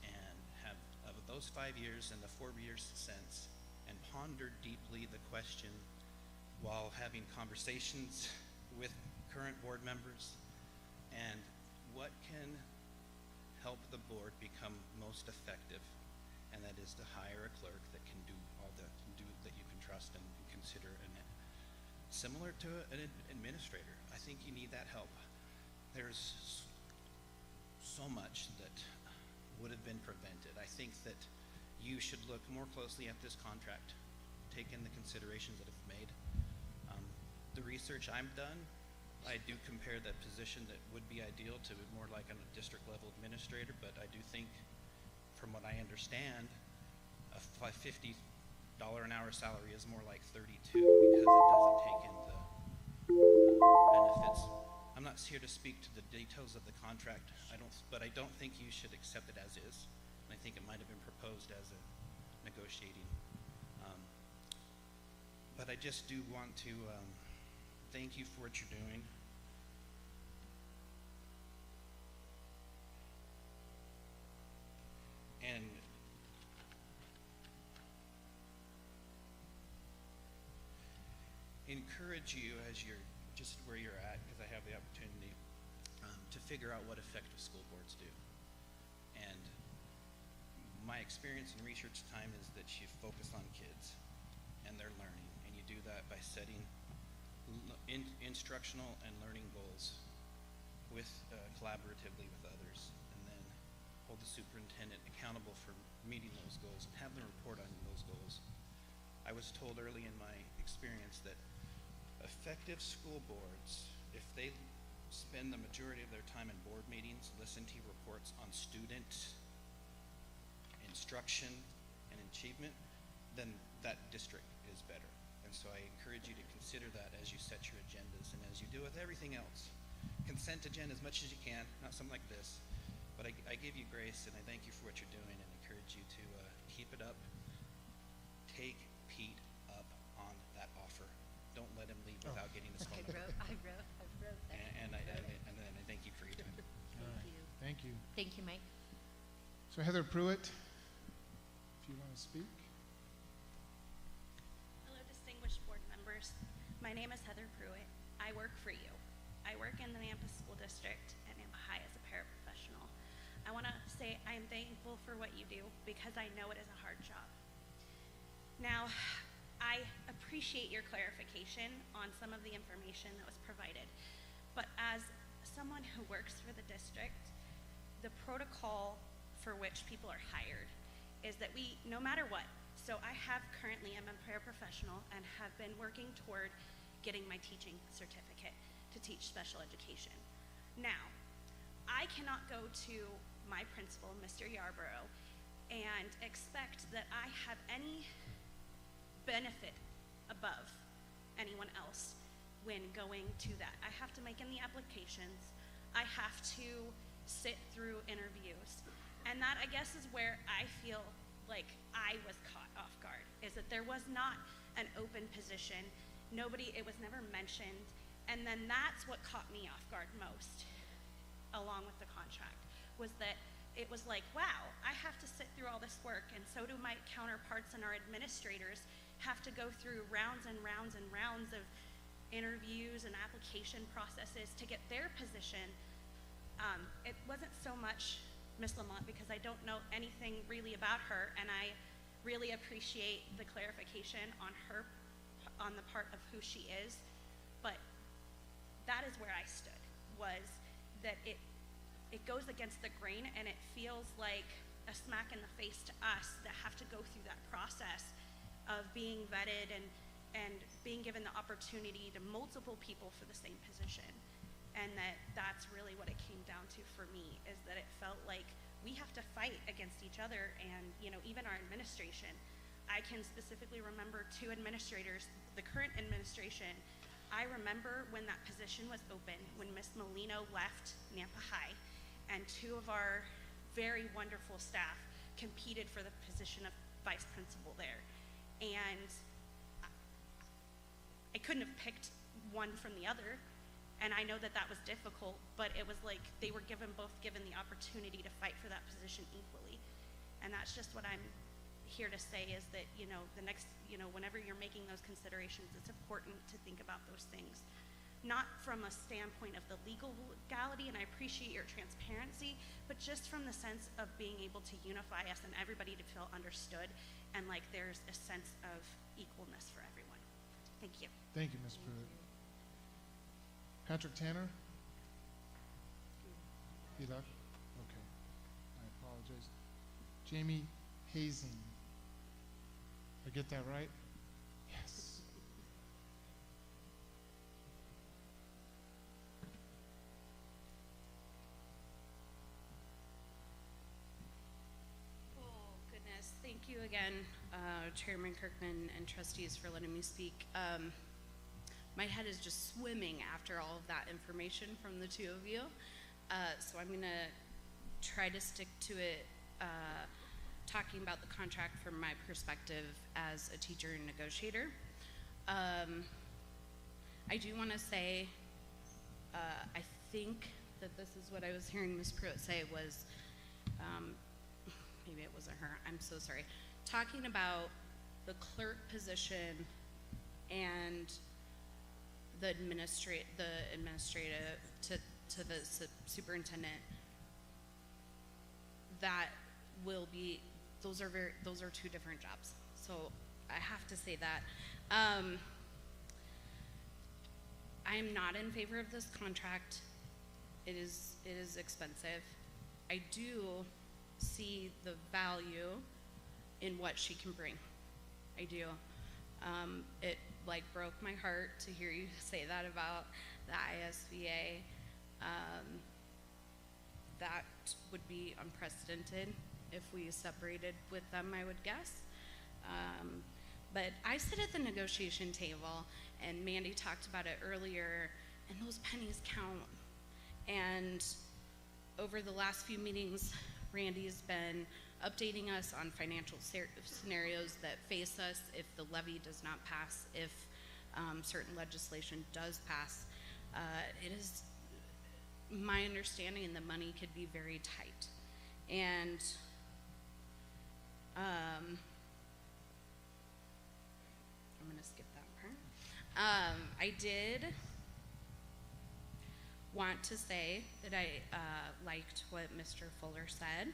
and have, of those 5 years and the 4 years since, and pondered deeply the question while having conversations with current board members, and what can help the board become most effective, and that is to hire a clerk that can do all that you can trust and consider, and similar to an administrator. I think you need that help. There's so much that would have been prevented. I think that you should look more closely at this contract, take in the considerations that have made. The research I've done, I do compare the position that would be ideal to more like a district level administrator, but I do think, from what I understand, a $50 an hour salary is more like 32 because it doesn't take in the benefits. I'm not here to speak to the details of the contract, but I don't think you should accept it as is. And I think it might have been proposed as a negotiating. But I just do want to thank you for what you're doing. And encourage you as you're just where you're at, because I have the opportunity to figure out what effective school boards do. And my experience in research time is that you focus on kids and their learning, and you do that by setting instructional and learning goals with collaboratively with others, and then hold the superintendent accountable for meeting those goals and have them report on those goals. I was told early in my experience that effective school boards, if they spend the majority of their time in board meetings, listen to reports on student instruction and achievement, then that district is better. And so I encourage you to consider that as you set your agendas and as you do with everything else. Consent agenda as much as you can, not something like this, but I give you grace and I thank you for what you're doing and encourage you to keep it up. Take Pete up on that offer. Don't let him leave without getting his phone number. I wrote that. And I thank you for your time. Thank you. Thank you, Mike. So Heather Pruitt, if you want to speak. Hello, distinguished board members. My name is Heather Pruitt. I work for you. I work in the Nampa School District at Nampa High as a paraprofessional. I want to say I am thankful for what you do because I know it is a hard job. Now, I appreciate your clarification on some of the information that was provided, but as someone who works for the district, the protocol for which people are hired is that we, no matter what, so I am a paraprofessional and have been working toward getting my teaching certificate to teach special education. Now, I cannot go to my principal, Mr. Yarborough, and expect that I have any benefit above anyone else when going to that. I have to make in the applications. I have to sit through interviews. And that, I guess, is where I feel like I was caught off guard, is that there was not an open position. It was never mentioned. And then that's what caught me off guard most, along with the contract, was that it was like, wow, I have to sit through all this work, and so do my counterparts and our administrators have to go through rounds and rounds and rounds of interviews and application processes to get their position. It wasn't so much Ms. Lamont, because I don't know anything really about her, and I really appreciate the clarification on the part of who she is, but that is where I stood, was that it goes against the grain, and it feels like a smack in the face to us that have to go through that process of being vetted and being given the opportunity to multiple people for the same position. And that's really what it came down to for me, is that it felt like we have to fight against each other, and even our administration. I can specifically remember 2 administrators, the current administration. I remember when that position was open, when Ms. Molino left Nampa High, and 2 of our very wonderful staff competed for the position of vice principal there. And I couldn't have picked one from the other. And I know that that was difficult, but it was like they were both given the opportunity to fight for that position equally. And that's just what I'm here to say, is that, whenever you're making those considerations, it's important to think about those things. Not from a standpoint of the legality, and I appreciate your transparency, but just from the sense of being able to unify us and everybody to feel understood, and like there's a sense of equalness for everyone. Thank you. Thank you, Ms. Pruitt. Patrick Tanner? He left? Okay. I apologize. Jamie Hazing. I get that right? Yes. Oh, goodness. Thank you again, Chairman Kirkman and trustees, for letting me speak. My head is just swimming after all of that information from the two of you. So I'm going to try to stick to it, talking about the contract from my perspective as a teacher and negotiator. I do want to say, I think that this is what I was hearing Ms. Pruitt say was, maybe it wasn't her, I'm so sorry, talking about the clerk position and the administrative to the superintendent, that will be, those are two different jobs. So I have to say that. I am not in favor of this contract. It is expensive. I do see the value in what she can bring. I do. It broke my heart to hear you say that about the ISVA. That would be unprecedented if we separated with them, I would guess. But I sit at the negotiation table, and Mandy talked about it earlier, and those pennies count. And over the last few meetings, Randy's been updating us on financial scenarios that face us if the levy does not pass, if certain legislation does pass. It is my understanding, and the money could be very tight. And I'm going to skip that part. I did want to say that I liked what Mr. Fuller said.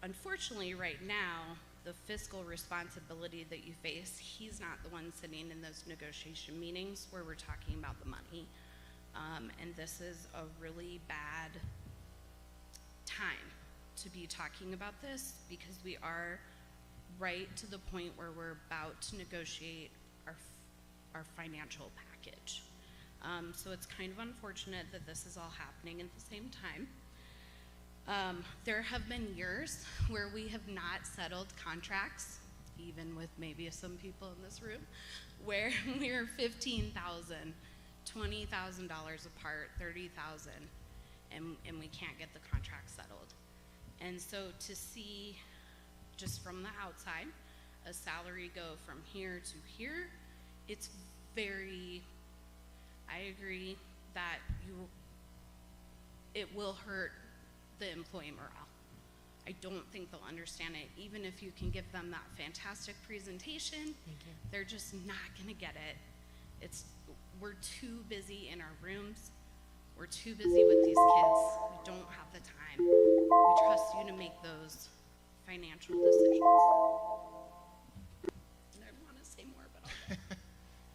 Unfortunately, right now, the fiscal responsibility that you face, he's not the one sitting in those negotiation meetings where we're talking about the money. And this is a really bad time to be talking about this, because we are right to the point where we're about to negotiate our financial package. So it's kind of unfortunate that this is all happening at the same time. There have been years where we have not settled contracts, even with maybe some people in this room, where we're $15,000, $20,000 apart, $30,000, and we can't get the contract settled. And so to see, just from the outside, a salary go from here to here, it's very, I agree that it will hurt the employee morale. I don't think they'll understand it. Even if you can give them that fantastic presentation, they're just not gonna get it. We're too busy in our rooms. We're too busy with these kids. We don't have the time. We trust you to make those financial decisions. And I want to say more, but I'll go.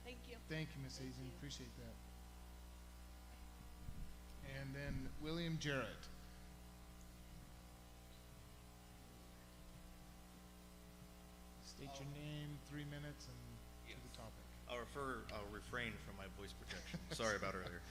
Thank you. Thank you, Ms. Hazen. Appreciate that. And then William Jarrett. State your name, 3 minutes, and to the topic. I'll refrain from my voice projection. Sorry about earlier.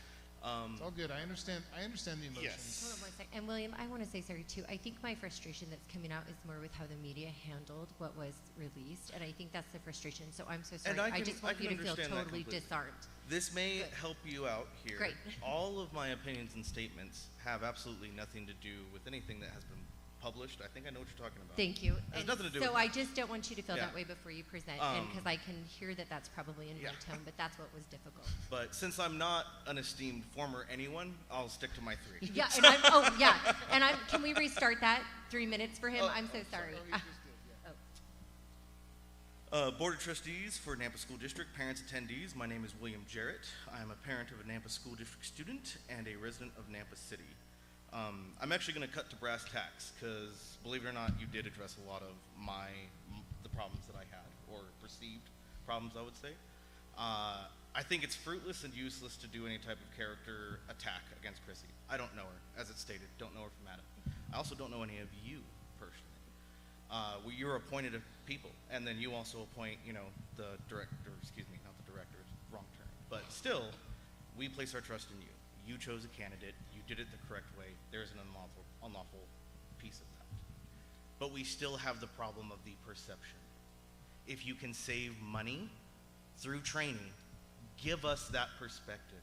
It's all good. I understand the emotions. Yes. Hold on one second. And William, I want to say sorry too. I think my frustration that's coming out is more with how the media handled what was released, and I think that's the frustration. So I'm so sorry. And I just want you to feel totally disarmed. This may help you out here. Great. All of my opinions and statements have absolutely nothing to do with anything that has been published. I think I know what you're talking about. Thank you. It has And nothing to do so with I that. just don't want you to feel Yeah. that way before you present, and because I can hear that that's probably in Yeah. your tone, but that's what was difficult. But since I'm not an esteemed former anyone, I'll stick to my 3. Yeah, and can we restart that? 3 minutes for him? I'm so sorry. Board of Trustees for Nampa School District, parents, attendees, my name is William Jarrett. I am a parent of a Nampa School District student and a resident of Nampa City. I'm actually going to cut to brass tacks because, believe it or not, you did address a lot of the problems that I had, or perceived problems, I would say. I think it's fruitless and useless to do any type of character attack against Chrissy. I don't know her, as it's stated, don't know her from Adam. I also don't know any of you personally. You're appointed of people, and then you also appoint, the director, excuse me, not the director, wrong term. But still, we place our trust in you. You chose a candidate, you did it the correct way. There's an unlawful piece of that. But we still have the problem of the perception. If you can save money through training, give us that perspective.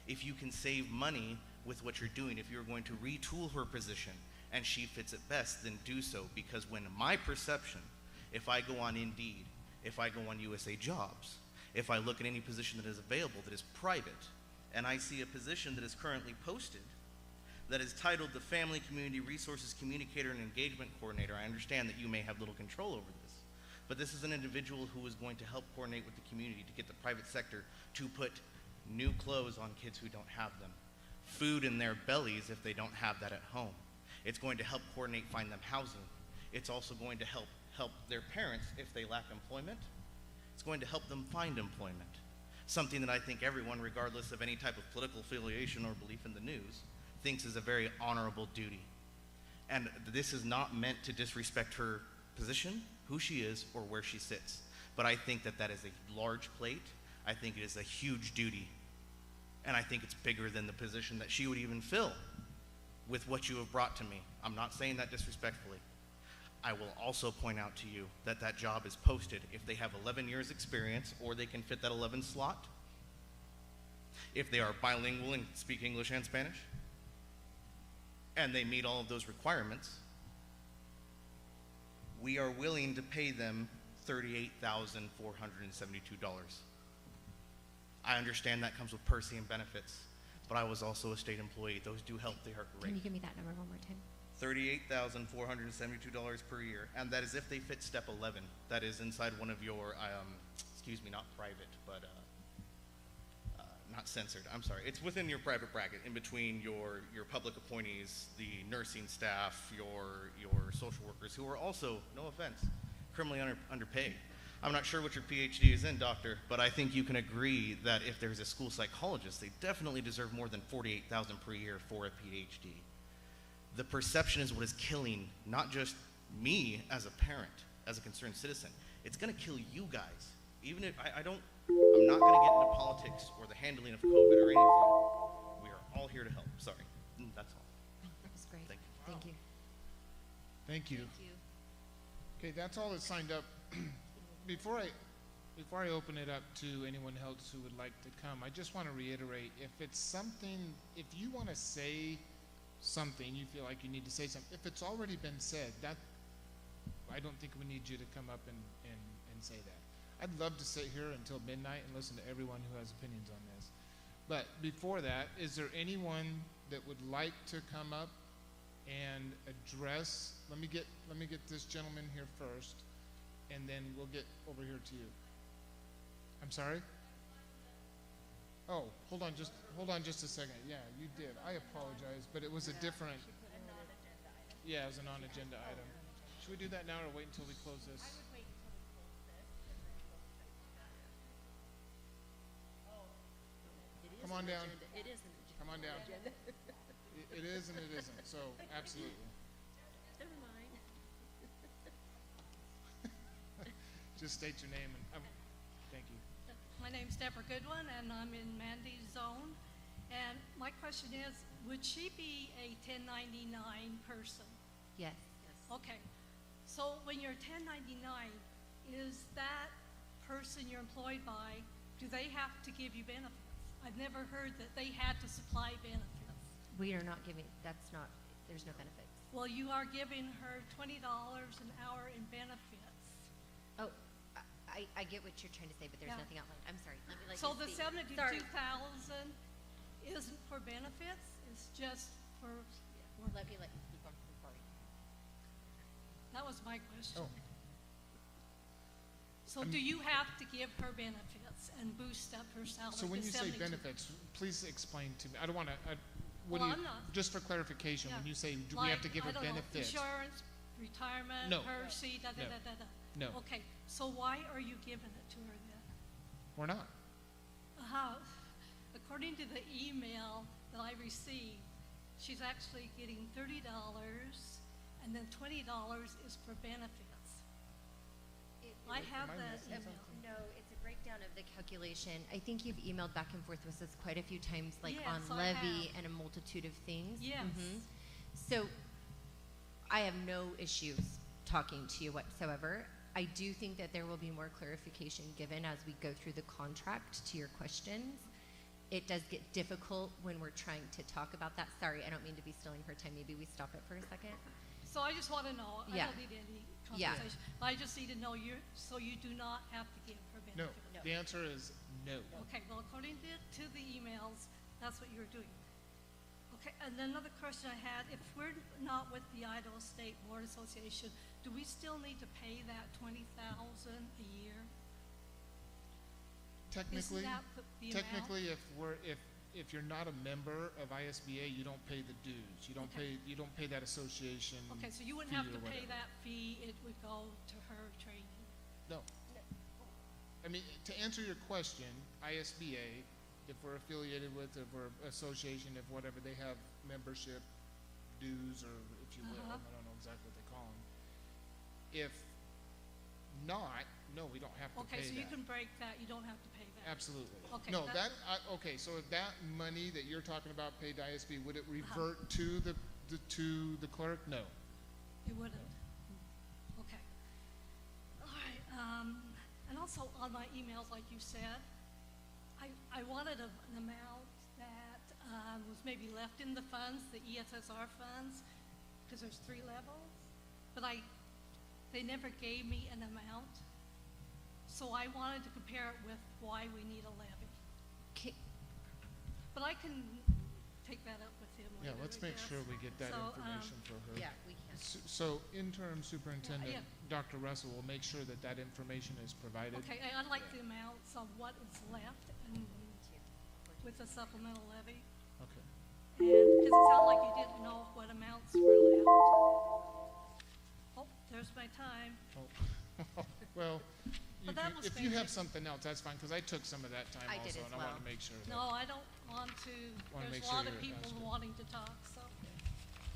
If you can save money with what you're doing, if you're going to retool her position and she fits it best, then do so. Because when my perception, if I go on Indeed, if I go on USA Jobs, if I look at any position that is available that is private, and I see a position that is currently posted that is titled the Family Community Resources Communicator and Engagement Coordinator, I understand that you may have little control over this, but this is an individual who is going to help coordinate with the community to get the private sector to put new clothes on kids who don't have them, food in their bellies if they don't have that at home. It's going to help coordinate, find them housing. It's also going to help their parents if they lack employment. It's going to help them find employment. Something that I think everyone, regardless of any type of political affiliation or belief in the news, thinks is a very honorable duty. And this is not meant to disrespect her position, who she is, or where she sits. But I think that that is a large plate. I think it is a huge duty. And I think it's bigger than the position that she would even fill with what you have brought to me. I'm not saying that disrespectfully. I will also point out to you that that job is posted if they have 11 years experience or they can fit that 11 slot, if they are bilingual and speak English and Spanish, and they meet all of those requirements. We are willing to pay them $38,472. I understand that comes with per diem benefits, but I was also a state employee. Those do help. They are great. Can you give me that number one more time? $38,472 per year, and that is if they fit step 11. That is inside one of your, not private, but not censored. I'm sorry. It's within your private bracket, in between your public appointees, the nursing staff, your social workers, who are also, no offense, criminally underpaid. I'm not sure what your PhD is in, doctor, but I think you can agree that if there's a school psychologist, they definitely deserve more than $48,000 per year for a PhD. The perception is what is killing not just me as a parent, as a concerned citizen. It's going to kill you guys. Even if I'm not going to get into politics or the handling of COVID or anything. We are all here to help. Sorry. That's all. That was great. Thank you. Thank you. Thank you. Thank you. Okay, that's all that's signed up. Before I open it up to anyone else who would like to come, I just want to reiterate, if you want to say something, you feel like you need to say something, if it's already been said, I don't think we need you to come up and say that. I'd love to sit here until midnight and listen to everyone who has opinions on this. But before that, is there anyone that would like to come up and address, let me get this gentleman here first, and then we'll get over here to you. I'm sorry? Oh, hold on just a second. Yeah, you did. I apologize, but it was a different. Yeah, it was a non-agenda item. Should we do that now or wait until we close this? I would wait until we close this and then we'll Come on down. It is an agenda. Come on down. It is and it isn't, so absolutely. Never mind. Just state your name and thank you. My name's Deborah Goodwin, and I'm in Mandy's zone. And my question is, would she be a 1099 person? Yes. Okay. So when you're 1099, is that person you're employed by, do they have to give you benefits? I've never heard that they had to supply benefits. We are not giving, there's no benefits. Well, you are giving her $20 an hour in benefits. Oh, I get what you're trying to say, but there's Yeah. nothing outlined. I'm sorry. Let me let So you the speak. 72,000 isn't for benefits, it's just for, Let me let you speak. I'm so sorry. that was my question. Oh. So do you have to give her benefits and boost up her salary So when to you say 72? benefits, please explain to me, I don't wanna, what Well, do you, I'm not- just for clarification, when Yeah. you say, do we have to Like, give her I don't know, benefits? insurance, retirement, No. Hershey, da, da, No. da, da, da. No. Okay, so why are you giving it to her then? We're not. According to the email that I received, she's actually getting $30, and then $20 is for benefits. I have Am I that missing email. something? No, it's a breakdown of the calculation. I think you've emailed back and forth with us quite a few times, like Yes, on I levy have. and a multitude of things. Yes. So I have no issues talking to you whatsoever. I do think that there will be more clarification given as we go through the contract to your questions. It does get difficult when we're trying to talk about that. Sorry, I don't mean to be stealing her time. Maybe we stop it for a second. So I just want to know, I Yeah. don't need any Yeah. conversation. I just need to know so you do not have to give her No, benefits. the answer is no. Okay, well, according to the emails, that's what you're doing. Okay, and then another question I had, if we're not with the Idaho State Board Association, do we still need to pay that $20,000 a year? Technically, that the amount? technically, if you're not a member of ISBA, you don't pay the dues. You don't pay that association Okay, so you wouldn't fee have or to pay whatever. that fee, it would go to her training. No. I mean, to answer your question, ISBA, if we're affiliated with, if we're association, if whatever, they have membership dues, or if you will, I don't know exactly what they call them. If not, no, we don't have to pay Okay, that. so you can break that, you don't have to pay that. Absolutely. Okay, No, that- okay, so if that money that you're talking about paid to ISB, would it revert to the clerk? No. It wouldn't? Okay. All right, and also on my emails, like you said, I wanted an amount that, was maybe left in the funds, the ESSR funds, because there's 3 levels, but they never gave me an amount. So I wanted to compare it with why we need a levy. But I can take that up with him Yeah, later, let's I make guess. sure we get that So, information for her. Yeah, we can. So interim superintendent, Yeah. Dr. Russell will make sure that that information is provided. Okay, I'd like the amounts of what is left and with the supplemental levy. Okay. And, because it sounded like you didn't know what amounts were left. Oh, there's my time. Oh. Well, But that was if you have basic. something else, that's fine, because I took some of that time I did also, as and I want well. to make sure that. No, I don't want to, Wanna there's make a sure lot of you're people asking. wanting to talk, so.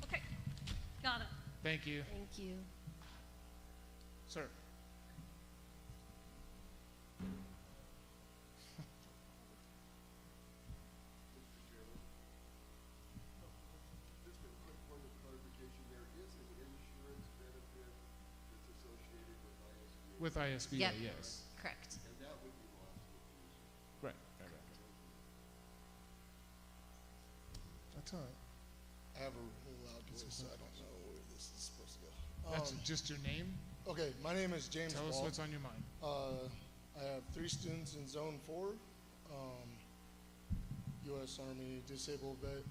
Okay, got it. Thank you. Thank you. Sir. Just a quick point of clarification, there is an insurance benefit that's associated with ISBA. With ISBA, Yep. yes. Correct. And that would be lost with these. Right. That's all right. I have a really loud voice, so I don't know where this is supposed to go. That's just your name? Okay, my name is James Tell us Wall. what's on your mind. I have 3 students in Zone 4, U.S. Army disabled vet.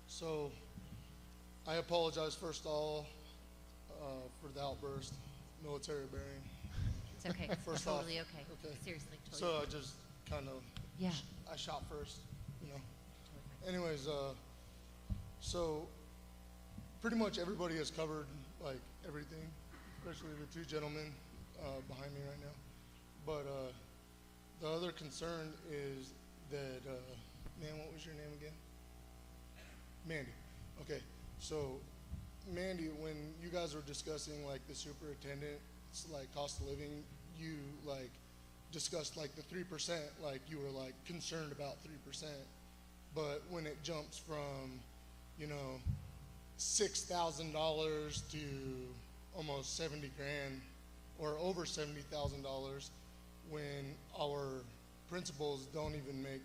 So I apologize first of all for the outburst, military bearing. It's okay. First Totally off, okay. Seriously, So totally. I just kind of, Yeah. I shot first, you know. Anyways, so pretty much everybody has covered like everything, especially the 2 gentlemen behind me right now. But the other concern is that, man, what was your name again? Mandy. Okay, so Mandy, when you guys were discussing like the superintendent's like cost of living, you like discussed like the 3%, like you were like concerned about 3%. But when it jumps from, you know, $6,000 to almost 70 grand or over $70,000, when our principals don't even make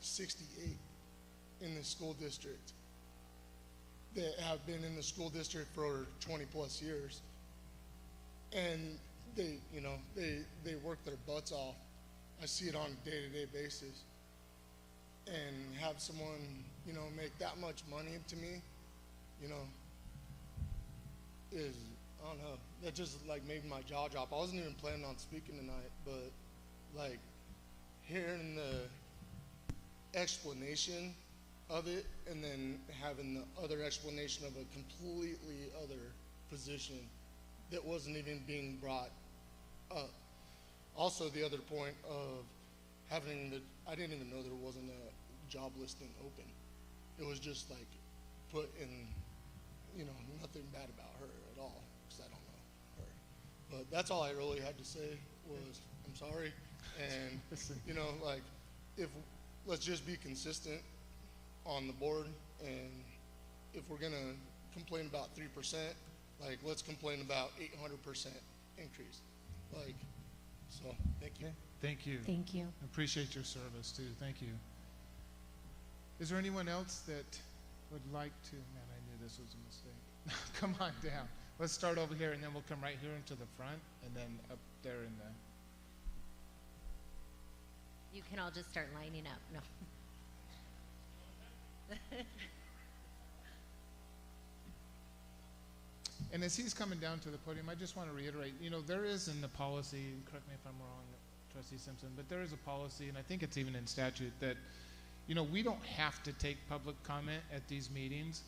68 in the school district, that have been in the school district for over 20 plus years. And they, you know, they work their butts off. I see it on a day-to-day basis. And have someone, you know, make that much money to me, you know, is, I don't know, that just like made my jaw drop. I wasn't even planning on speaking tonight, but like hearing the explanation of it and then having the other explanation of a completely other position that wasn't even being brought up. Also, the other point of having the, I didn't even know there wasn't a job listing open. It was just like put in, you know, nothing bad about her at all, because I don't know her. But that's all I really had to say was, I'm sorry. And, you know, like, if, let's just be consistent on the board, and if we're gonna complain about 3%, like, let's complain about 800% increase. Like, so, thank you. Thank you. Thank you. Appreciate your service too. Thank you. Is there anyone else that would like to? Man, I knew this was a mistake. Come on down. Let's start over here, and then we'll come right here into the front, and then up there in the. You can all just start lining up. No. And as he's coming down to the podium, I just want to reiterate, you know, there is in the policy, and correct me if I'm wrong, Trustee Simpson, but there is a policy, and I think it's even in statute, that, you know, we don't have to take public comment at these meetings,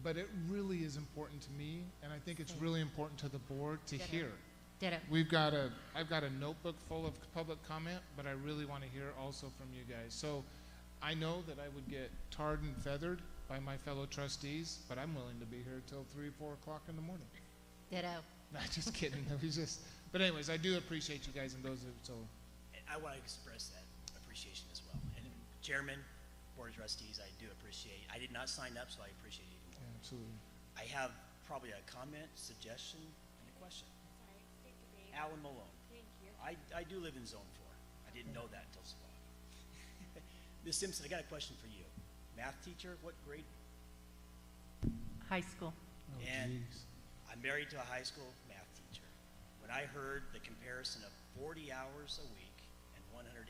but it really is important to me, and I think it's really important to the board to hear. Ditto. I've got a notebook full of public comment, but I really want to hear also from you guys. So I know that I would get tarred and feathered by my fellow trustees, but I'm willing to be here till 3 or 4 o'clock in the morning. Ditto. Not just kidding. It was just, but anyways, I do appreciate you guys and those who, so. I want to express that appreciation as well. And Chairman, Board of Trustees, I do appreciate, I did not sign up, so I appreciate it even more. Yeah, absolutely. I have probably a comment, suggestion, and a question. Sorry, state your name. Alan Malone. Thank you. I do live in Zone 4. I didn't know that until so long ago. Ms. Simpson, I got a question for you. Math teacher, what grade? High school. Oh, And geez. I'm married to a high school math teacher. When I heard the comparison of 40 hours a week and 185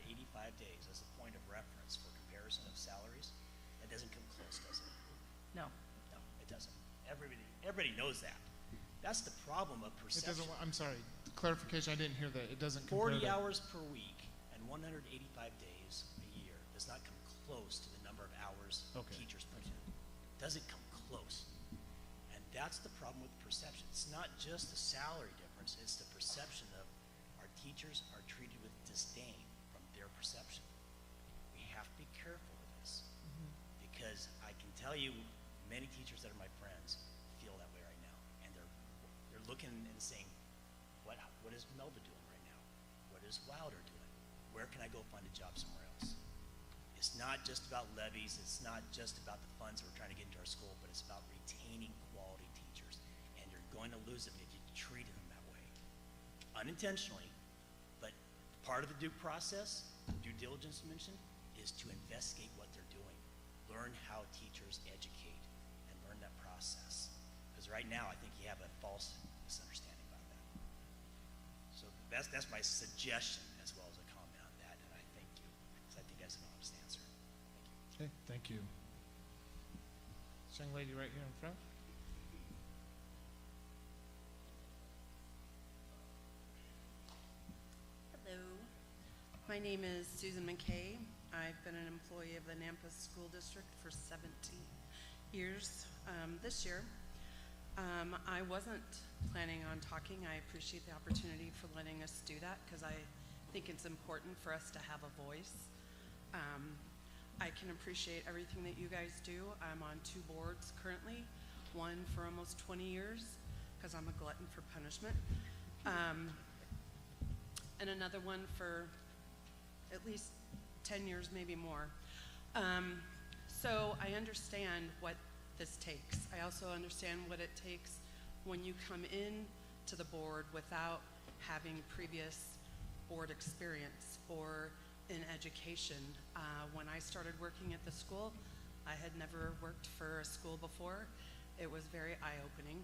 days as a point of reference for comparison of salaries, that doesn't come close, does it? No. No, it doesn't. Everybody knows that. That's the problem of It perception. doesn't, I'm sorry, clarification, I didn't hear that. It doesn't compare 40 that. hours per week and 185 days a year does not come close to the number of hours teachers put in. It doesn't come close. And that's the problem with perception. It's not just the salary difference, it's the perception of our teachers are treated with disdain from their perception. We have to be careful with this because I can tell you many teachers that are my friends feel that way right now. And they're looking and saying, what is Melba doing right now? What is Wilder doing? Where can I go find a job somewhere else? It's not just about levies, it's not just about the funds that we're trying to get into our school, but it's about retaining quality teachers. And you're going to lose them if you treat them that way. Unintentionally, but part of the due process, due diligence mentioned, is to investigate what they're doing. Learn how teachers educate and learn that process. Because right now, I think you have a false misunderstanding about that. So that's my suggestion as well as a comment on that, and I thank you, because I think that's an honest answer. Okay, thank you. This young lady right here in front. Hello, my name is Susan McKay. I've been an employee of the Nampa School District for 17 years this year. I wasn't planning on talking. I appreciate the opportunity for letting us do that because I think it's important for us to have a voice. I can appreciate everything that you guys do. I'm on 2 boards currently, one for almost 20 years because I'm a glutton for punishment, and another one for at least 10 years, maybe more. So I understand what this takes. I also understand what it takes when you come in to the board without having previous board experience or in education. When I started working at the school, I had never worked for a school before, It was very eye-opening.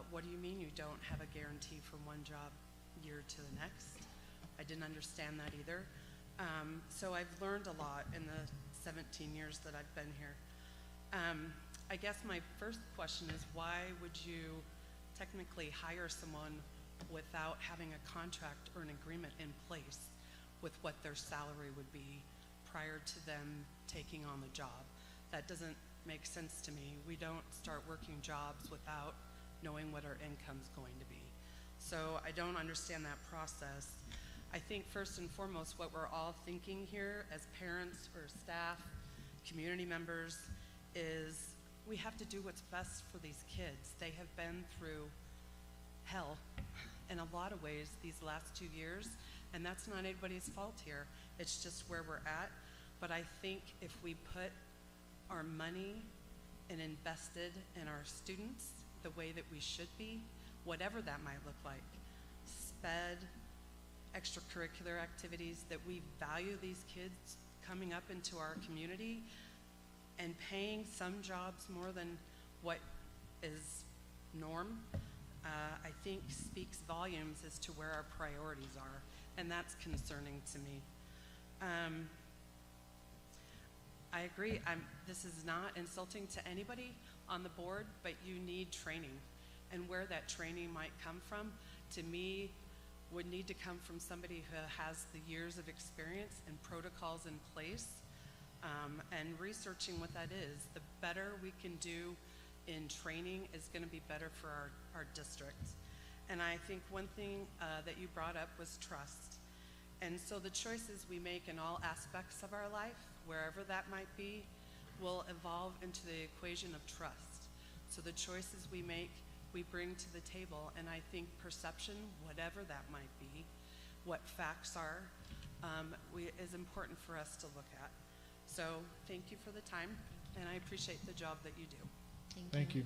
What do you mean you don't have a guarantee from one job year to the next? I didn't understand that either. So I've learned a lot in the 17 years that I've been here. I guess my first question is, why would you technically hire someone without having a contract or an agreement in place with what their salary would be prior to them taking on the job? That doesn't make sense to me. We don't start working jobs without knowing what our income's going to be. So I don't understand that process. I think first and foremost what we're all thinking here as parents or staff, community members, is we have to do what's best for these kids. They have been through hell in a lot of ways these last 2 years, and that's not anybody's fault here. It's just where we're at. But I think if we put our money and invested in our students the way that we should be, whatever that might look like, SPED, extracurricular activities, that we value these kids coming up into our community and paying some jobs more than what is norm, I think speaks volumes as to where our priorities are, and that's concerning to me. I agree, this is not insulting to anybody on the board, but you need training. And where that training might come from, to me, would need to come from somebody who has the years of experience and protocols in place, and researching what that is. The better we can do in training is going to be better for our district. And I think one thing that you brought up was trust. And so the choices we make in all aspects of our life, wherever that might be, will evolve into the equation of trust. So the choices we make, we bring to the table, and I think perception, whatever that might be, what facts are, is important for us to look at. So thank you for the time, and I appreciate the job that you do. Thank you.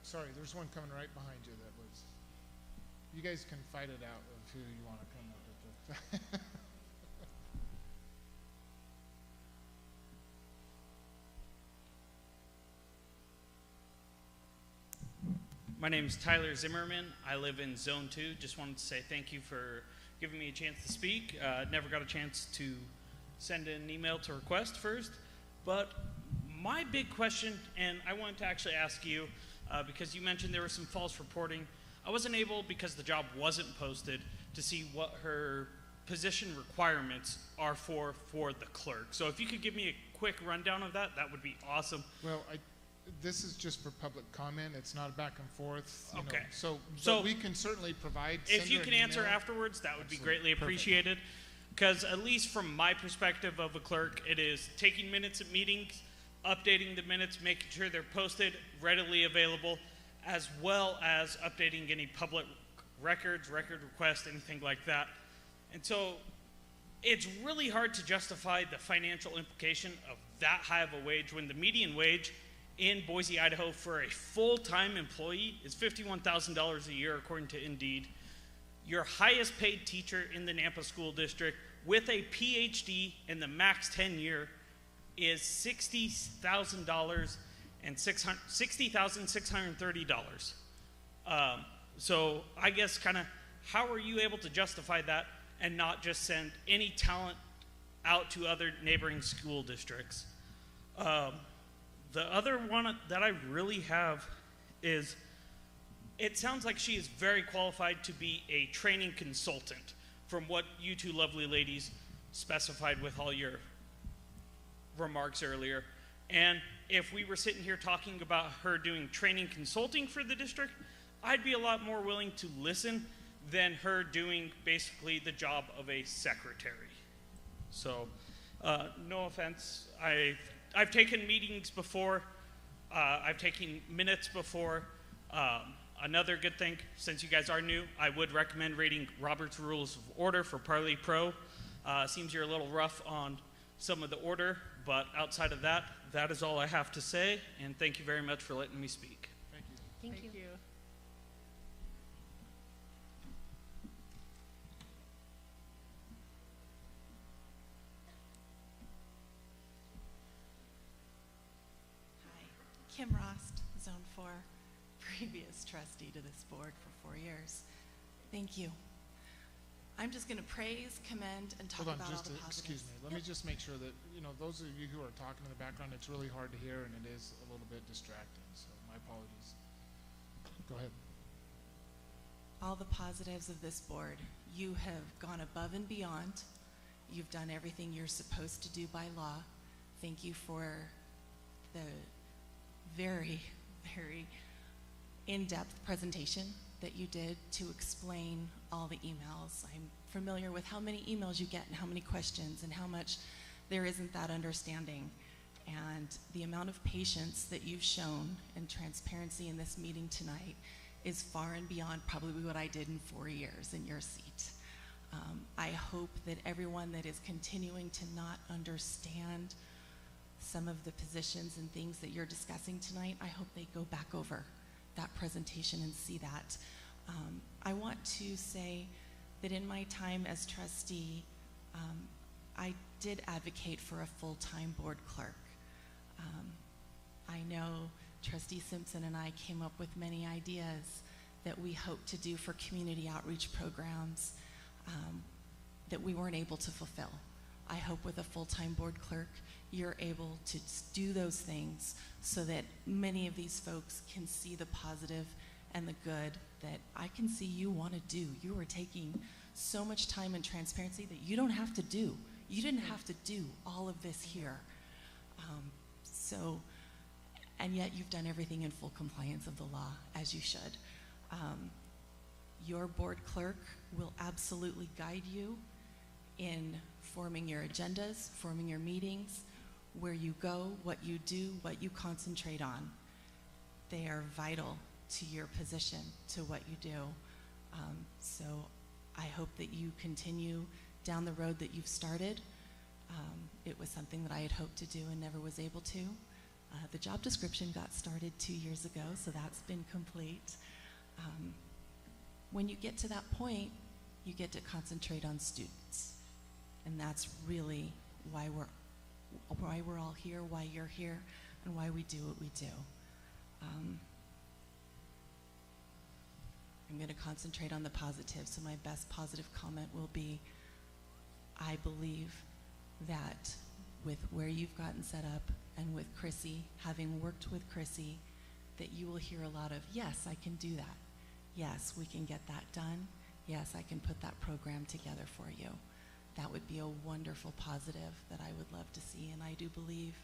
Sorry, there's one coming right behind you that was, you guys can fight it out of who you want to come up with. My name is Tyler Zimmerman. I live in Zone 2. Just wanted to say thank you for giving me a chance to speak. Never got a chance to send an email to request first. But my big question, and I wanted to actually ask you, because you mentioned there was some false reporting. I wasn't able, because the job wasn't posted, to see what her position requirements are for the clerk. So if you could give me a quick rundown of that, that would be awesome. Well, this is just for public comment. It's not back and forth. You Okay. know, so we can certainly provide. If you can answer afterwards, that would be greatly appreciated. Because at least from my perspective of a clerk, it is taking minutes at meetings, updating the minutes, making sure they're posted, readily available, as well as updating any public records, record requests, anything like that. And so it's really hard to justify the financial implication of that high of a wage when the median wage in Boise, Idaho for a full-time employee is $51,000 a year according to Indeed. Your highest paid teacher in the Nampa School District with a PhD in the max tenure is $60,630. So I guess kind of how are you able to justify that and not just send any talent out to other neighboring school districts? The other one that I really have is, it sounds like she is very qualified to be a training consultant from what you two lovely ladies specified with all your remarks earlier. And if we were sitting here talking about her doing training consulting for the district, I'd be a lot more willing to listen than her doing basically the job of a secretary. So, no offense. I've taken meetings before. I've taken minutes before. Another good thing, since you guys are new, I would recommend reading Robert's Rules of Order for Parley Pro. Seems you're a little rough on some of the order, but outside of that, that is all I have to say, and thank you very much for letting me speak. Thank you. Thank you. Kim Rost, Zone 4, previous trustee to this board for 4 years. Thank you. I'm just going to praise, commend, and talk Hold on, about all just the positives. excuse me. Let me just make sure that, you know, those of you who are talking in the background, it's really hard to hear and it is a little bit distracting, so my apologies. Go ahead. All the positives of this board. You have gone above and beyond. You've done everything you're supposed to do by law. Thank you for the very, very in-depth presentation that you did to explain all the emails. I'm familiar with how many emails you get and how many questions and how much there isn't that understanding. And the amount of patience that you've shown and transparency in this meeting tonight is far and beyond probably what I did in 4 years in your seat. I hope that everyone that is continuing to not understand some of the positions and things that you're discussing tonight, I hope they go back over that presentation and see that. I want to say that in my time as trustee, I did advocate for a full-time board clerk. I know Trustee Simpson and I came up with many ideas that we hope to do for community outreach programs that we weren't able to fulfill. I hope with a full-time board clerk, you're able to do those things so that many of these folks can see the positive and the good that I can see you want to do. You are taking so much time and transparency that you don't have to do. You didn't have to do all of this here. And yet you've done everything in full compliance of the law, as you should. Your board clerk will absolutely guide you in forming your agendas, forming your meetings, where you go, what you do, what you concentrate on. They are vital to your position, to what you do. So I hope that you continue down the road that you've started. It was something that I had hoped to do and never was able to. The job description got started 2 years ago, so that's been complete. When you get to that point, you get to concentrate on students. And that's really why we're all here, why you're here, and why we do what we do. I'm going to concentrate on the positives, so my best positive comment will be, I believe that with where you've gotten set up and with Chrissy, having worked with Chrissy, that you will hear a lot of, yes, I can do that. Yes, we can get that done. Yes, I can put that program together for you. That would be a wonderful positive that I would love to see, and I do believe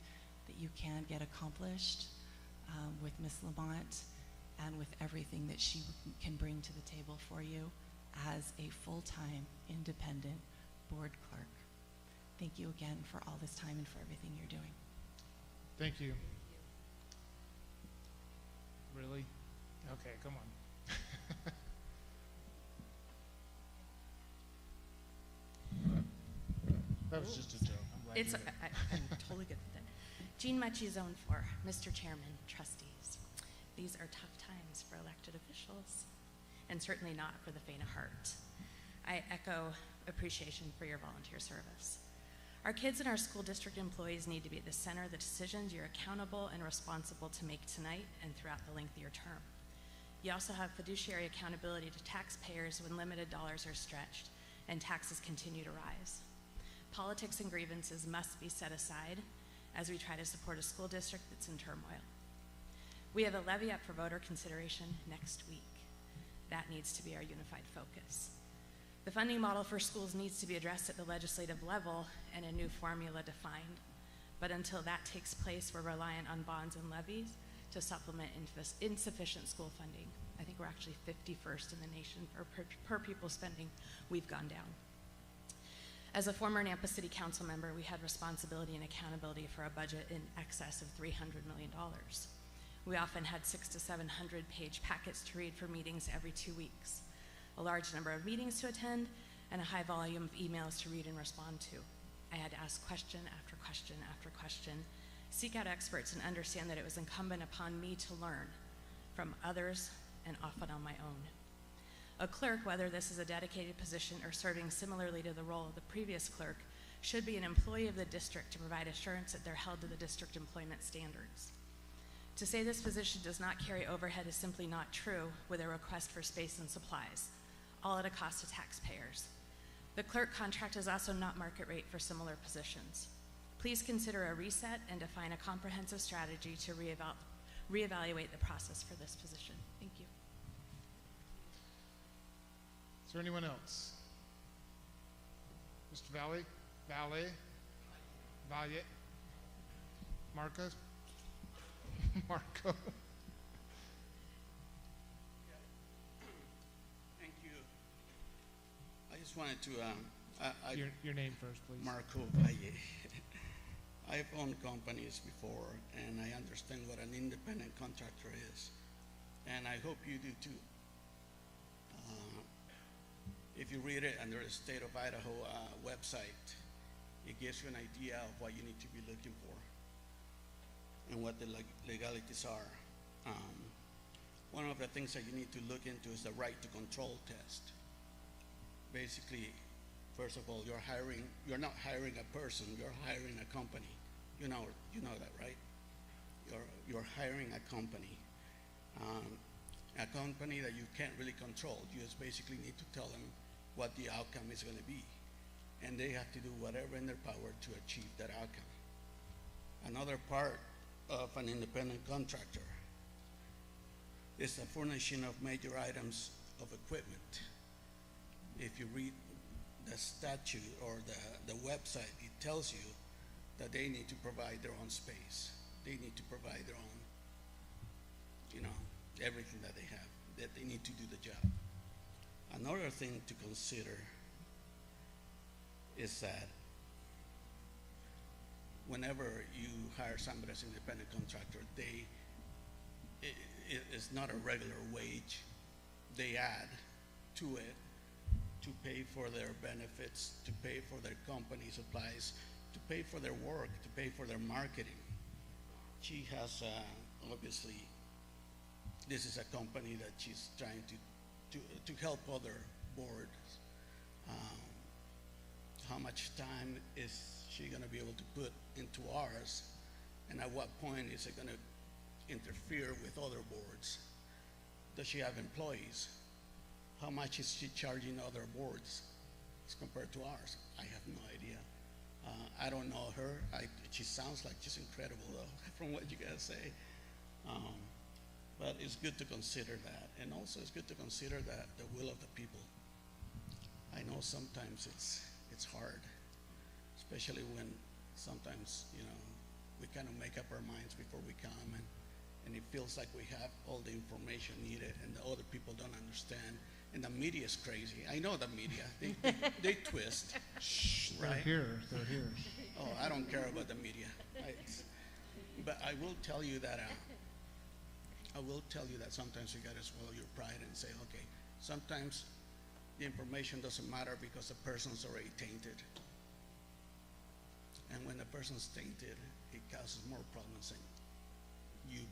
that you can get accomplished with Ms. Lamont and with everything that she can bring to the table for you as a full-time, independent board clerk. Thank you again for all this time and for everything you're doing. Thank you. Really? Okay, come on. That was just a joke. I'm glad It's you did. I'm totally good with it. Jean Mucci, Zone 4, Mr. Chairman, trustees. These are tough times for elected officials, and certainly not for the faint of heart. I echo appreciation for your volunteer service. Our kids and our school district employees need to be at the center of the decisions you're accountable and responsible to make tonight and throughout the length of your term. You also have fiduciary accountability to taxpayers when limited dollars are stretched and taxes continue to rise. Politics and grievances must be set aside as we try to support a school district that's in turmoil. We have a levy up for voter consideration next week. That needs to be our unified focus. The funding model for schools needs to be addressed at the legislative level and a new formula defined. But until that takes place, we're reliant on bonds and levies to supplement insufficient school funding. I think we're actually 51st in the nation for per pupil spending. We've gone down. As a former Nampa City Council member, we had responsibility and accountability for a budget in excess of $300 million. We often had 600 to 700 page packets to read for meetings every 2 weeks, a large number of meetings to attend, and a high volume of emails to read and respond to. I had to ask question after question after question, seek out experts, and understand that it was incumbent upon me to learn from others and often on my own. A clerk, whether this is a dedicated position or serving similarly to the role of the previous clerk, should be an employee of the district to provide assurance that they're held to the district employment standards. To say this position does not carry overhead is simply not true with a request for space and supplies, all at a cost to taxpayers. The clerk contract is also not market rate for similar positions. Please consider a reset and define a comprehensive strategy to reevaluate the process for this position. Thank you. Is there anyone else? Mr. Valle? Marcos? Marco? Thank you. I just wanted to, your name first, please. Marco Valle. I've owned companies before, and I understand what an independent contractor is, and I hope you do too. If you read it under the State of Idaho website, it gives you an idea of what you need to be looking for and what the legalities are. One of the things that you need to look into is the right to control test. Basically, first of all, you're not hiring a person, you're hiring a company. You know that, right? You're hiring a company. A company that you can't really control. You just basically need to tell them what the outcome is going to be. And they have to do whatever in their power to achieve that outcome. Another part of an independent contractor is the furnishing of major items of equipment. If you read the statute or the website, it tells you that they need to provide their own space. They need to provide their own, everything that they have, that they need to do the job. Another thing to consider is that whenever you hire somebody as an independent contractor, it's not a regular wage. They add to it to pay for their benefits, to pay for their company supplies, to pay for their work, to pay for their marketing. She has, obviously, this is a company that she's trying to help other boards. How much time is she going to be able to put into ours, and at what point is it going to interfere with other boards? Does she have employees? How much is she charging other boards as compared to ours? I have no idea. I don't know her. She sounds like she's incredible, though, from what you guys say. But it's good to consider that. And also it's good to consider that the will of the people. I know sometimes it's hard, especially when sometimes, we kind of make up our minds before we come, and it feels like we have all the information needed and the other people don't understand. And the media is crazy. I know the media. They twist. Shh, right? They're here. Oh, I don't care about the media. But I will tell you that sometimes you got to swallow your pride and say, okay, sometimes the information doesn't matter because the person's already tainted. And when the person's tainted, it causes more problems than you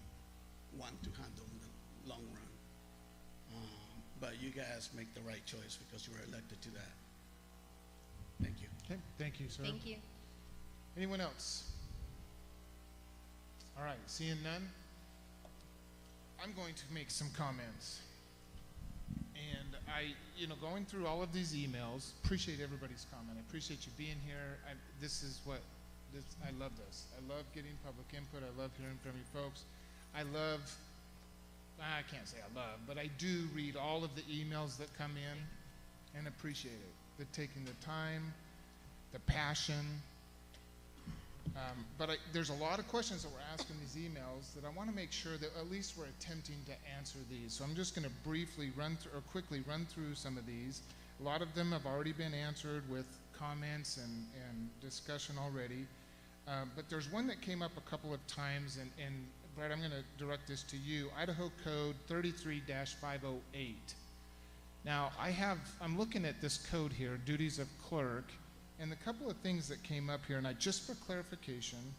want to handle in the long run. But you guys make the right choice because you were elected to that. Thank you. Okay, thank you, sir. Thank you. Anyone else? All right, seeing none, I'm going to make some comments. And going through all of these emails, appreciate everybody's comment. I appreciate you being here. I love this. I love getting public input. I love hearing from you folks. I can't say I love, but I do read all of the emails that come in and appreciate it. The taking the time, the passion. But there's a lot of questions that we're asking these emails that I want to make sure that at least we're attempting to answer these. So I'm just going to quickly run through some of these. A lot of them have already been answered with comments and discussion already. But there's one that came up a couple of times, and Brad, I'm going to direct this to you. Idaho Code 33-508. Now, I'm looking at this code here, duties of clerk, and a couple of things that came up here, and just for clarification,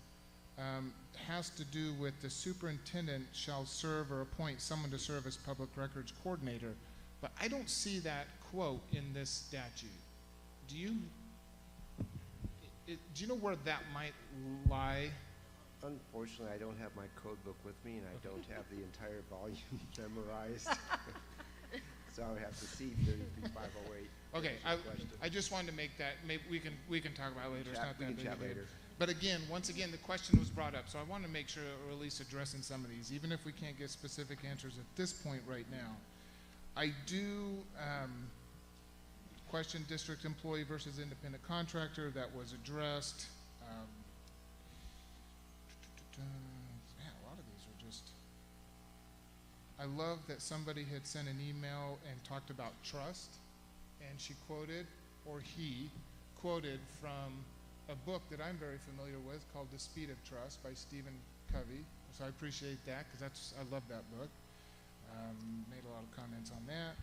has to do with the superintendent shall serve or appoint someone to serve as public records coordinator. But I don't see that quote in this statute. Do you know where that might lie? Unfortunately, I don't have my code book with me, and I don't have the entire volume memorized. So I would have to see 33-508. Okay, I just wanted to make that, maybe we can talk about it later. It's not that big a deal. Later. But again, once again, the question was brought up, so I want to make sure we're at least addressing some of these, even if we can't get specific answers at this point right now. I do question district employee versus independent contractor. That was addressed. Man, a lot of these are just. I love that somebody had sent an email and talked about trust, and she quoted, or he quoted from a book that I'm very familiar with called The Speed of Trust by Stephen Covey. So I appreciate that, because I love that book. Made a lot of comments on that.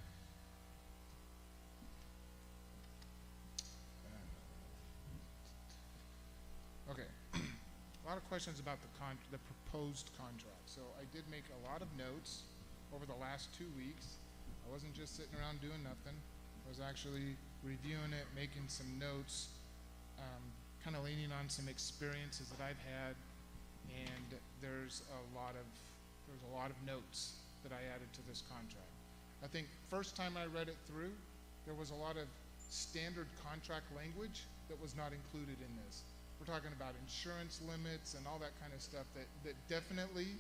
Okay, a lot of questions about the proposed contract. So I did make a lot of notes over the last 2 weeks. I wasn't just sitting around doing nothing. I was actually reviewing it, making some notes, kind of leaning on some experiences that I've had, and there's a lot of notes that I added to this contract. I think first time I read it through, there was a lot of standard contract language that was not included in this. We're talking about insurance limits and all that kind of stuff that definitely,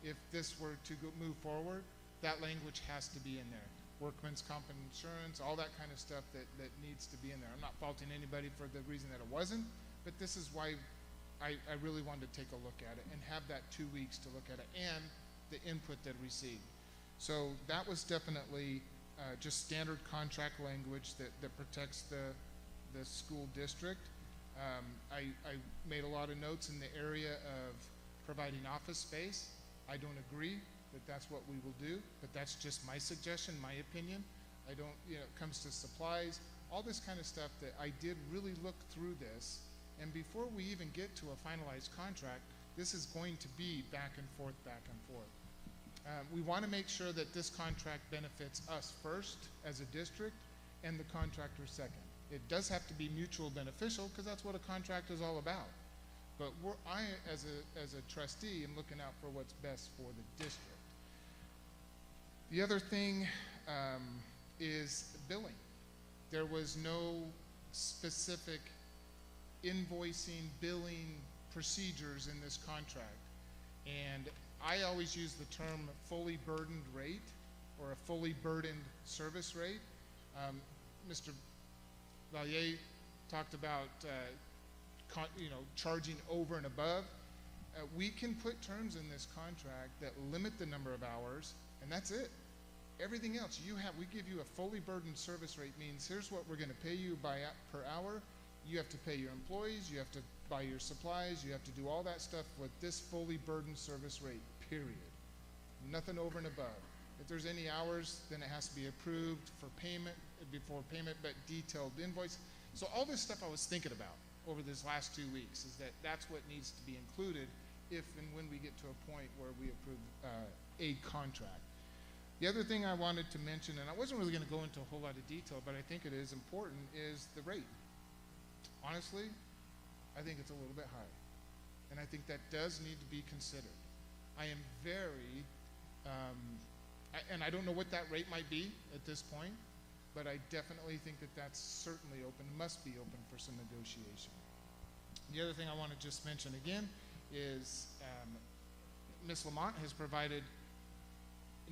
if this were to move forward, that language has to be in there. Workman's comp and insurance, all that kind of stuff that needs to be in there. I'm not faulting anybody for the reason that it wasn't, but this is why I really wanted to take a look at it and have that 2 weeks to look at it and the input that we received. So that was definitely just standard contract language that protects the school district. I made a lot of notes in the area of providing office space. I don't agree that that's what we will do, but that's just my suggestion, my opinion. I don't, it comes to supplies, all this kind of stuff that I did really look through this, and before we even get to a finalized contract, this is going to be back and forth, back and forth. We want to make sure that this contract benefits us first as a district and the contractor second. It does have to be mutual beneficial because that's what a contract is all about. But I, as a trustee, am looking out for what's best for the district. The other thing is billing. There was no specific invoicing, billing procedures in this contract. And I always use the term fully burdened rate or a fully burdened service rate. Mr. Vallier talked about charging over and above. We can put terms in this contract that limit the number of hours, and that's it. Everything else we give you a fully burdened service rate means here's what we're going to pay you per hour. You have to pay your employees, you have to buy your supplies, you have to do all that stuff with this fully burdened service rate, period. Nothing over and above. If there's any hours, then it has to be approved for payment, before payment, but detailed invoice. So all this stuff I was thinking about over this last 2 weeks is that's what needs to be included if and when we get to a point where we approve a contract. The other thing I wanted to mention, and I wasn't really going to go into a whole lot of detail, but I think it is important, is the rate. Honestly, I think it's a little bit high. And I think that does need to be considered. I am very, and I don't know what that rate might be at this point, but I definitely think that that's certainly open, must be open for some negotiation. The other thing I want to just mention again is Ms. Lamont has provided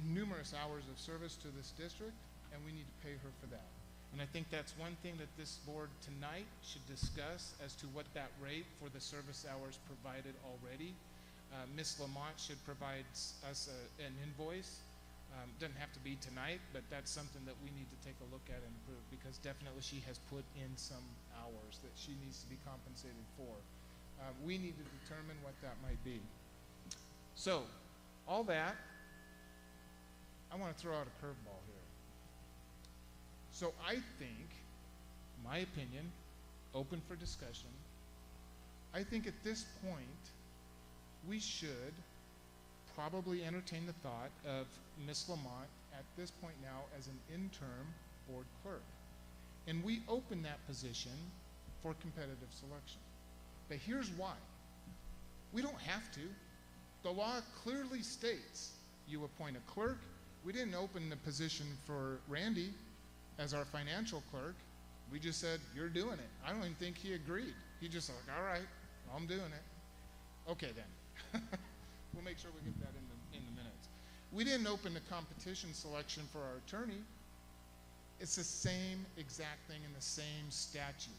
numerous hours of service to this district, and we need to pay her for that. And I think that's one thing that this board tonight should discuss as to what that rate for the service hours provided already. Ms. Lamont should provide us an invoice. Doesn't have to be tonight, but that's something that we need to take a look at and improve, because definitely she has put in some hours that she needs to be compensated for. We need to determine what that might be. So, all that, I want to throw out a curveball here. So I think, my opinion, open for discussion, I think at this point, we should probably entertain the thought of Ms. Lamont at this point now as an interim board clerk. And we open that position for competitive selection. But here's why. We don't have to. The law clearly states you appoint a clerk. We didn't open the position for Randy as our financial clerk. We just said, you're doing it. I don't even think he agreed. He just like, all right, I'm doing it. Okay then. We'll make sure we get that in the minutes. We didn't open the competition selection for our attorney. It's the same exact thing in the same statute.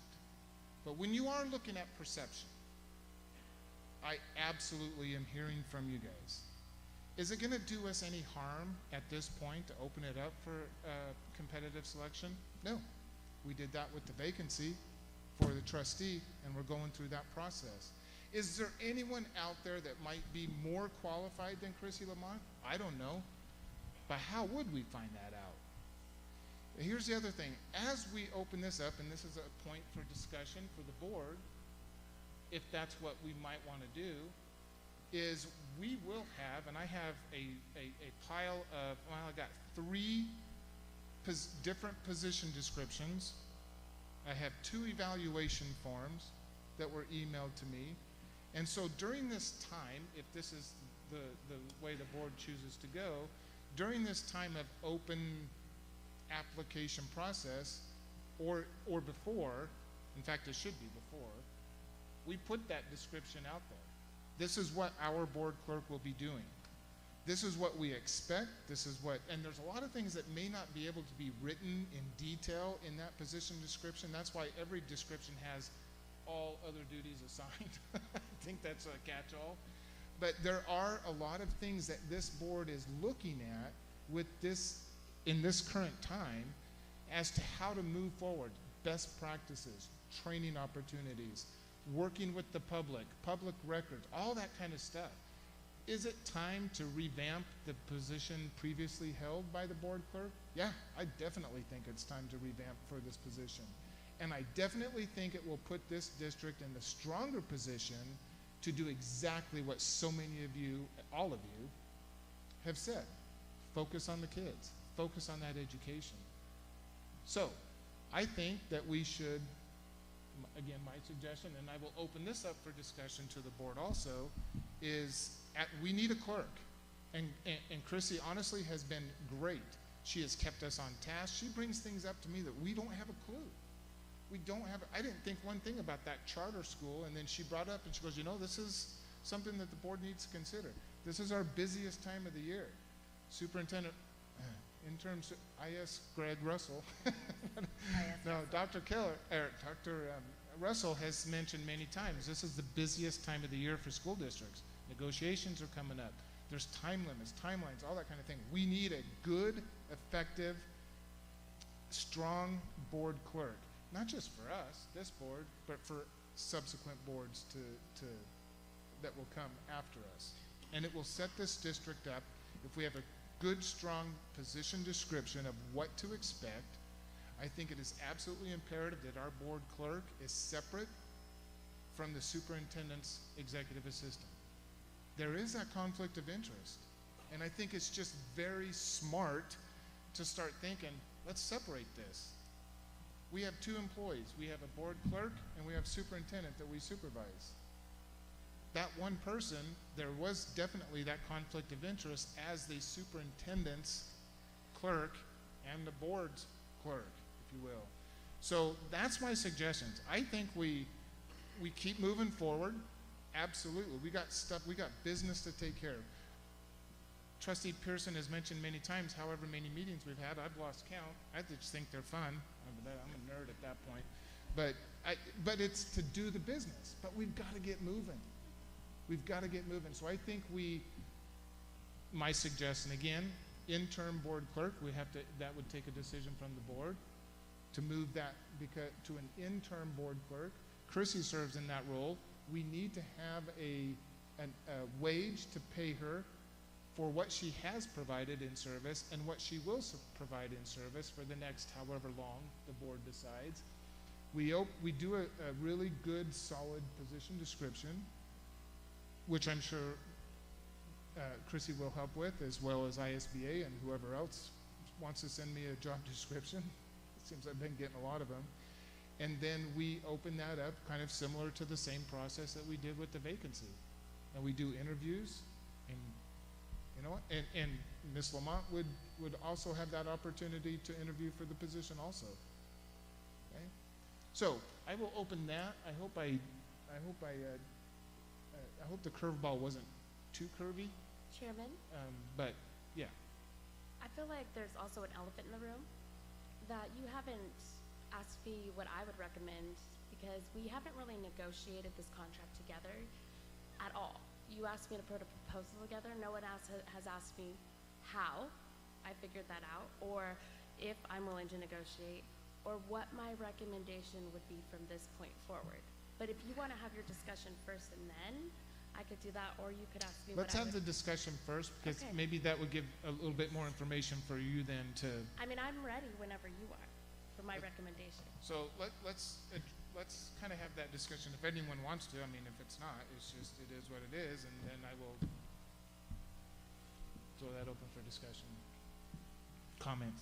But when you are looking at perception, I absolutely am hearing from you guys. Is it going to do us any harm at this point to open it up for competitive selection? No. We did that with the vacancy for the trustee, and we're going through that process. Is there anyone out there that might be more qualified than Krissy LaMont? I don't know. But how would we find that out? Here's the other thing. As we open this up, and this is a point for discussion for the board, if that's what we might want to do, is we will have, and I have a pile of, well, I got 3 different position descriptions. I have 2 evaluation forms that were emailed to me. And so during this time, if this is the way the board chooses to go, during this time of open application process, or before, in fact it should be before, we put that description out there. This is what our board clerk will be doing. This is what we expect. This is what, and there's a lot of things that may not be able to be written in detail in that position description. That's why every description has all other duties assigned. I think that's a catch-all. But there are a lot of things that this board is looking at with this, in this current time, as to how to move forward. Best practices, training opportunities, working with the public records, all that kind of stuff. Is it time to revamp the position previously held by the board clerk? Yeah, I definitely think it's time to revamp for this position. And I definitely think it will put this district in the stronger position to do exactly what so many of you, all of you, have said. Focus on the kids. Focus on that education. So, I think that we should, again, my suggestion, and I will open this up for discussion to the board also, is we need a clerk. And Krissy honestly has been great. She has kept us on task. She brings things up to me that we don't have a clue. We don't have, I didn't think one thing about that charter school, and then she brought up and she goes, you know, this is something that the board needs to consider. This is our busiest time of the year. Superintendent, interim, I asked Greg Russell. No, Dr. Russell has mentioned many times, this is the busiest time of the year for school districts. Negotiations are coming up. There's time limits, timelines, all that kind of thing. We need a good, effective, strong board clerk. Not just for us, this board, but for subsequent boards that will come after us. And it will set this district up, if we have a good, strong position description of what to expect. I think it is absolutely imperative that our board clerk is separate from the superintendent's executive assistant. There is that conflict of interest. And I think it's just very smart to start thinking, let's separate this. We have 2 employees. We have a board clerk and we have superintendent that we supervise. That one person, there was definitely that conflict of interest as the superintendent's clerk and the board's clerk, if you will. So that's my suggestions. I think we keep moving forward. Absolutely. We got stuff, we got business to take care of. Trustee Pearson has mentioned many times however many meetings we've had. I've lost count. I just think they're fun. I'm a nerd at that point. But it's to do the business. But we've got to get moving. We've got to get moving. So I think my suggestion again, interim board clerk, that would take a decision from the board to move that to an interim board clerk. Krissy serves in that role. We need to have a wage to pay her for what she has provided in service and what she will provide in service for the next however long the board decides. We do a really good, solid position description, which I'm sure Krissy will help with, as well as ISBA and whoever else wants to send me a job description. It seems I've been getting a lot of them. And then we open that up kind of similar to the same process that we did with the vacancy. and we do interviews, and you know what, and Ms. Lamont would also have that opportunity to interview for the position also. Okay? So I will open that. I hope the curveball wasn't too curvy. Chairman? But yeah. I feel like there's also an elephant in the room that you haven't asked me what I would recommend, because we haven't really negotiated this contract together at all. You asked me to put a proposal together. No one else has asked me how I figured that out, or if I'm willing to negotiate, or what my recommendation would be from this point forward. But if you want to have your discussion first and then, I could do that, or you could ask me. Let's have the discussion first, because maybe that would give a little bit more information for you then to. I mean, I'm ready whenever you are for my recommendation. So let's kind of have that discussion if anyone wants to. I mean, if it's not, it's just, it is what it is, and then I will throw that open for discussion. Comments?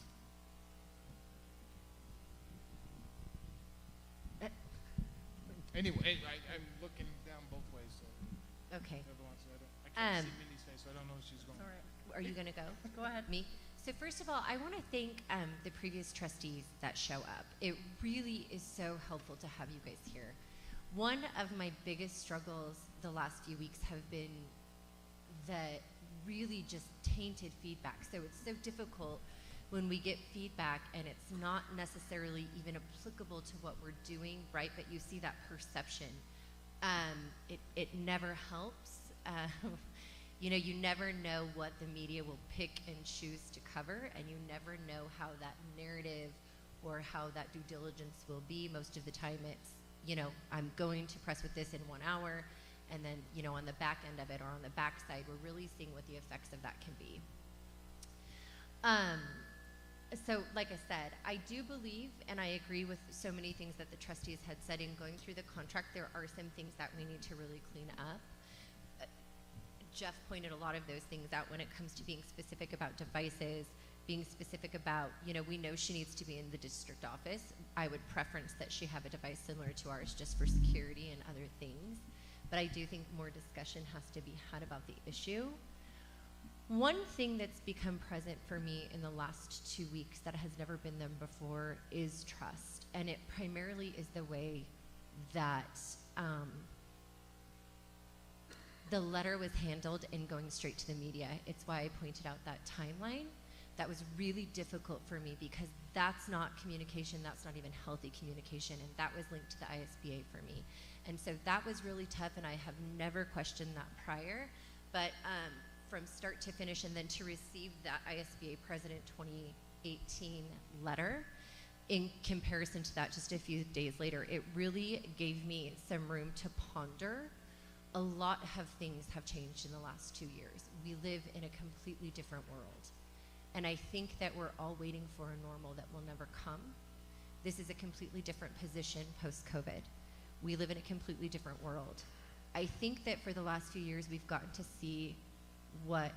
Anyway, I'm looking down both ways, so. Okay. Whoever wants to, I can't see Mindy's face, so I don't know if she's going. All right. Are you going to go? Go ahead. Me? So first of all, I want to thank the previous trustees that show up. It really is so helpful to have you guys here. One of my biggest struggles the last few weeks have been the really just tainted feedback. So it's so difficult when we get feedback and it's not necessarily even applicable to what we're doing, right? But you see that perception. It never helps. You know, you never know what the media will pick and choose to cover, and you never know how that narrative or how that due diligence will be. Most of the time it's, you know, I'm going to press with this in 1 hour, and then, you know, on the back end of it or on the back side, we're really seeing what the effects of that can be. So, like I said, I do believe, and I agree with so many things that the trustees had said in going through the contract, there are some things that we need to really clean up. Jeff pointed a lot of those things out when it comes to being specific about devices, being specific about, you know, we know she needs to be in the district office. I would preference that she have a device similar to ours just for security and other things. But I do think more discussion has to be had about the issue. One thing that's become present for me in the last 2 weeks that has never been there before is trust. And it primarily is the way that the letter was handled in going straight to the media. It's why I pointed out that timeline. That was really difficult for me because that's not communication, that's not even healthy communication, and that was linked to the ISBA for me. And so that was really tough, and I have never questioned that prior. But from start to finish, and then to receive that ISBA President 2018 letter, in comparison to that just a few days later, it really gave me some room to ponder. A lot of things have changed in the last 2 years. We live in a completely different world. And I think that we're all waiting for a normal that will never come. This is a completely different position post-COVID. We live in a completely different world. I think that for the last few years, we've gotten to see what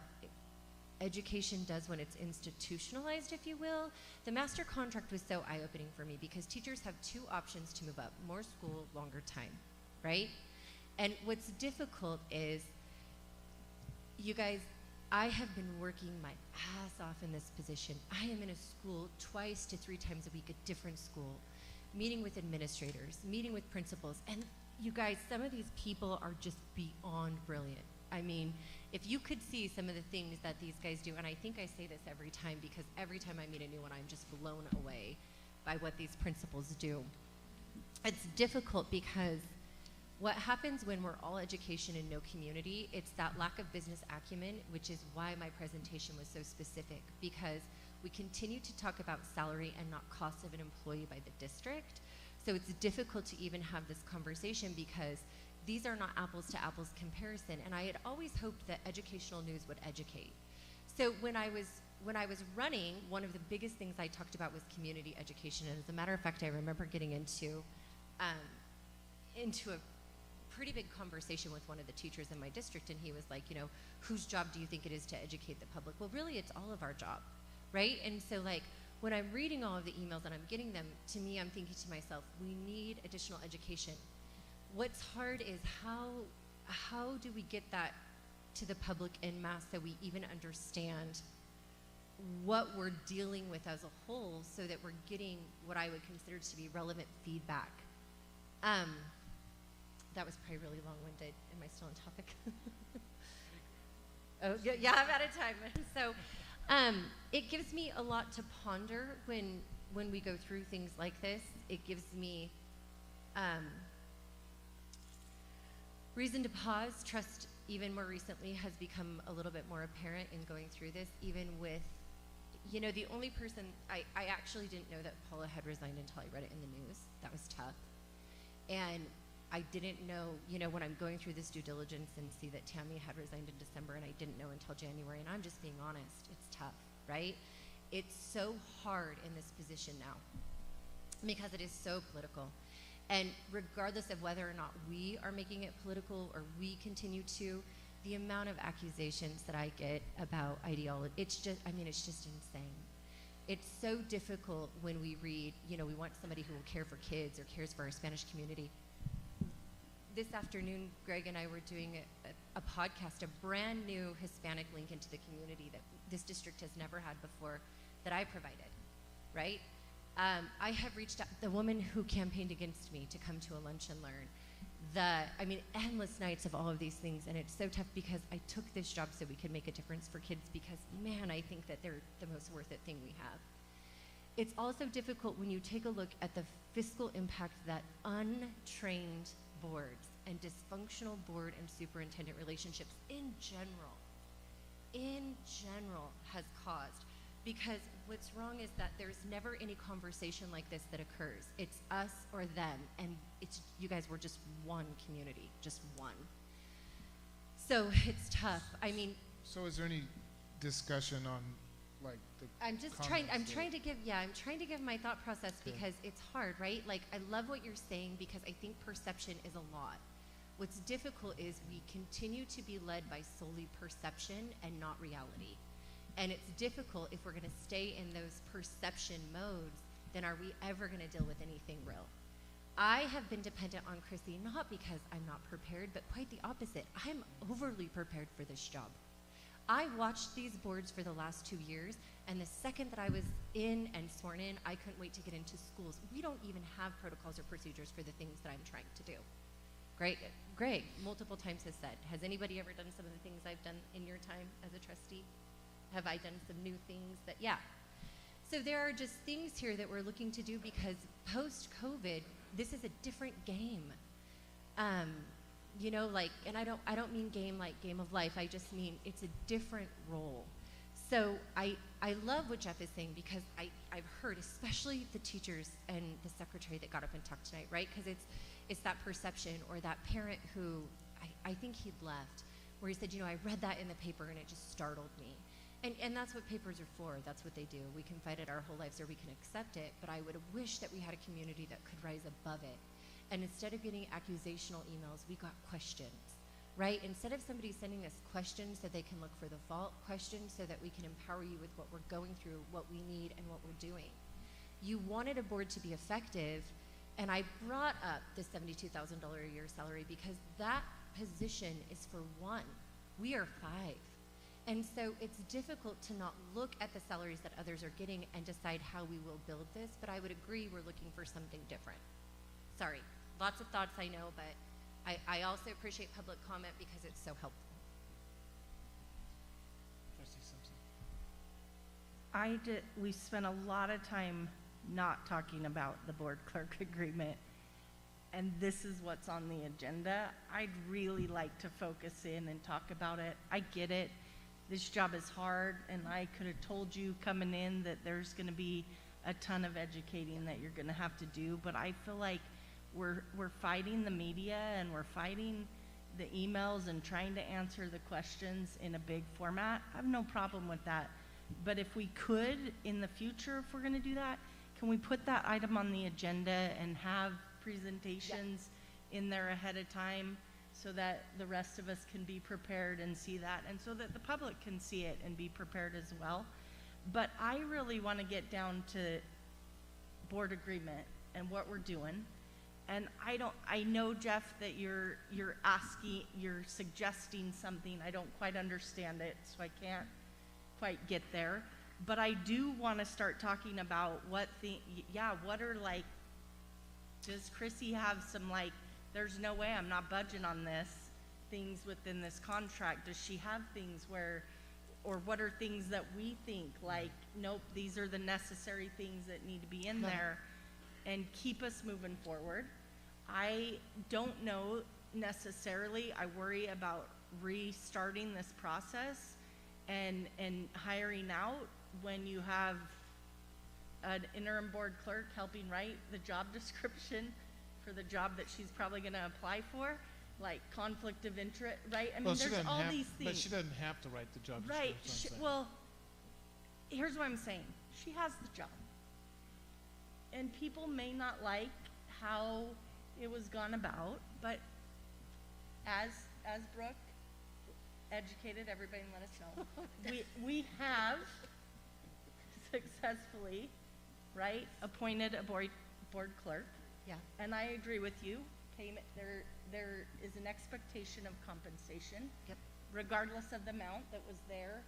education does when it's institutionalized, if you will. The master contract was so eye-opening for me because teachers have 2 options to move up: more school, longer time, right? And what's difficult is, you guys, I have been working my ass off in this position. I am in a school 2 to 3 times a week, a different school, meeting with administrators, meeting with principals, and you guys, some of these people are just beyond brilliant. I mean, if you could see some of the things that these guys do, and I think I say this every time because every time I meet a new one, I'm just blown away by what these principals do. It's difficult because what happens when we're all education and no community, it's that lack of business acumen, which is why my presentation was so specific, because we continue to talk about salary and not cost of an employee by the district. So it's difficult to even have this conversation because these are not apples to apples comparison. And I had always hoped that educational news would educate. So when I was running, one of the biggest things I talked about was community education. And as a matter of fact, I remember getting into a pretty big conversation with one of the teachers in my district, and he was like, you know, whose job do you think it is to educate the public? Well, really, it's all of our job, right? And so, like, when I'm reading all of the emails and I'm getting them, to me, I'm thinking to myself, we need additional education. What's hard is how how do we get that to the public en masse so we even understand what we're dealing with as a whole, so that we're getting what I would consider to be relevant feedback? That was probably really long-winded. Am I still on topic? Oh, yeah, I'm out of time. So it gives me a lot to ponder when we go through things like this. It gives me reason to pause. Trust, even more recently, has become a little bit more apparent in going through this, even with, you know, the only person, I actually didn't know that Paula had resigned until I read it in the news. That was tough. And I didn't know, you know, when I'm going through this due diligence and see that Tammy had resigned in December, and I didn't know until January, and I'm just being honest, it's tough, right? It's so hard in this position now because it is so political. And regardless of whether or not we are making it political or we continue to, the amount of accusations that I get about ideology, it's just insane. It's so difficult when we read, you know, we want somebody who will care for kids or cares for our Spanish community. This afternoon, Greg and I were doing a podcast, a brand new Hispanic link into the community that this district has never had before, that I provided, right? I have reached out, the woman who campaigned against me to come to a lunch and learn, endless nights of all of these things, and it's so tough because I took this job so we could make a difference for kids because, man, I think that they're the most worth it thing we have. It's also difficult when you take a look at the fiscal impact that untrained boards and dysfunctional board and superintendent relationships in general has caused. Because what's wrong is that there's never any conversation like this that occurs. It's us or them, and it's, you guys were just one community, just one. So it's tough. I mean. So is there any discussion on, like, the I'm trying to give my thought process because it's hard, right? Like, I love what you're saying because I think perception is a lot. What's difficult is we continue to be led by solely perception and not reality. And it's difficult if we're going to stay in those perception modes, then are we ever going to deal with anything real? I have been dependent on Chrissy not because I'm not prepared, but quite the opposite. I'm overly prepared for this job. I watched these boards for the last 2 years, and the second that I was in and sworn in, I couldn't wait to get into schools. We don't even have protocols or procedures for the things that I'm trying to do. Greg multiple times has said, has anybody ever done some of the things I've done in your time as a trustee? Have I done some new things that, yeah. So there are just things here that we're looking to do because post-COVID, this is a different game. You know, like, and I don't mean game like game of life, I just mean it's a different role. So I love what Jeff is saying because I've heard, especially the teachers and the secretary that got up and talked tonight, right? Because it's that perception or that parent who, I think he'd left, where he said, you know, I read that in the paper and it just startled me. And that's what papers are for. That's what they do. We can fight it our whole lives or we can accept it, but I would wish that we had a community that could rise above it. And instead of getting accusational emails, we got questions, right? Instead of somebody sending us questions so they can look for the fault, questions so that we can empower you with what we're going through, what we need, and what we're doing. You wanted a board to be effective, and I brought up the $72,000 a year salary because that position is for one. We are 5. And so it's difficult to not look at the salaries that others are getting and decide how we will build this, but I would agree we're looking for something different. Sorry, lots of thoughts I know, but I also appreciate public comment because it's so helpful. Trustee Simpson. We spent a lot of time not talking about the board clerk agreement, and this is what's on the agenda. I'd really like to focus in and talk about it. I get it. This job is hard, and I could have told you coming in that there's going to be a ton of educating that you're going to have to do, but I feel like we're fighting the media and we're fighting the emails and trying to answer the questions in a big format. I have no problem with that, but if we could in the future, if we're going to do that, can we put that item on the agenda and have presentations in there ahead of time so that the rest of us can be prepared and see that, and so that the public can see it and be prepared as well. But I really want to get down to board agreement and what we're doing. And I know, Jeff, that you're suggesting something. I don't quite understand it, so I can't quite get there. But I do want to start talking about what are like, does Chrissy have some like, there's no way I'm not budging on this, things within this contract? Does she have things where, or what are things that we think like, nope, these are the necessary things that need to be in there and keep us moving forward? I don't know necessarily. I worry about restarting this process and hiring out when you have an interim board clerk helping write the job description for the job that she's probably going to apply for, like conflict of interest, right? I mean, there's all these things. But she doesn't have to write the job right. description. Well, here's what I'm saying. She has the job. And people may not like how it was gone about, but as Brooke educated everybody and let us know, we have successfully, right, appointed a board clerk. Yeah. And I agree with you. Payment, there is an expectation of compensation. Yep. Regardless of the amount that was there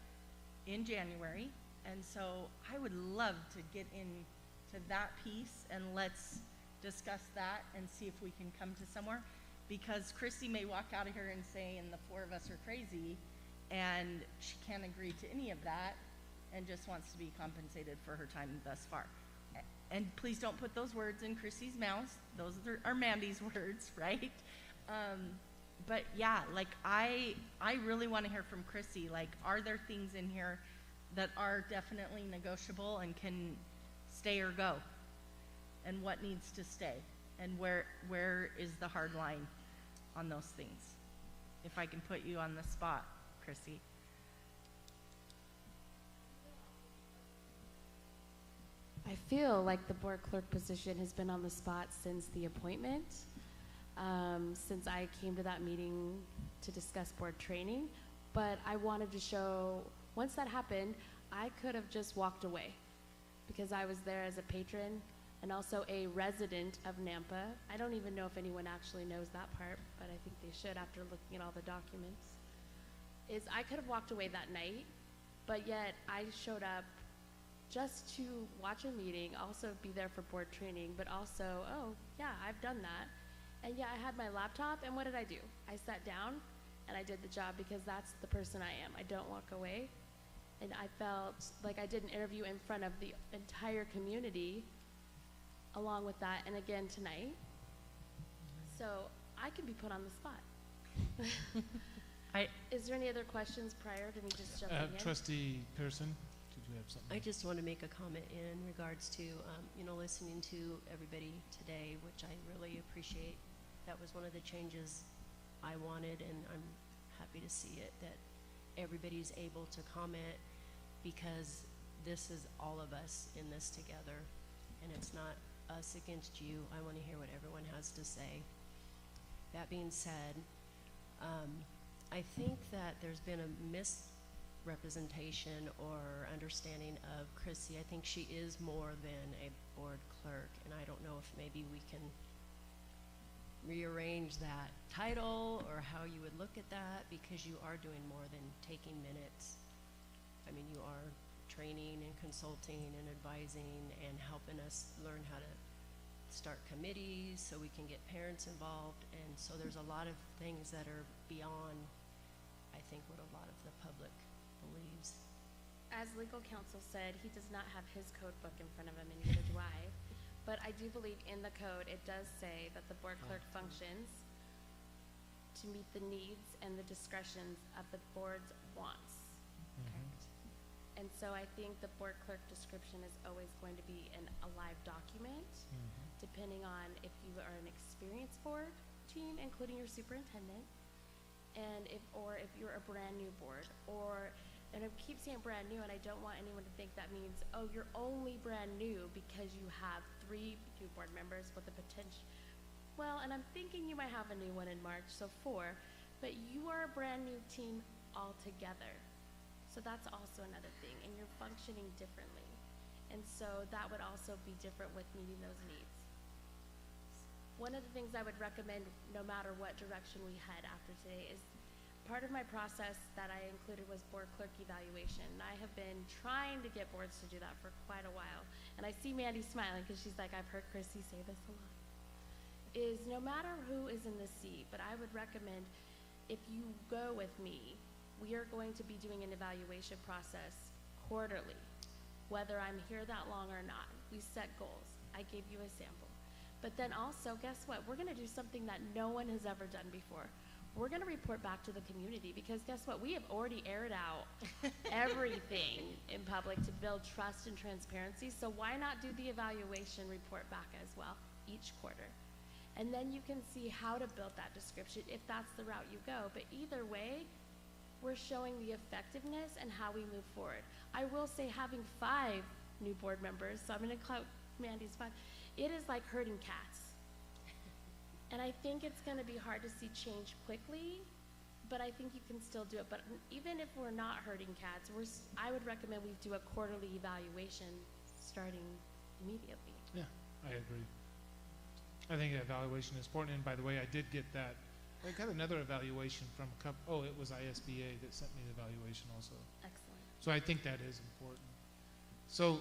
in January. And so I would love to get into that piece, and let's discuss that and see if we can come to somewhere. Because Chrissy may walk out of here and say, and the four of us are crazy, and she can't agree to any of that and just wants to be compensated for her time thus far. And please don't put those words in Chrissy's mouth. Those are Mandy's words, right? But yeah, like I really want to hear from Chrissy. Like, are there things in here that are definitely negotiable and can stay or go? And what needs to stay? And where is the hard line on those things? If I can put you on the spot, Chrissy. I feel like the board clerk position has been on the spot since the appointment, since I came to that meeting to discuss board training. But I wanted to show, once that happened, I could have just walked away because I was there as a patron and also a resident of Nampa. I don't even know if anyone actually knows that part, but I think they should after looking at all the documents. I could have walked away that night, but yet I showed up just to watch a meeting, also be there for board training, but also, oh, yeah, I've done that. And yeah, I had my laptop, and what did I do? I sat down, and I did the job because that's the person I am. I don't walk away. And I felt like I did an interview in front of the entire community along with that, and again tonight. So I can be put on the spot. Is there any other questions prior to me just jumping in? Trustee Pearson, did you have something? I just want to make a comment in regards to, listening to everybody today, which I really appreciate. That was one of the changes I wanted, and I'm happy to see it, that everybody's able to comment, because this is all of us in this together, and it's not us against you. I want to hear what everyone has to say. That being said, I think that there's been a misrepresentation or understanding of Chrissy. I think she is more than a board clerk, and I don't know if maybe we can rearrange that title or how you would look at that, because you are doing more than taking minutes. I mean, you are training and consulting and advising and helping us learn how to start committees so we can get parents involved. And so there's a lot of things that are beyond, I think, what a lot of the public believes. As legal counsel said, he does not have his code book in front of him, and neither do I. But I do believe in the code it does say that the board clerk functions to meet the needs and the discretions of the board's wants. And so I think the board clerk description is always going to be a live document, depending on if you are an experienced board team, including your superintendent, and if you're a brand new board, and I keep saying brand new, and I don't want anyone to think that means, oh, you're only brand new because you have 3 new board members with a potential, well, and I'm thinking you might have a new one in March, so 4, but you are a brand new team altogether. So that's also another thing, and you're functioning differently. And so that would also be different with meeting those needs. one of the things I would recommend, no matter what direction we head after today, is part of my process that I included was board clerk evaluation. And I have been trying to get boards to do that for quite a while. And I see Mandy smiling because she's like, I've heard Chrissy say this a lot. Is no matter who is in the seat, but I would recommend if you go with me, we are going to be doing an evaluation process quarterly, whether I'm here that long or not. We set goals. I gave you a sample. But then also, guess what? We're going to do something that no one has ever done before. We're going to report back to the community because guess what? We have already aired out everything in public to build trust and transparency. So why not do the evaluation report back as well each quarter? And then you can see how to build that description if that's the route you go. But either way, we're showing the effectiveness and how we move forward. I will say having 5 new board members, so I'm going to clout Mandy's 5, it is like herding cats. And I think it's going to be hard to see change quickly, but I think you can still do it. But even if we're not herding cats, I would recommend we do a quarterly evaluation starting immediately. Yeah, I agree. I think evaluation is important. And by the way, I did get that. I got another evaluation from a couple. Oh, it was ISBA that sent me the evaluation also. Excellent. So I think that is important. So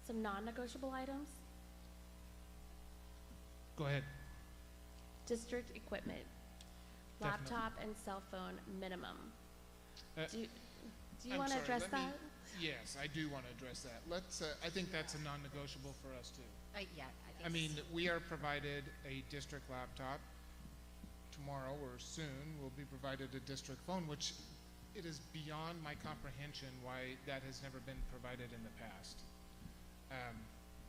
some non-negotiable items. Go ahead. District equipment, laptop and cell phone minimum. Do you want to address that? Yes, I do want to address that. I think that's a non-negotiable for us too. Yeah, I mean, we are provided a district laptop. Tomorrow or soon, we'll be provided a district phone, which it is beyond my comprehension why that has never been provided in the past.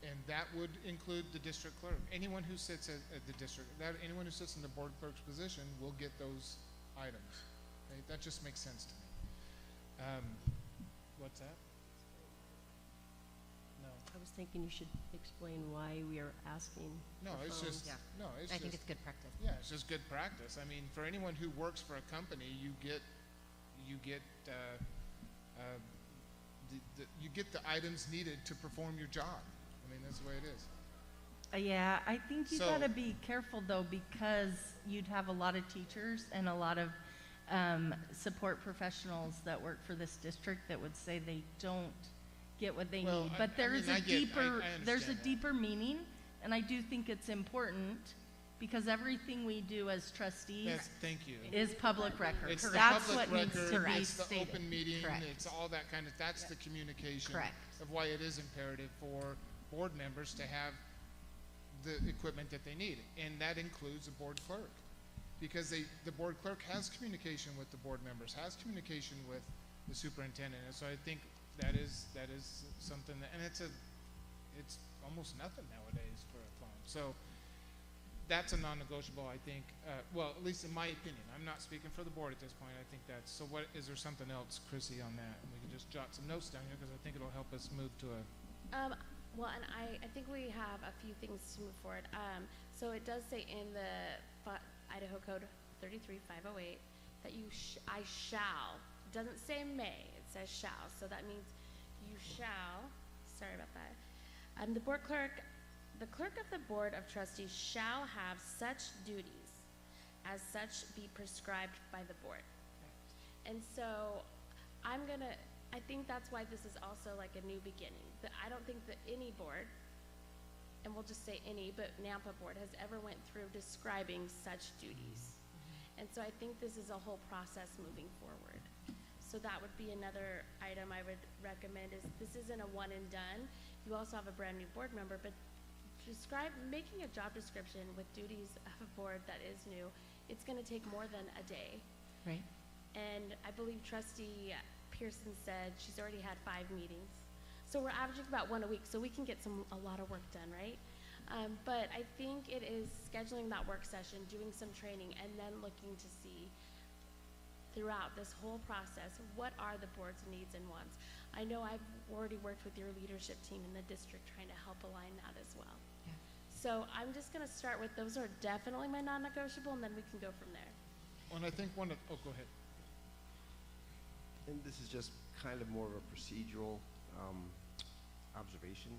And that would include the district clerk. Anyone who sits at the district, anyone who sits in the board clerk's position will get those items. Right? That just makes sense to me. What's that? No. I was thinking you should explain why we are asking. No, it's phones. just, Yeah. no, it's I think just, it's good practice. yeah, it's just good practice. I mean, for anyone who works for a company, you get the items needed to perform your job. I mean, that's the way it is. Yeah, I think you So- gotta be careful though, because you'd have a lot of teachers and a lot of support professionals that work for this district that would say they don't get what they Well, need. I But there's mean, a deeper, I there's a understand that. deeper meaning, and I do think it's important because everything we do as trustees Thank you. is public record. It's the That's public what needs record, to be it's the stated. open meeting, Correct. it's all that kind of, that's the communication Correct. of why it is imperative for board members to have the equipment that they need. And that includes a board clerk. Because the board clerk has communication with the board members, has communication with the superintendent. And so I think that is something that, and it's almost nothing nowadays for a phone. So that's a non-negotiable, I think, well, at least in my opinion. I'm not speaking for the board at this point. I think that's, so what, is there something else, Chrissy, on that? And we can just jot some notes down here because I think it'll help us move to a, Well, and I think we have a few things to move forward. So it does say in the Idaho Code 33508 that I shall, it doesn't say may, it says shall. So that means you shall, sorry about that. The clerk of the Board of Trustees shall have such duties as such be prescribed by the board. And so I think that's why this is also like a new beginning. That I don't think that any board, and we'll just say any, but Nampa board has ever went through describing such duties. And so I think this is a whole process moving forward. So that would be another item I would recommend is this isn't a one and done. You also have a brand new board member, but making a job description with duties of a board that is new, it's gonna take more than a day. Right. And I believe Trustee Pearson said she's already had 5 meetings. So we're averaging about 1 a week, so we can get a lot of work done, right? But I think it is scheduling that work session, doing some training, and then looking to see throughout this whole process, what are the board's needs and wants? I know I've already worked with your leadership team in the district trying to help align that as well. Yeah. So I'm just gonna start with, those are definitely my non-negotiable, and then we can go from there. and I think go ahead. And this is just kind of more of a procedural observation.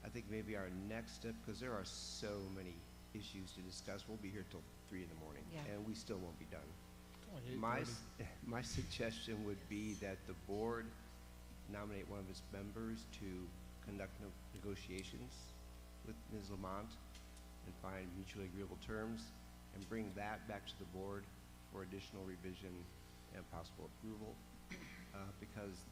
I think maybe our next step, because there are so many issues to discuss, we'll be here till 3 in the morning, Yeah. and we still won't be done. only My suggestion would be that the board nominate one of its members to conduct negotiations with Ms. Lamont and find mutually agreeable terms, and bring that back to the board for additional revision and possible approval, because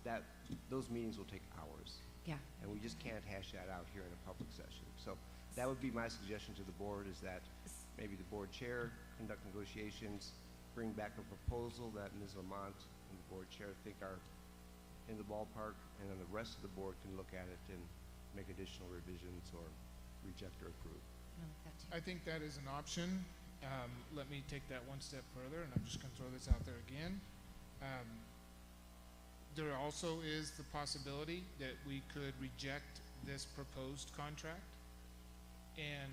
those meetings will take hours. Yeah. And we just can't hash that out here in a public session. So that would be my suggestion to the board, is that maybe the board chair conduct negotiations, bring back a proposal that Ms. Lamont and the board chair think are in the ballpark, and then the rest of the board can look at it and make additional revisions or reject or approve. I think that is an option. Let me take that one step further, and I'm just going to throw this out there again. There also is the possibility that we could reject this proposed contract and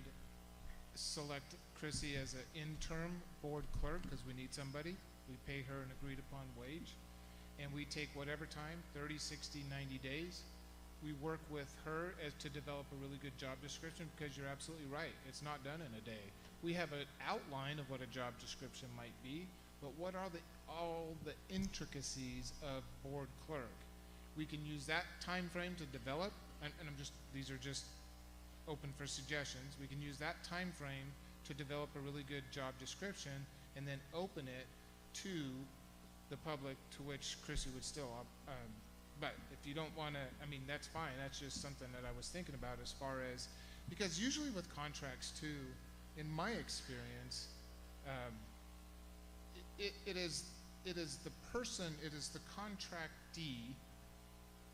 select Krissy as an interim board clerk, because we need somebody. We pay her an agreed upon wage, and we take whatever time, 30, 60, 90 days. We work with her to develop a really good job description, because you're absolutely right. It's not done in a day. We have an outline of what a job description might be, but what are all the intricacies of board clerk? We can use that time frame to develop, and these are just open for suggestions. We can use that time frame to develop a really good job description, and then open it to the public, to which Krissy would still, but if you don't want to, that's fine. That's just something that I was thinking about, as far as, because usually with contracts too, in my experience, it is the person, it is the contractee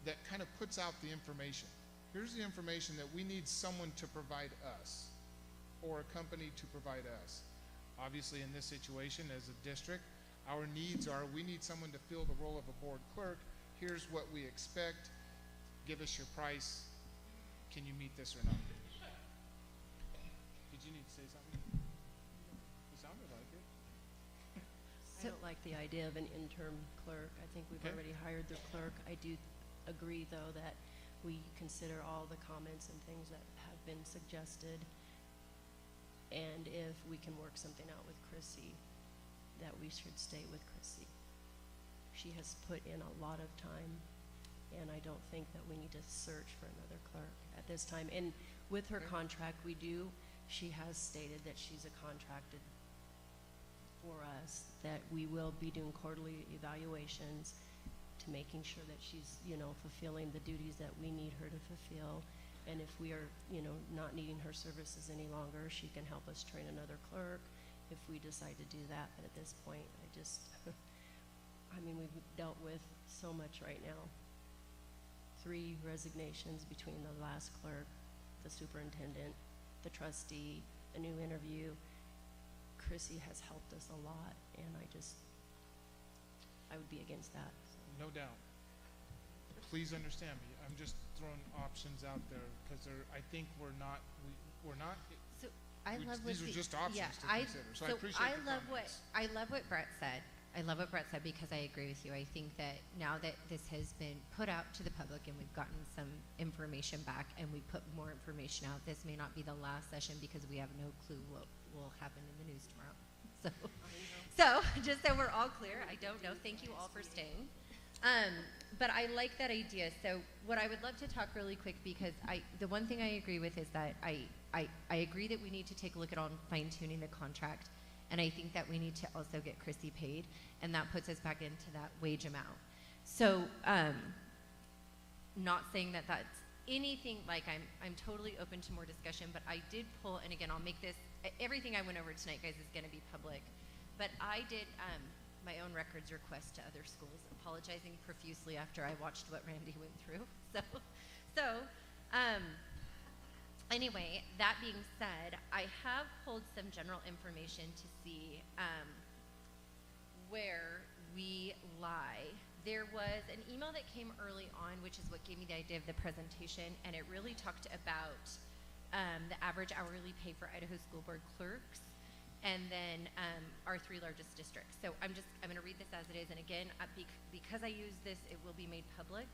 that kind of puts out the information. Here's the information that we need someone to provide us, or a company to provide us. Obviously, in this situation, as a district, our needs are, we need someone to fill the role of a board clerk. Here's what we expect. Give us your price. Can you meet this or not? Did you need to say something? It sounded like it. I don't like the idea of an interim clerk. I think we've already hired the clerk. I do agree, though, that we consider all the comments and things that have been suggested. And if we can work something out with Krissy, that we should stay with Krissy. She has put in a lot of time, and I don't think that we need to search for another clerk at this time. And with her contract, she has stated that she's a contracted for us, that we will be doing quarterly evaluations to making sure that she's, fulfilling the duties that we need her to fulfill. And if we are, not needing her services any longer, she can help us train another clerk if we decide to do that. But at this point, we've dealt with so much right now. 3 resignations between the last clerk, the superintendent, the trustee, a new interview. Krissy has helped us a lot, and I would be against that. No doubt. Please understand me. I'm just throwing options out there, because I think we're not. So these are just options to consider. So I appreciate the comments. I love what Brett said. I love what Brett said, because I agree with you. I think that now that this has been put out to the public and we've gotten some information back, and we put more information out, this may not be the last session, because we have no clue what will happen in the news tomorrow. So just so we're all clear, I don't know. Thank you all for staying. But I like that idea. So what I would love to talk really quick, because the one thing I agree with is that I agree that we need to take a look at fine-tuning the contract, and I think that we need to also get Krissy paid, and that puts us back into that wage amount. So not saying that that's anything, like I'm totally open to more discussion, but I did pull, and again, I'll make this, everything I went over tonight, guys, is going to be public, but I did my own records request to other schools, apologizing profusely after I watched what Randy went through. Anyway, that being said, I have pulled some general information to see where we lie. There was an email that came early on, which is what gave me the idea of the presentation, and it really talked about the average hourly pay for Idaho School Board clerks, and then our 3 largest districts. So I'm going to read this as it is, and again, because I use this, it will be made public,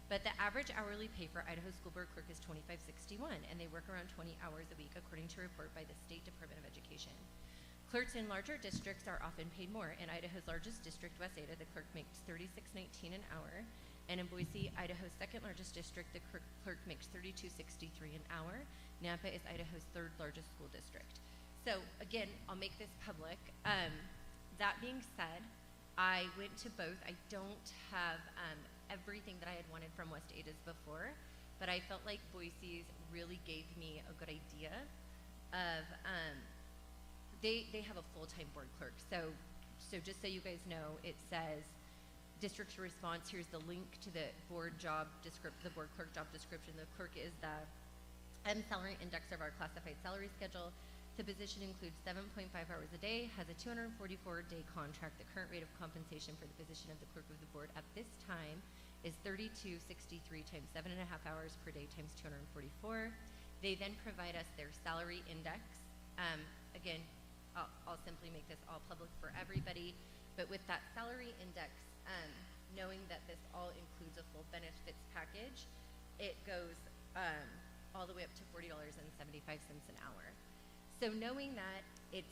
But the average hourly pay for Idaho School Board clerk is $25.61, and they work around 20 hours a week according to a report by the State Department of Education. Clerks in larger districts are often paid more. In Idaho's largest district, West Ada, the clerk makes $36.19 an hour, and in Boise, Idaho's second largest district, the clerk makes $32.63 an hour. Nampa is Idaho's third largest school district. So again, I'll make this public. That being said, I went to both. I don't have everything that I had wanted from West Ada's before, but I felt like Boise's really gave me a good idea of, they have a full-time board clerk. So just so you guys know, it says, district response, here's the link to the board job description, the board clerk job description. The clerk is the salary index of our classified salary schedule. The position includes 7.5 hours a day, has a 244-day contract. The current rate of compensation for the position of the clerk of the board at this time is $32.63 times 7.5 hours per day times 244. They then provide us their salary index. Again, I'll simply make this all public for everybody, but with that salary index, knowing that this all includes a full benefits package, it goes all the way up to $40.75 an hour. So knowing that it's,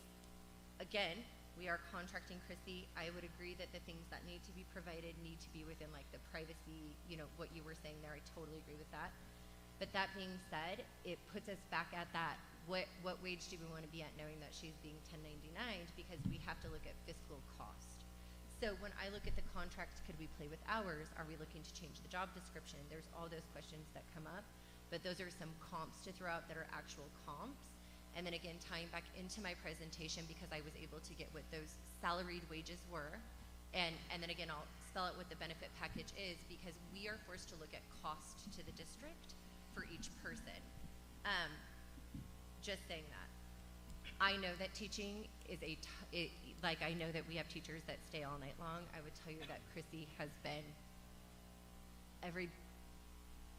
again, we are contracting Chrissy, I would agree that the things that need to be provided need to be within like the privacy, you know, what you were saying there, I totally agree with that. But that being said, it puts us back at that, what wage do we want to be at knowing that she's being 1099'd, because we have to look at fiscal cost. So when I look at the contract, could we play with hours? Are we looking to change the job description? There's all those questions that come up, but those are some comps to throw out that are actual comps. And then again, tying back into my presentation, because I was able to get what those salaried wages were. And then again, I'll spell out what the benefit package is, because we are forced to look at cost to the district for each person. Just saying that. I know that teaching is like I know that we have teachers that stay all night long. I would tell you that Chrissy has been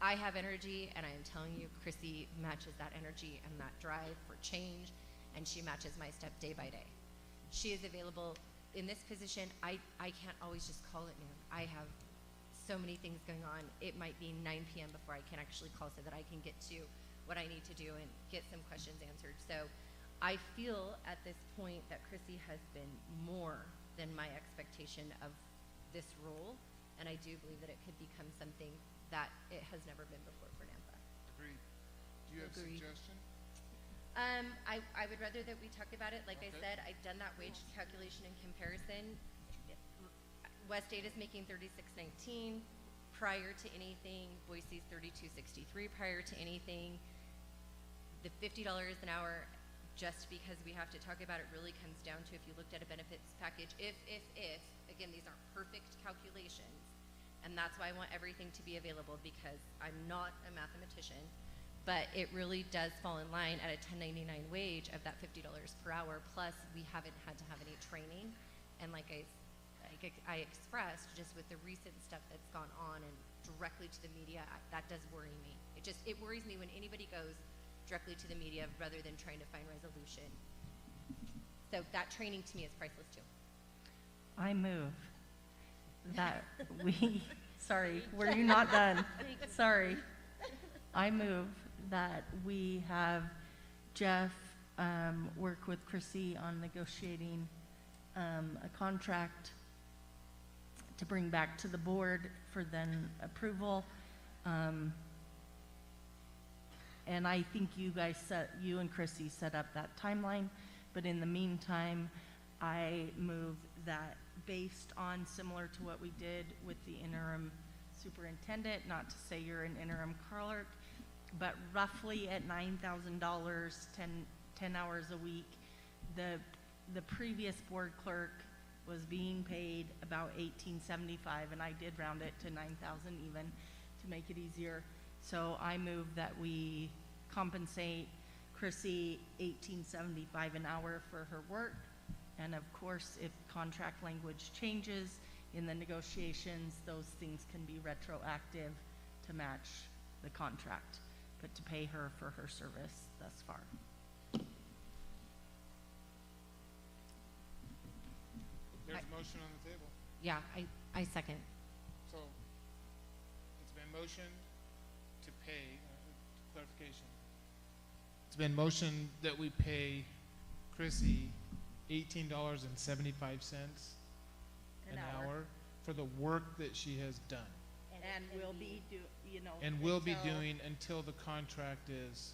I have energy, and I am telling you, Chrissy matches that energy and that drive for change, and she matches my step day by day. She is available in this position. I can't always just call at noon. I have so many things going on. It might be 9 p.m. before I can actually call so that I can get to what I need to do and get some questions answered. So I feel at this point that Chrissy has been more than my expectation of this role, and I do believe that it could become something that it has never been before for Nampa. Agreed. Do you have a suggestion? I would rather that we talk about it. Like I said, I've done that wage calculation and comparison. West Ada is making $36.19 prior to anything. Boise's $32.63 prior to anything. The $50 an hour, just because we have to talk about it, really comes down to if you looked at a benefits package. If, again, these aren't perfect calculations. And that's why I want everything to be available, because I'm not a mathematician, but it really does fall in line at a $10.99 wage of that $50 per hour, plus we haven't had to have any training. And like I expressed, just with the recent stuff that's gone on and directly to the media, that does worry me. It worries me when anybody goes directly to the media rather than trying to find resolution. So that training to me is priceless too. I move that we, sorry, were you not done? Sorry. I move that we have Jeff work with Krissy on negotiating a contract to bring back to the board for then approval. And I think you and Krissy set up that timeline, but in the meantime, I move that based on similar to what we did with the interim superintendent, not to say you're an interim clerk, but roughly at $9,000, 10 hours a week. The previous board clerk was being paid about $1,875, and I did round it to $9,000 even to make it easier. So I move that we compensate Krissy $1,875 an hour for her work. And of course, if contract language changes in the negotiations, those things can be retroactive to match the contract, but to pay her for her service thus far. There's a motion on the table. Yeah, I second. So it's been motion to pay, clarification. It's been motioned that we pay Chrissy $18.75 an hour for the work that she has done. And will be And will be until doing until the contract is,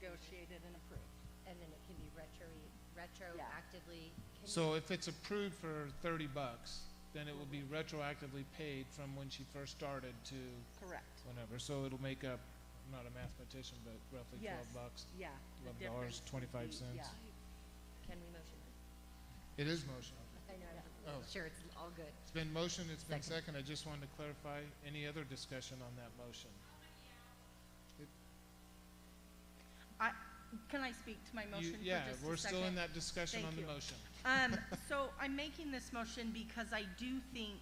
negotiated and approved. And then it can be retroactively. so if it's approved for $30, then it will be retroactively paid from when she first started to Correct. whenever. So it'll make up, I'm not a mathematician, but roughly Yes. $12. Yeah. the difference would be- $11.25. Yeah. Can we motion It is motion. that? I know, Oh. sure, it's all good. It's been motion, it's been second. I just wanted to clarify, any other discussion on that motion? Can I speak to my motion for Yeah, just a we're still in second? that discussion Thank on the you. motion. So I'm making this motion because I do think,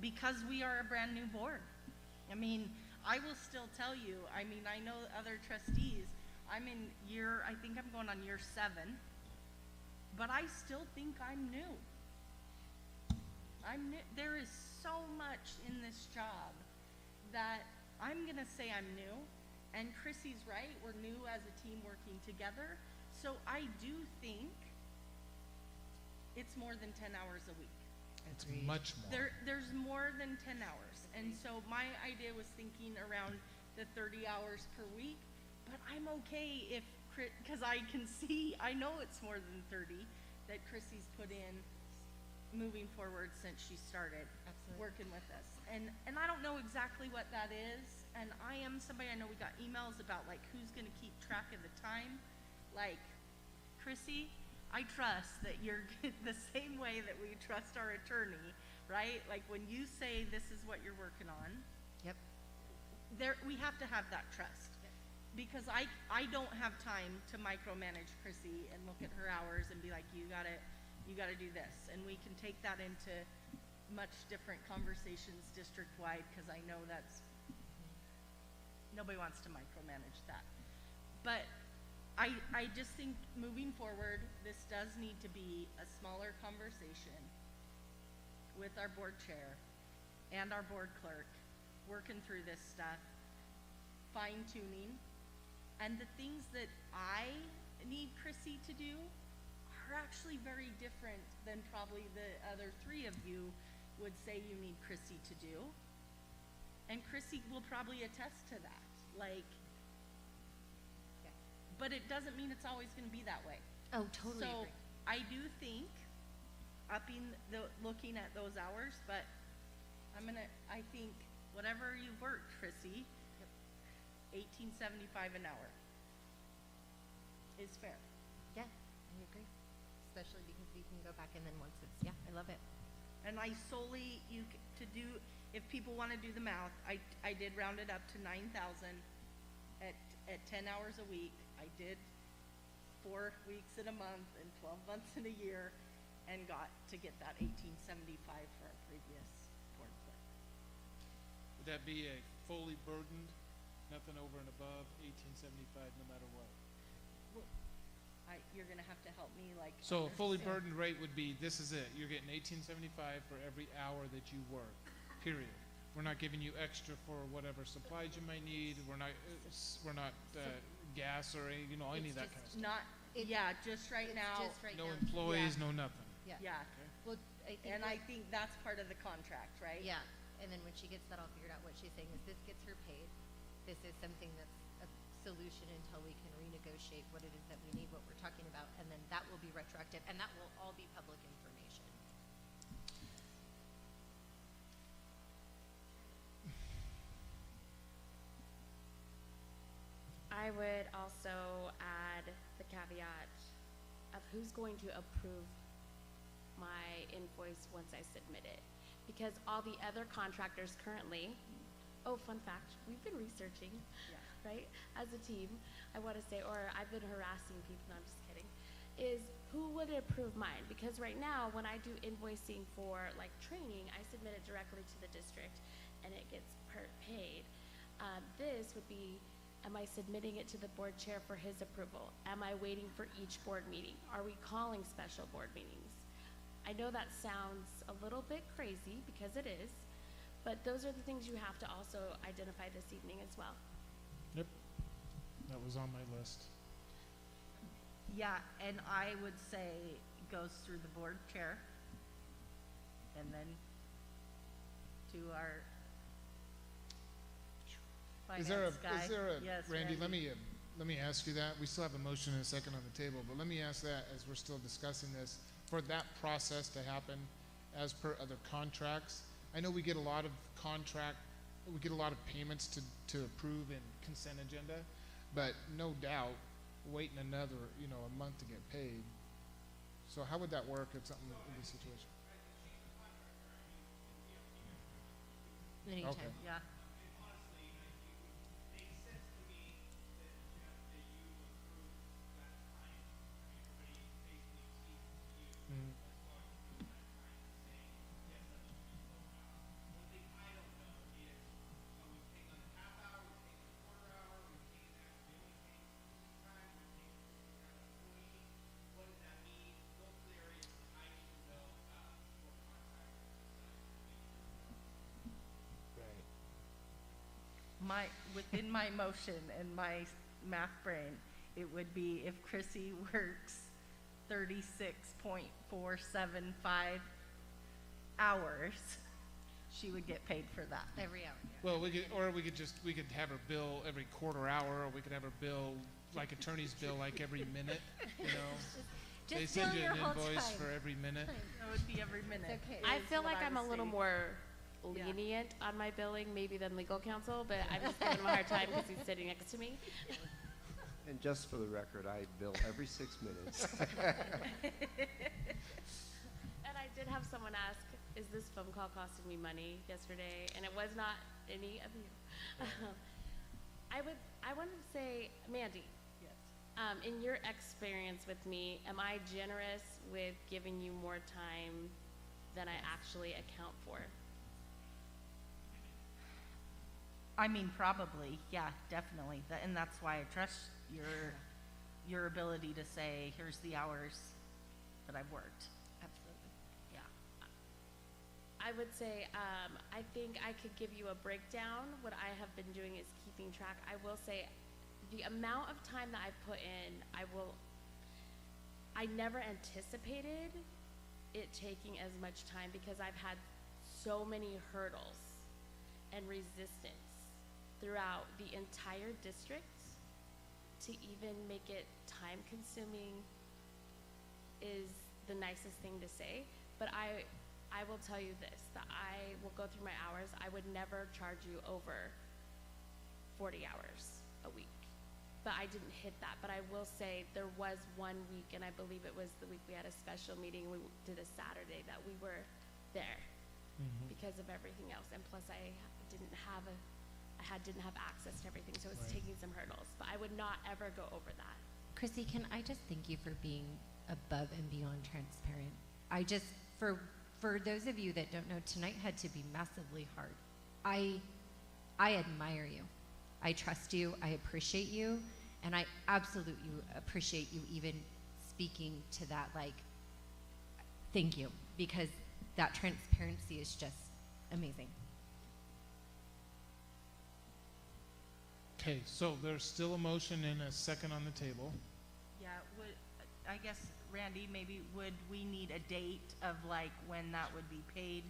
because we are a brand new board. I mean, I will still tell you, I mean, I know other trustees, I'm in I think I'm going on year 7, but I still think I'm new. There is so much in this job that I'm gonna say I'm new, and Chrissy's right, we're new as a team working together. So I do think it's more than 10 hours a week. It's much more. There's more than 10 hours. And so my idea was thinking around the 30 hours per week, but I'm okay if, because I can see, I know it's more than 30 that Chrissy's put in moving forward since she started working with us. And I don't know exactly what that is, and I am somebody, I know we got emails about like who's gonna keep track of the time. Like, Chrissy, I trust that you're the same way that we trust our attorney, right? Like when you say this is what you're working on. Yep. We have to have that trust. Because I don't have time to micromanage Chrissy and look at her hours and be like, you gotta do this. And we can take that into much different conversations district-wide, because I know nobody wants to micromanage that. But I just think moving forward, this does need to be a smaller conversation with our board chair and our board clerk, working through this stuff, fine-tuning. And the things that I need Chrissy to do are actually very different than probably the other 3 of you would say you need Chrissy to do. And Chrissy will probably attest to that. Like, but it doesn't mean it's always gonna be that way. Oh, totally So agree. I do think looking at those hours, but I think whatever you've worked, Chrissy, $18.75 an hour is fair. Yeah, I agree. Especially because we can go back and then once it's, yeah, I love it. And I solely, if people wanna do the math, I did round it up to 9,000 at 10 hours a week. I did 4 weeks in a month and 12 months in a year, and got to get that $18.75 for our previous board clerk. Would that be a fully burdened, nothing over and above, $18.75 no matter what? You're gonna have to help me, like. So a fully understand. burdened rate would be, this is it, you're getting $18.75 for every hour that you work, period. We're not giving you extra for whatever supplies you might need, we're not gas or any, any of that kind of stuff. Just right now. Just right No now. employees, no nothing. Yeah. Yeah. Well, I think that's part of the contract, right? Yeah, and then when she gets that all figured out, what she's saying is this gets her paid. This is something that's a solution until we can renegotiate what it is that we need, what we're talking about, and then that will be retroactive, and that will all be public information. I would also add the caveat of who's going to approve my invoice once I submit it. Because all the other contractors currently, fun fact, we've been researching, right, as a team, I want to say, or I've been harassing people, no, I'm just kidding, is who would approve mine? Because right now, when I do invoicing for like training, I submit it directly to the district and it gets paid. This would be, am I submitting it to the board chair for his approval? Am I waiting for each board meeting? Are we calling special board meetings? I know that sounds a little bit crazy, because it is, But those are the things you have to also identify this evening as well. Yep, that was on my list. Yeah, and I would say goes through the board chair and then to our Is finance guy. there a, Yes, Randy, let me ask you that. We still have a motion and a second on the table, but let me ask that as we're still discussing this. For that process to happen as per other contracts, I know we get a lot of payments to approve in consent agenda, but no doubt waiting another, a month to get paid. So how would that work if something in this situation? Anytime. Okay. Yeah. Within my motion and my math brain, it would be if Chrissy works 36.475 hours, she would get paid for that. Every hour. Well, we could have her bill every quarter hour, or we could have her bill like attorneys bill like every minute, Just They send bill you your an whole invoice time. for every minute. That would be every minute. It's okay. I is feel what like I'm a was little saying. more Yeah. lenient on my billing maybe than legal counsel, but I'm just giving him a hard time because he's sitting next to me. And just for the record, I bill every 6 minutes. And I did have someone ask, is this phone call costing me money yesterday? And it was not any of you. I wanted to say, Mandy, Yes. in your experience with me, am I generous with giving you more time than I actually account for? I mean, probably, yeah, definitely. And that's why I trust your ability to say, here's the hours that I've worked. Absolutely. Yeah. I would say, I think I could give you a breakdown. What I have been doing is keeping track. I will say the amount of time that I've put in, I never anticipated it taking as much time because I've had so many hurdles and resistance throughout the entire district. To even make it time consuming is the nicest thing to say, but I will tell you this, that I will go through my hours. I would never charge you over 40 hours a week, but I didn't hit that. But I will say there was one week, and I believe it was the week we had a special meeting, we did a Saturday, that we were there because of everything else, and plus I didn't have access to everything, so it was taking some hurdles, but I would not ever go over that. Chrissy, can I just thank you for being above and beyond transparent? For those of you that don't know, tonight had to be massively hard. I admire you. I trust you. I appreciate you. And I absolutely appreciate you even speaking to that, thank you, because that transparency is just amazing. Okay, so there's still a motion and a second on the table. Yeah, I guess, Randy, maybe would we need a date of when that would be paid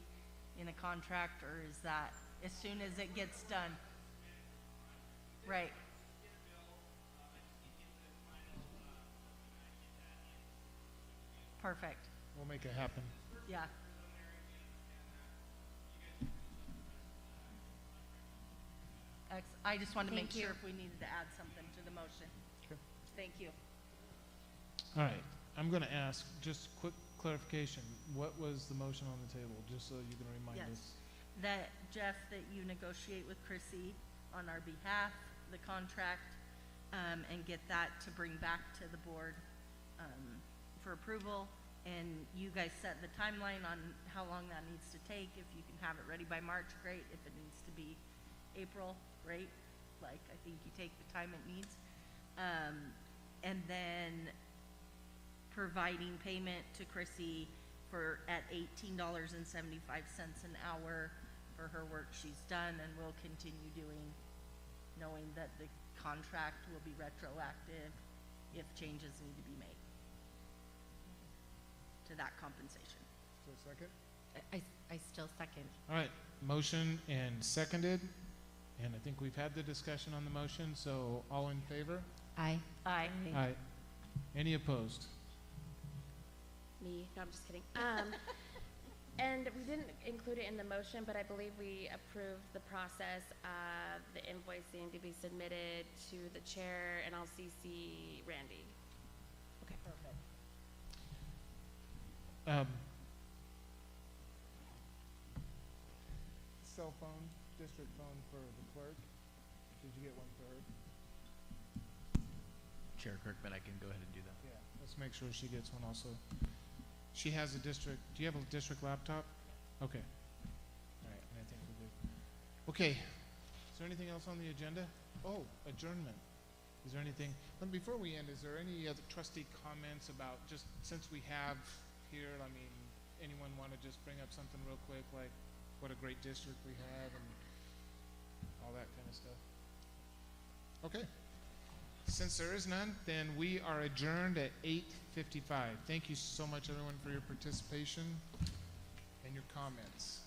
in a contract, or is that as soon as it gets done? Right. Perfect. We'll make it happen. Yeah. I just wanted to make Thank you. sure if we needed to add something to the motion. Okay. Thank you. All right, I'm going to ask, just quick clarification. What was the motion on the table, just so you can remind Yes. us? That, Jeff, that you negotiate with Krissy on our behalf, the contract, and get that to bring back to the board for approval. And you guys set the timeline on how long that needs to take. If you can have it ready by March, great. If it needs to be April, great. I think you take the time it needs. And then providing payment to Krissy at $18.75 an hour for her work she's done and will continue doing, knowing that the contract will be retroactive if changes need to be made to that compensation. Still second? I still second. All right, motion and seconded, and I think we've had the discussion on the motion, so all in favor? Aye. Aye. Aye. Any opposed? Me, no, I'm just kidding. And we didn't include it in the motion, but I believe we approved the process of the invoicing to be submitted to the chair, and I'll CC Randy. Okay, perfect. Cell phone, district phone for the clerk. Did you get one for her? Chair Kirkman, I can go ahead and do that. Yeah, let's make sure she gets one also. She has a district, do you have a district laptop? Okay. All right, and I think we're good. Okay, is there anything else on the agenda? Oh, adjournment. Is there anything, before we end, is there any other trustee comments about, just since we have here, I mean, anyone want to just bring up something real quick, like what a great district we have and all that kind of stuff? Okay. Since there is none, then we are adjourned at 8:55. Thank you so much, everyone, for your participation and your comments.